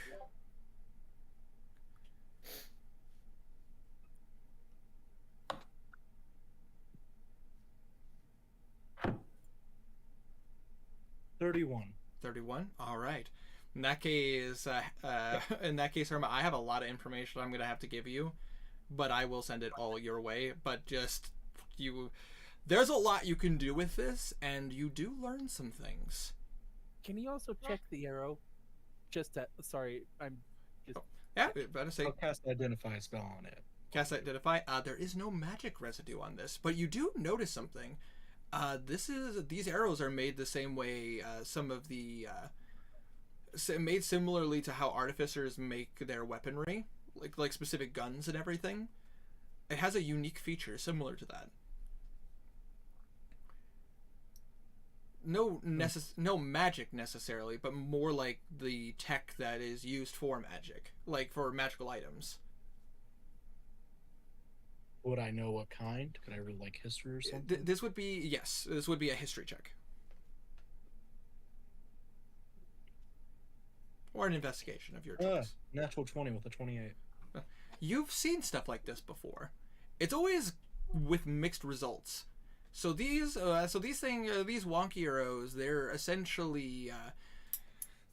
$31. All right. In that case, Irma, I have a lot of information I'm gonna have to give you, but I will send it all your way. But there's a lot you can do with this, and you do learn some things. Can you also check the arrow? Sorry, I'm just. Oh, yeah, better say. I'll cast Identify spell on it. Cast Identify. There is no magic residue on this, but you do notice something. These arrows are made the same way. Some of the made similarly to how artificers make their weaponry, like specific guns and everything. It has a unique feature similar to that. No magic necessarily, but more like the tech that is used for magic, like for magical items. Would I know what kind? Could I read like history or something? This would be a history check. Or an investigation of your choice. Natural 20 with a 28. You've seen stuff like this before. It's always with mixed results. So these wonky arrows, they're essentially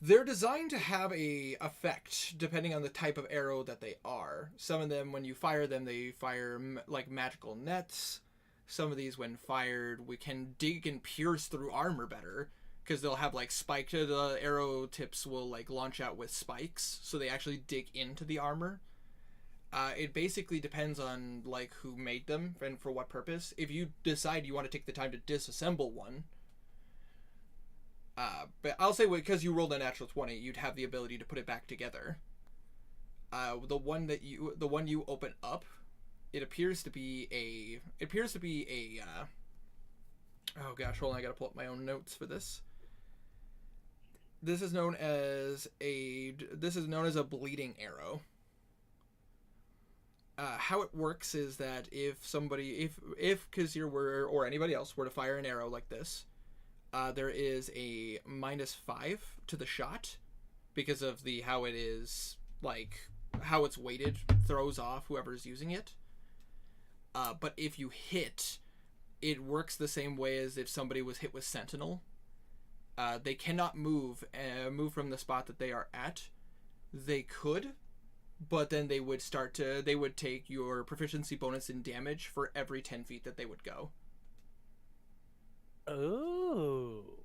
they're designed to have a effect depending on the type of arrow that they are. Some of them, when you fire them, they fire like magical nets. Some of these, when fired, we can dig and pierce through armor better, because they'll have like spiked. The arrow tips will like launch out with spikes, so they actually dig into the armor. It basically depends on like who made them and for what purpose. If you decide you want to take the time to disassemble one, but I'll say because you rolled a natural 20, you'd have the ability to put it back together. The one you open up, it appears to be a oh gosh, hold on, I gotta pull up my own notes for this. This is known as a bleeding arrow. How it works is that if Kazir or anybody else were to fire an arrow like this, there is a -5 to the shot because of how it is, like how it's weighted throws off whoever's using it. But if you hit, it works the same way as if somebody was hit with Sentinel. They cannot move from the spot that they are at. They could, but then they would take your proficiency bonus in damage for every 10 feet that they would go. Oh.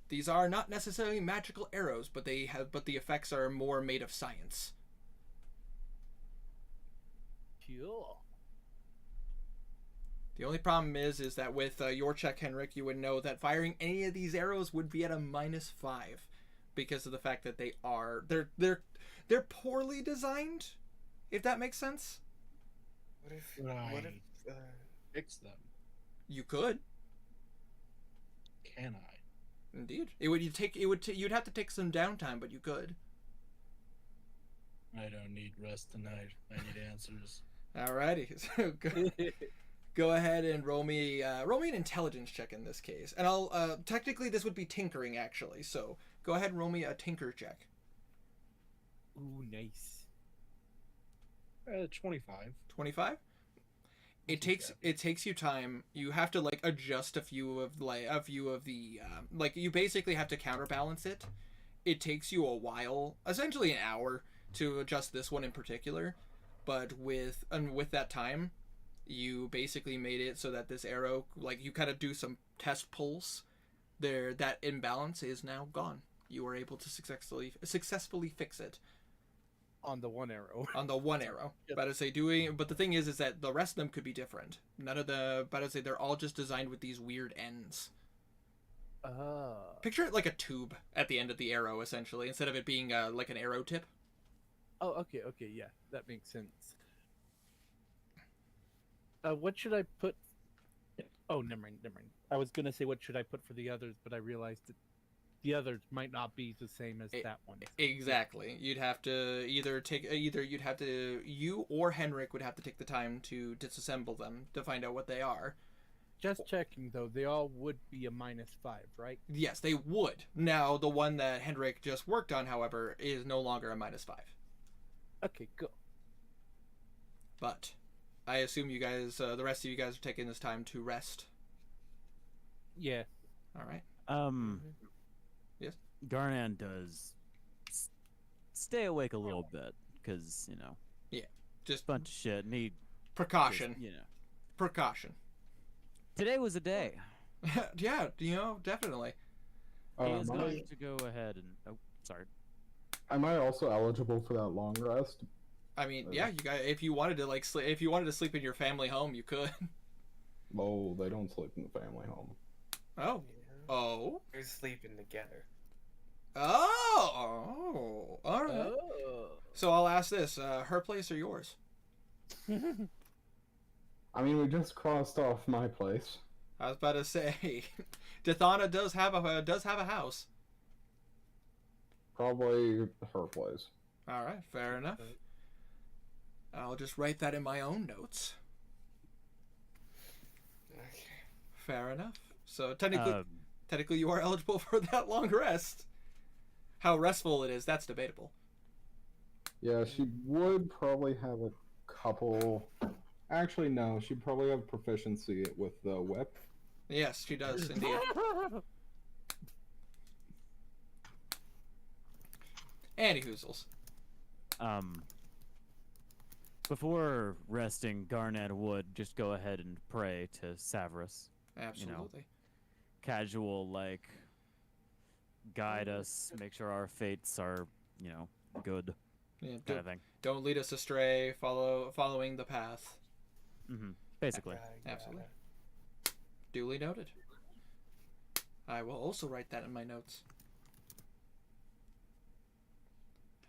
These are not necessarily magical arrows, but the effects are more made of science. Cool. The only problem is that with your check, Henrik, you would know that firing any of these arrows would be at a -5 because of the fact that they're poorly designed. If that makes sense. What if? Would I What if? fix them? You could. Can I? Indeed. You'd have to take some downtime, but you could. I don't need rest tonight. I need answers. Alrighty. So go ahead and roll me an intelligence check in this case. And I'll technically this would be tinkering actually. So go ahead and roll me a tinker check. Ooh, nice. 25. 25? It takes you time. You have to like adjust a few of the like you basically have to counterbalance it. It takes you a while, essentially an hour, to adjust this one in particular. But with that time, you basically made it so that this arrow, like you kind of do some test pulls. That imbalance is now gone. You were able to successfully fix it. On the one arrow. On the one arrow. Yep. But the thing is that the rest of them could be different. They're all just designed with these weird ends. Picture it like a tube at the end of the arrow, essentially, instead of it being like an arrow tip. Oh, okay, yeah, that makes sense. What should I put? Oh, never mind. I was gonna say what should I put for the others, but I realized that the others might not be the same as that one. Exactly. You'd have to you or Henrik would have to take the time to disassemble them to find out what they are. Just checking though, they all would be a -5, right? Yes, they would. Now, the one that Henrik just worked on, however, is no longer a -5. Okay, go. But I assume you guys, the rest of you guys, are taking this time to rest. Yeah. All right. Yes. Garnan does stay awake a little bit because just bunch of shit. Need precaution. just, Precaution. Today was a day. Yeah, definitely. He is Am going to go ahead and sorry. Am I also eligible for that long rest? I mean, yeah, you guys, if you wanted to sleep in your family home, you could. Oh, they don't sleep in the family home. Oh. Oh. They're sleeping together. Oh. All right. Oh. So I'll ask this: her place or yours? I mean, we just crossed off my place. I was about to say, Dathana does have a house. Probably her place. All right, fair enough. I'll just write that in my own notes. Okay. Fair enough. So technically, you are eligible for that long rest. How restful it is, that's debatable. Yeah, she would probably have a couple. Actually, no. She'd probably have proficiency with the whip. Yes, she does indeed. Anywhoozles. Before resting, Garnett would just go ahead and pray to Severus. Absolutely. Casual, like, guide us, make sure our fates are, good, Yeah, kind of thing. Don't lead us astray. Following the path. Basically. Absolutely. Duly noted. I will also write that in my notes.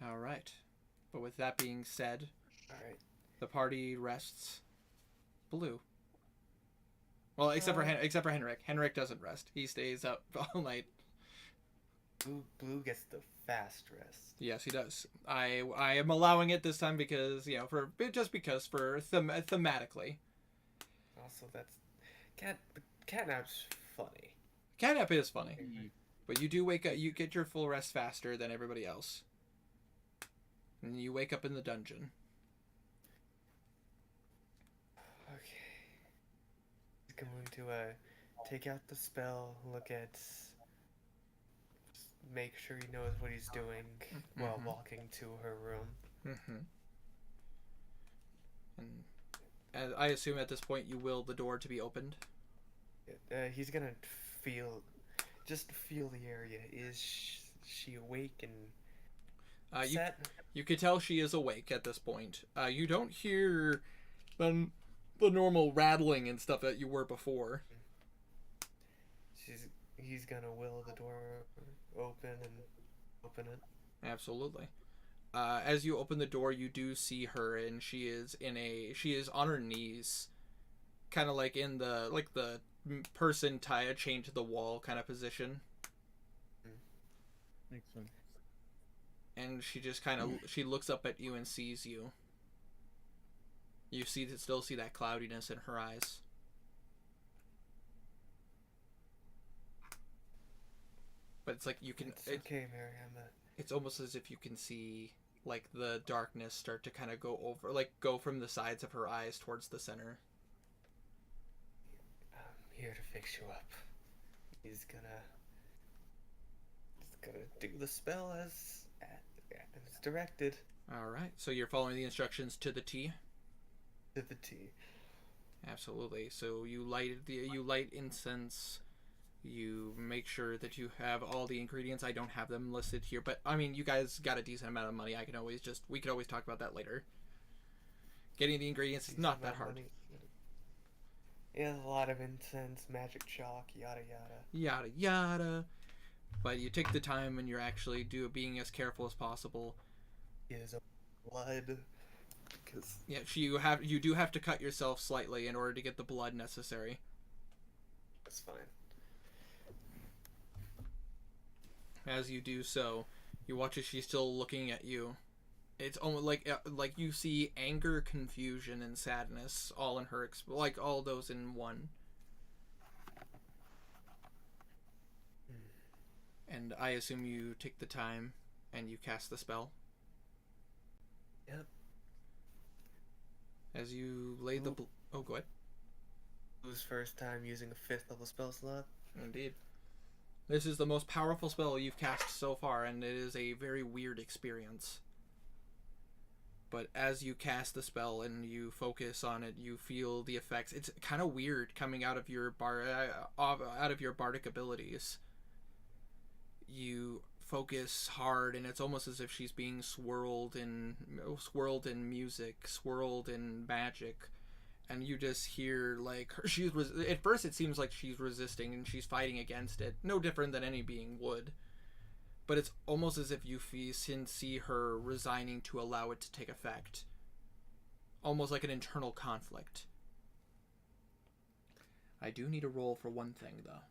All right. But with that being said, All right. the party rests. Blue. Well, except for Henrik. Henrik doesn't rest. He stays up all night. Blue gets the fast rest. Yes, he does. I am allowing it this time because thematically. Also, that's catnap's funny. Catnap is funny, but you do wake up. You get your full rest faster than everybody else, and you wake up in the dungeon. Okay. He's going to take out the spell, look at, make sure he knows what he's doing while walking to her room. And I assume at this point you will the door to be opened. He's gonna feel the area. Is she awake and set? You could tell she is awake at this point. You don't hear the normal rattling and stuff that you were before. He's gonna will the door open and open it. Absolutely. As you open the door, you do see her, and she is on her knees, kind of like in the person chained to the wall kind of position. Makes sense. And she just she looks up at you and sees you. You still see that cloudiness in her eyes. But it's like you can. It's okay, Mariana. It's almost as if you can see like the darkness start to kind of go from the sides of her eyes towards the center. I'm here to fix you up. He's gonna do the spell as directed. All right. So you're following the instructions to the T. To the T. Absolutely. So you light incense. You make sure that you have all the ingredients. I don't have them listed here, but I mean, you guys got a decent amount of money. We could always talk about that later. Getting the ingredients is not that hard. Yeah, a lot of incense, magic chalk, yada yada. Yada yada. But you take the time and you're actually being as careful as possible. Is blood. Because you do have to cut yourself slightly in order to get the blood necessary. That's fine. As you do so, you watch as she's still looking at you. It's almost like you see anger, confusion, and sadness all in her, like all those in one. And I assume you take the time and you cast the spell. Yep. As you lay the... Oh, go ahead. Who's first time using a 5th level spell slot? Indeed. This is the most powerful spell you've cast so far, and it is a very weird experience. But as you cast the spell and you focus on it, you feel the effects. It's kind of weird coming out of your bardic abilities. You focus hard, and it's almost as if she's being swirled in music, swirled in magic. And you just hear like at first it seems like she's resisting and she's fighting against it, no different than any being would. But it's almost as if you see her resigning to allow it to take effect, almost like an internal conflict. I do need a roll for one thing though.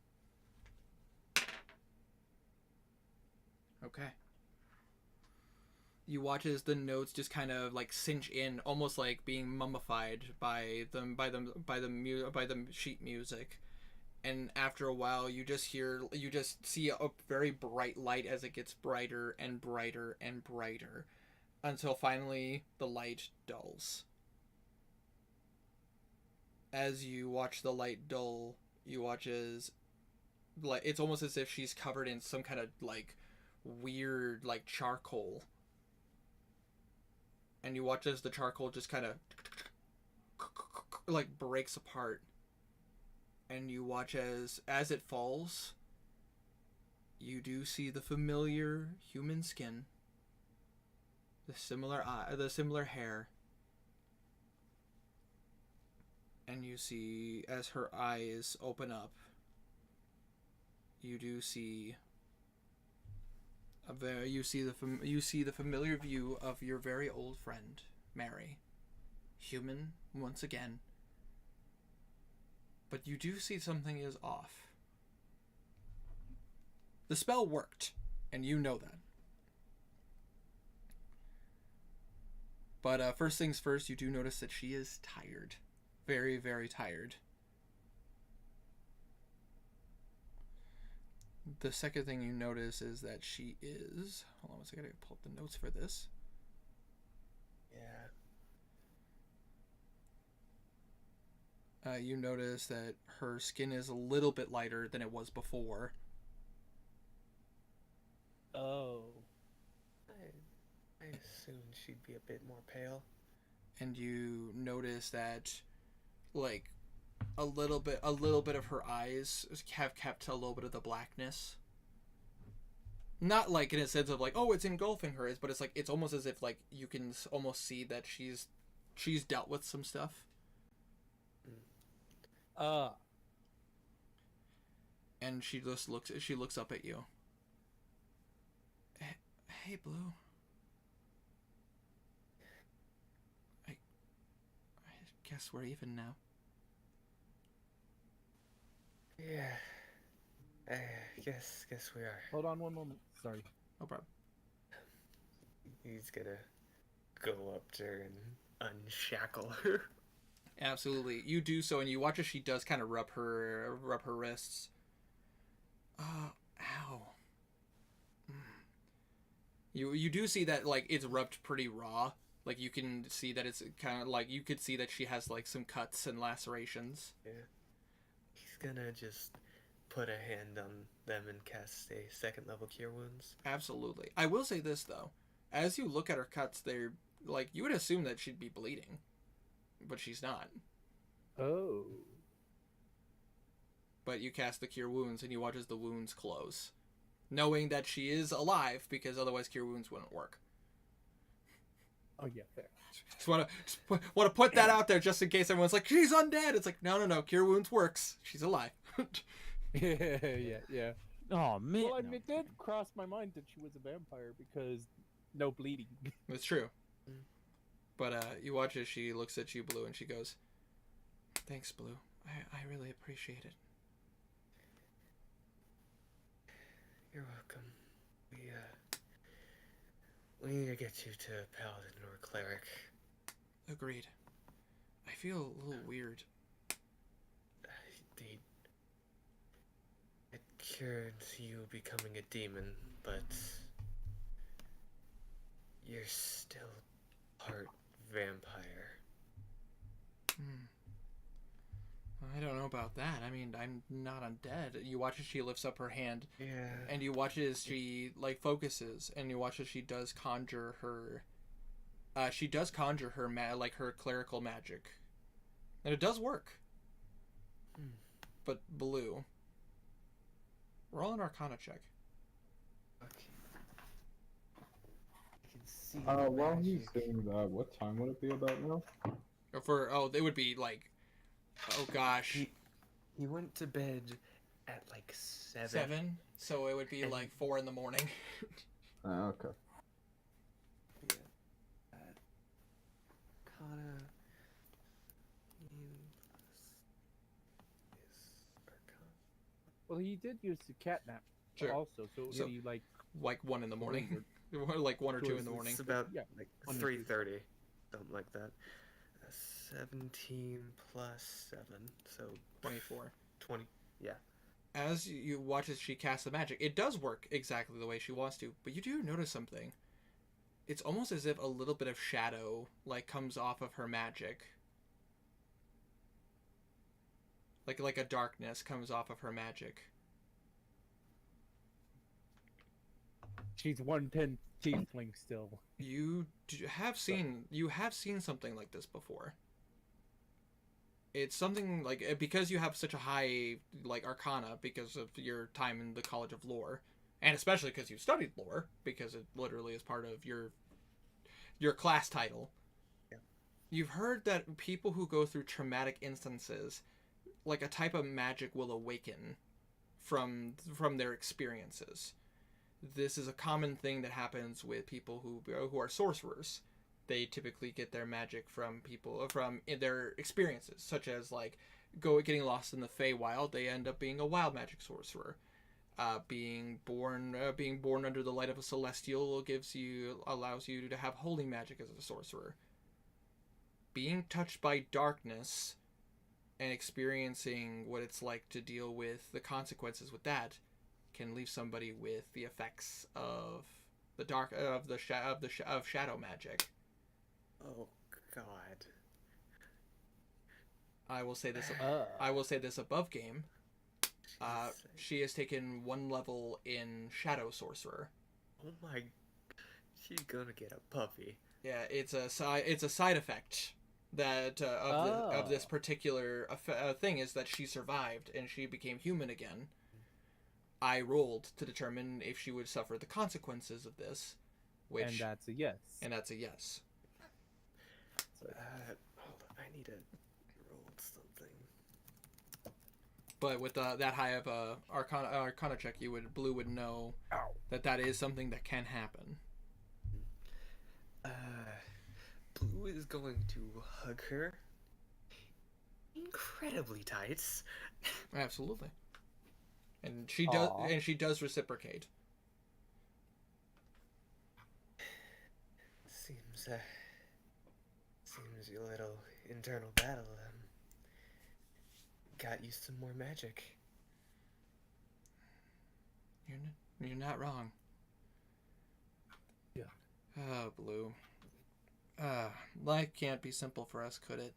Okay. You watch as the notes just kind of like cinch in, almost like being mummified by the sheet music. And after a while, you just see a very bright light as it gets brighter and brighter and brighter, until finally the light dulls. As you watch the light dull, you watch as it's almost as if she's covered in some kind of like weird like charcoal. And you watch as the charcoal just kind of like breaks apart. And you watch as it falls, you do see the familiar human skin, the similar eye, the similar hair. And you see as her eyes open up, you do see you see the familiar view of your very old friend, Mary. Human once again. But you do see something is off. The spell worked, and you know that. But first things first, you do notice that she is tired. Very, very tired. The second thing you notice is that she is... Hold on one second, I gotta pull up the notes for this. Yeah. You notice that her skin is a little bit lighter than it was before. Oh. I assumed she'd be a bit more pale. And you notice that, like, a little bit of her eyes have kept a little bit of the blackness. Not like in a sense of like, oh, it's engulfing her, but it's like it's almost as if like you can almost see that she's dealt with some stuff. And she just looks. She looks up at you. Hey, Blue. I guess we're even now. Yeah. I guess we are. Hold on one moment. Sorry. No problem. He's gonna go up to her and unshackle her. Absolutely, you do so, and you watch as she does kind of rub her wrists. Ow. You do see that like it's rubbed pretty raw. Like you can see that it's kind of like you could see that she has like some cuts and lacerations. Yeah. He's gonna just put a hand on them and cast a second level cure wounds. Absolutely. I will say this though, as you look at her cuts, they're like you would assume that she'd be bleeding, but she's not. Oh. But you cast the cure wounds and you watch as the wounds close, knowing that she is alive because otherwise cure wounds wouldn't work. Oh yeah, fair. Just want to put that out there just in case everyone's like she's undead. It's like no, cure wounds works. She's alive. yeah. Oh man. Well, I mean, it did cross my mind that she was a vampire because no bleeding. It's true. But you watch as she looks at you, Blue, and she goes, "Thanks, Blue. I really appreciate it." You're welcome. We need to get you to Paladin or Cleric. Agreed. I feel a little weird. It cured you becoming a demon, but you're still part vampire. I don't know about that. I mean, I'm not undead. You watch as she lifts up her hand, Yeah. and you watch as she like focuses, and you watch as she does conjure her. She does conjure her like her clerical magic, and it does work. But Blue, roll an Arcana check. Okay. I can see. While he's saying that, what time would it be about now? It would be like, oh gosh, He went to bed at like 7. 7. So it would be like 4 in the morning. Okay. Yeah. Arcana. Well, he did use the catnap Sure. also, so it would be like 1 in the morning, like 1 or 2 in the morning. It's about like 3:30, something like that. 17 plus 7, so 24. 20. Yeah. As you watch as she casts the magic, it does work exactly the way she wants to, but you do notice something. It's almost as if a little bit of shadow like comes off of her magic. Like a darkness comes off of her magic. she's 1/10 tiefling still. You have seen something like this before. It's something like because you have such a high like Arcana because of your time in the College of Lore, and especially because you studied lore because it literally is part of your class title. Yeah. You've heard that people who go through traumatic instances, like a type of magic will awaken from their experiences. This is a common thing that happens with people who are sorcerers. They typically get their magic from their experiences, such as like getting lost in the Feywild. They end up being a wild magic sorcerer. Being born under the light of a celestial allows you to have holy magic as a sorcerer. Being touched by darkness and experiencing what it's like to deal with the consequences with that can leave somebody with the effects of the shadow magic. Oh God. I will say this above game. She has taken 1 level in Shadow Sorcerer. Oh my! She's gonna get a puppy. Yeah, it's a side effect that of this particular thing is that she survived and she became human again. I rolled to determine if she would suffer the consequences of this, And that's a yes. Hold on, I need to roll something. But with that high of a Arcana check, Blue would know that is something that can happen. Blue is going to hug her incredibly tight. Absolutely. And she does. Aw. And she does reciprocate. Seems your little internal battle got you some more magic. You're not wrong. Yeah. Oh, Blue. Life can't be simple for us, could it?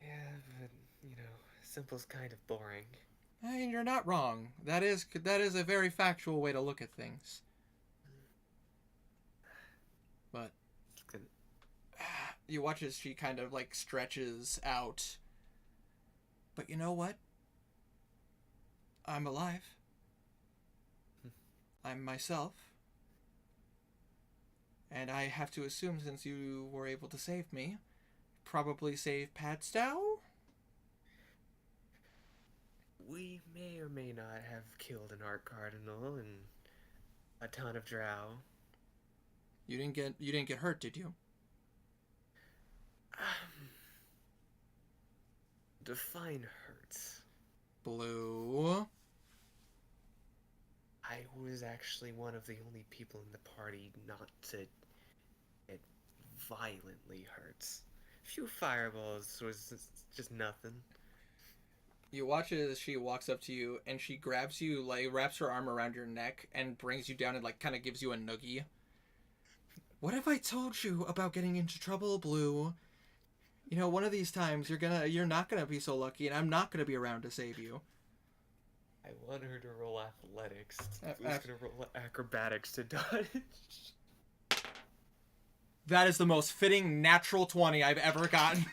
Yeah, but simple's kind of boring. I mean, you're not wrong. That is a very factual way to look at things. But you watch as she kind of like stretches out. But you know what? I'm alive. I'm myself. And I have to assume, since you were able to save me, probably save Padstow? We may or may not have killed an Arc Cardinal and a ton of drow. You didn't get hurt, did you? Define hurts. Blue. I was actually one of the only people in the party not to get violently hurt. A few fireballs was just nothing. You watch as she walks up to you and she grabs you, like wraps her arm around your neck and brings you down and like kind of gives you a noogie. What have I told you about getting into trouble, Blue? You know, one of these times you're not gonna be so lucky, and I'm not gonna be around to save you. I want her to roll athletics. Uh, Who's gonna roll acrobatics to dodge? That is the most fitting natural 20 I've ever gotten.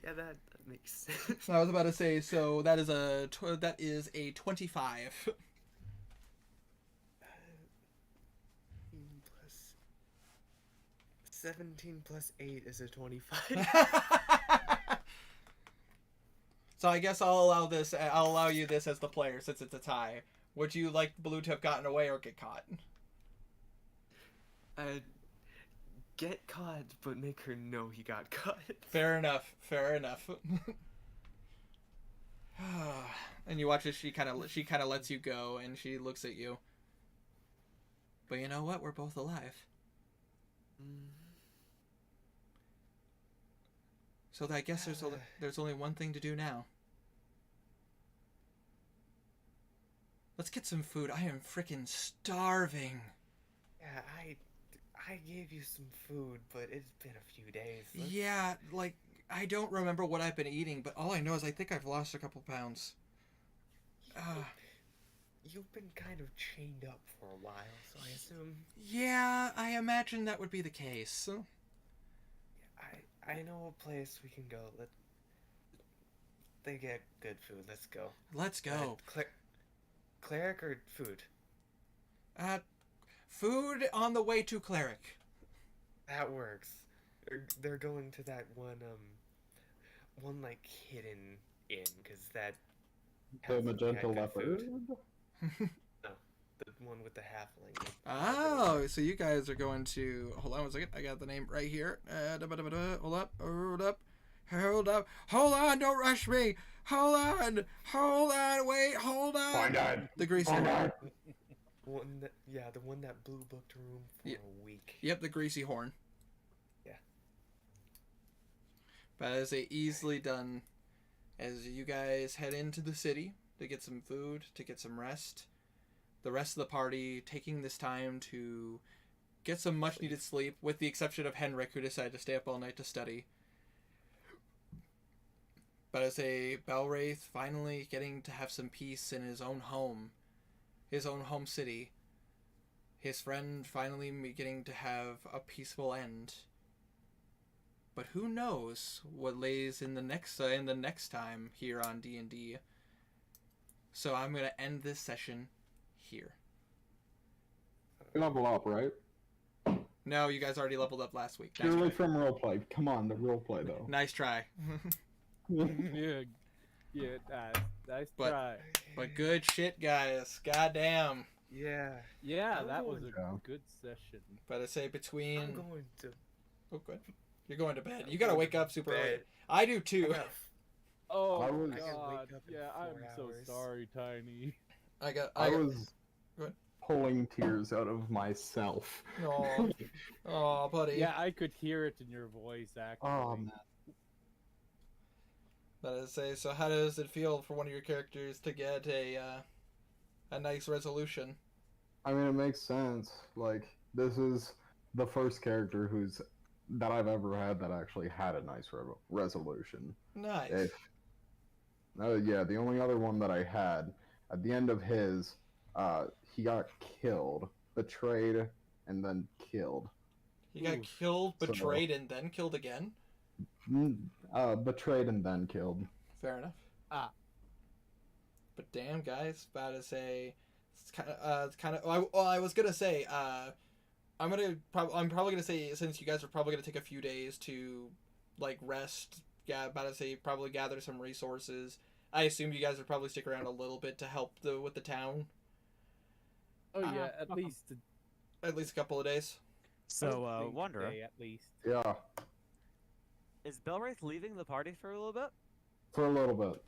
Yeah, that makes sense. I was about to say, so that is a 25. 17 plus 8 is a 25. So I guess I'll allow you this as the player since it's a tie. Would you like Blue to have gotten away or get caught? Get caught, but make her know he got caught. Fair enough. And you watch as she kind of lets you go, and she looks at you. But you know what? We're both alive. So I guess there's only one thing to do now. Let's get some food. I am freaking starving. Yeah, I gave you some food, but it's been a few days. Yeah, like, I don't remember what I've been eating, but all I know is I think I've lost a couple pounds. You've been kind of chained up for a while, so I assume... Yeah, I imagine that would be the case. I know a place we can go. They get good food. Let's go. Let's go. Cleric or food? Food on the way to Cleric. That works. They're going to that one like hidden inn, because that... The magenta leopard? No, the one with the halfling. Oh, so you guys are going to... Hold on one second. I got the name right here. Hold up. Hold on, don't rush me. Hold on, wait, hold on. Find out. The greasy Find horn. out. The one that Blue booked a room for a week. Yep, the greasy horn. Yeah. But as they easily done, as you guys head into the city to get some food, to get some rest, the rest of the party taking this time to get some much needed sleep, with the exception of Henrik, who decided to stay up all night to study. But as a Balwraith finally getting to have some peace in his own home city, his friend finally getting to have a peaceful end. But who knows what lays in the next time here on D&D. So I'm going to end this session here. Level up, right? No, you guys already leveled up last week. Nice Purely try. from roleplay. Come on, the roleplay though. Nice try. Yeah, yeah, nice But- try. But good shit, guys. Goddamn. Yeah. Yeah, I'm that was going a to- good session. But I say between. I'm going to Oh, good. You're going to bed. I'm You gotta going wake to up super bed. early. I do I too. got Oh I was- I can wake God, up in yeah, 4 I'm so hours. sorry, Tiny. I got. was Go ahead. pulling tears out of myself. Oh, oh, buddy. Yeah, I could hear it in your voice, actually. Oh man. But I say, so how does it feel for one of your characters to get a nice resolution? I mean, it makes sense. Like, this is the first character that I've ever had that actually had a nice resolution. Nice. Yeah, the only other one that I had at the end of his, he got killed, betrayed, and then killed. He got Oof. killed, So- betrayed, and then killed again? Betrayed and then killed. Fair enough. Ah. But damn, guys, about to say, it's kind of. I was gonna say, I'm probably gonna say, since you guys are probably gonna take a few days to, like, rest. Yeah, about to say probably gather some resources. I assume you guys would probably stick around a little bit to help with the town. Oh yeah, at least At least a couple of days. So, Wanderer, day, at least. Yeah, Is Belwraith leaving the party for a little bit? for a little bit.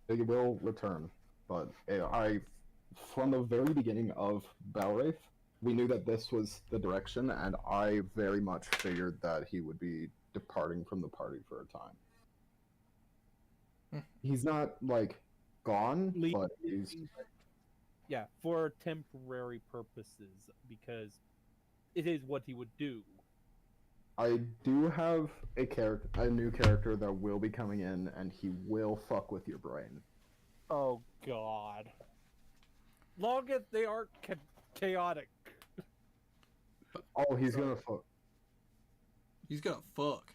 He will return, but from the very beginning of Balwraith, we knew that this was the direction, and I very much figured that he would be departing from the party for a time. He's not, like, gone, but he's... Yeah, for temporary purposes, because it is what he would do. I do have a new character that will be coming in, and he will fuck with your brain. Oh God. Long as they aren't chaotic. Oh, he's gonna fuck. He's gonna fuck.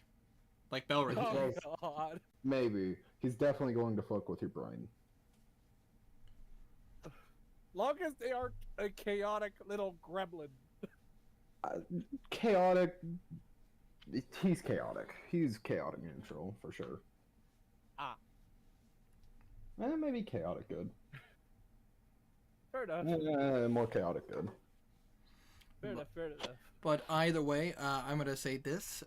Like Belric. Oh God. Maybe. He's definitely going to fuck with your brain. Long as they aren't a chaotic little gremlin. Chaotic. He's chaotic. He's chaotic neutral, for sure. Maybe chaotic good. Fair enough. More chaotic good. Fair enough. Fair enough. But either way, I'm gonna say this: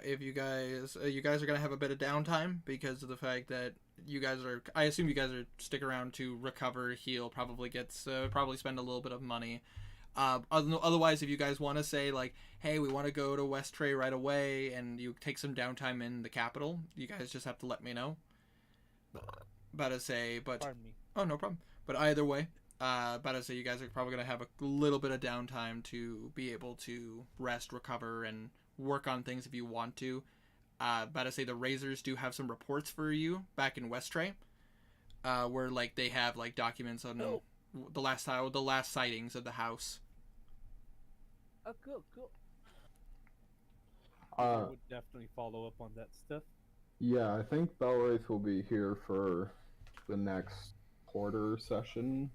if you guys are gonna have a bit of downtime because of the fact that you guys are, I assume you guys are stick around to recover, heal, probably spend a little bit of money. Otherwise, if you guys want to say like, hey, we want to go to West Tray right away, and you take some downtime in the capital, you guys just have to let me know. About to say, but Pardon me. oh, no problem. But either way, about to say you guys are probably gonna have a little bit of downtime to be able to rest, recover, and work on things if you want to. About to say the Razors do have some reports for you back in West Tray, where like they have like documents on the last sightings of the house. Oh, cool. Uh, I would definitely follow up on that stuff. Yeah, I think Belwraith will be here for the next quarter session,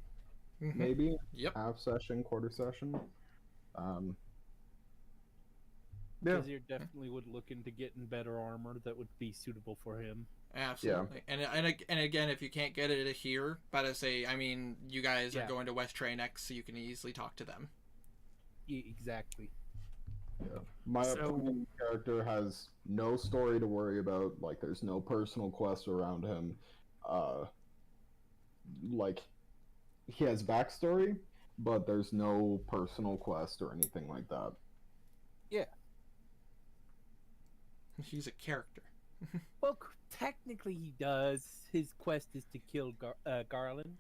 maybe? Yep. Half session, quarter session. Yeah. Because you're definitely would look into getting better armor that would be suitable for him. Absolutely. Yeah. And again, if you can't get it here, about to say, I mean, you guys are going to West Tray next, so you can easily talk to them. Exactly. Yeah. My upcoming character has no story to worry about. Like, there's no personal quest around him. Like, he has backstory, but there's no personal quest or anything like that. Yeah. He's a character. Well, technically he does. His quest is to kill Garland.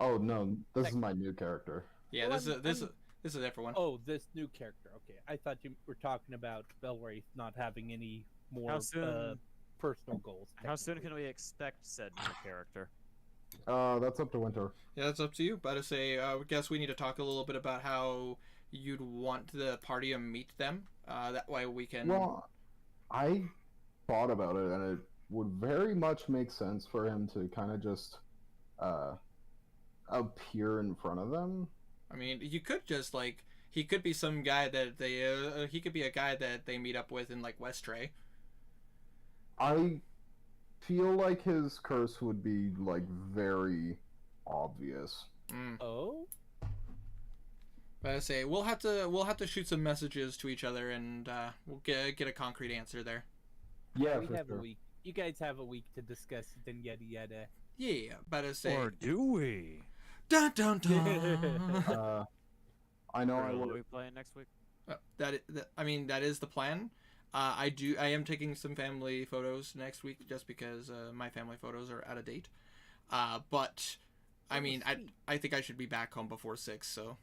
Oh no, this is my new character. Yeah, Well, this is a different one. Oh, this new character. Okay, I thought you were talking about Belwraith not having any more personal goals. How soon can we expect said new character? That's up to Winter. Yeah, that's up to you. But to say, I guess we need to talk a little bit about how you'd want the party to meet them. That way we can. Well, I thought about it, and it would very much make sense for him to kind of just appear in front of them. I mean, you could just like he could be some guy that he could be a guy that they meet up with in like Westray. I feel like his curse would be like very obvious. Oh, But I say we'll have to shoot some messages to each other and we'll get a concrete answer there. Yeah, we for have sure. a week. You guys have a week to discuss it and yada yada. Yeah, but I say. Or do we? Dun dun dun. I know I Or will will. we play next week? I mean, that is the plan. I am taking some family photos next week just because my family photos are out of date. But I mean, sweet. I think I should be back home before 6. So.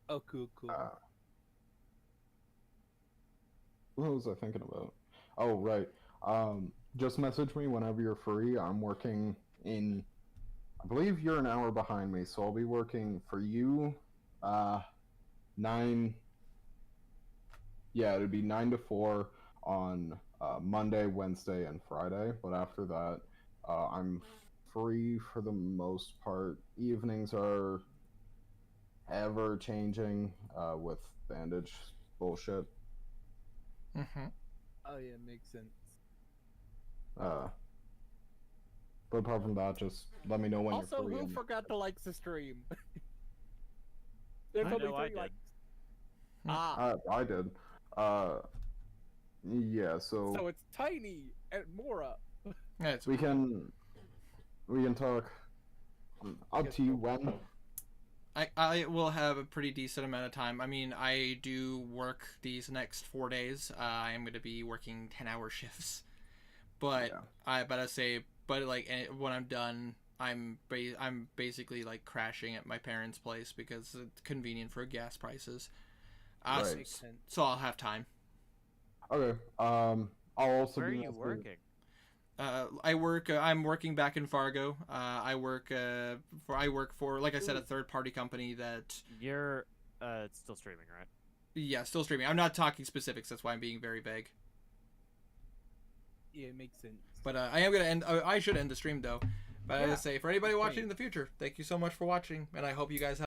Oh, cool. What was I thinking about? Oh, right. Just message me whenever you're free. I'm working in. I believe you're an hour behind me, so I'll be working for you. 9. Yeah, it'd be 9 to 4 on Monday, Wednesday, and Friday. But after that, I'm free for the most part. Evenings are ever changing with bandage bullshit. Mm-hmm. Oh yeah, makes sense. But apart from that, just let me know when Also, you're free. who forgot to like the stream? I There's only know I 3 did. likes. Ah, I did. Yeah. so So it's Tiny and Mora. Yeah, it's we can talk. Up to you when. I will have a pretty decent amount of time. I mean, I do work these next 4 days. I am going to be working 10-hour shifts, but when I'm done, I'm basically like crashing at my parents' place because it's convenient for gas prices. Right. Makes sense. So I'll have time. Okay. I'll also Where are be you messaging- working? I'm working back in Fargo. I work for, like I said, a third-party company that. You're it's still streaming, right? Yeah, still streaming. I'm not talking specifics. That's why I'm being very vague. Yeah, it makes sense. But I am gonna end. I should end the stream though. But I Yeah. gotta say, for anybody watching Great. in the future, thank you so much for watching, and I hope you guys have.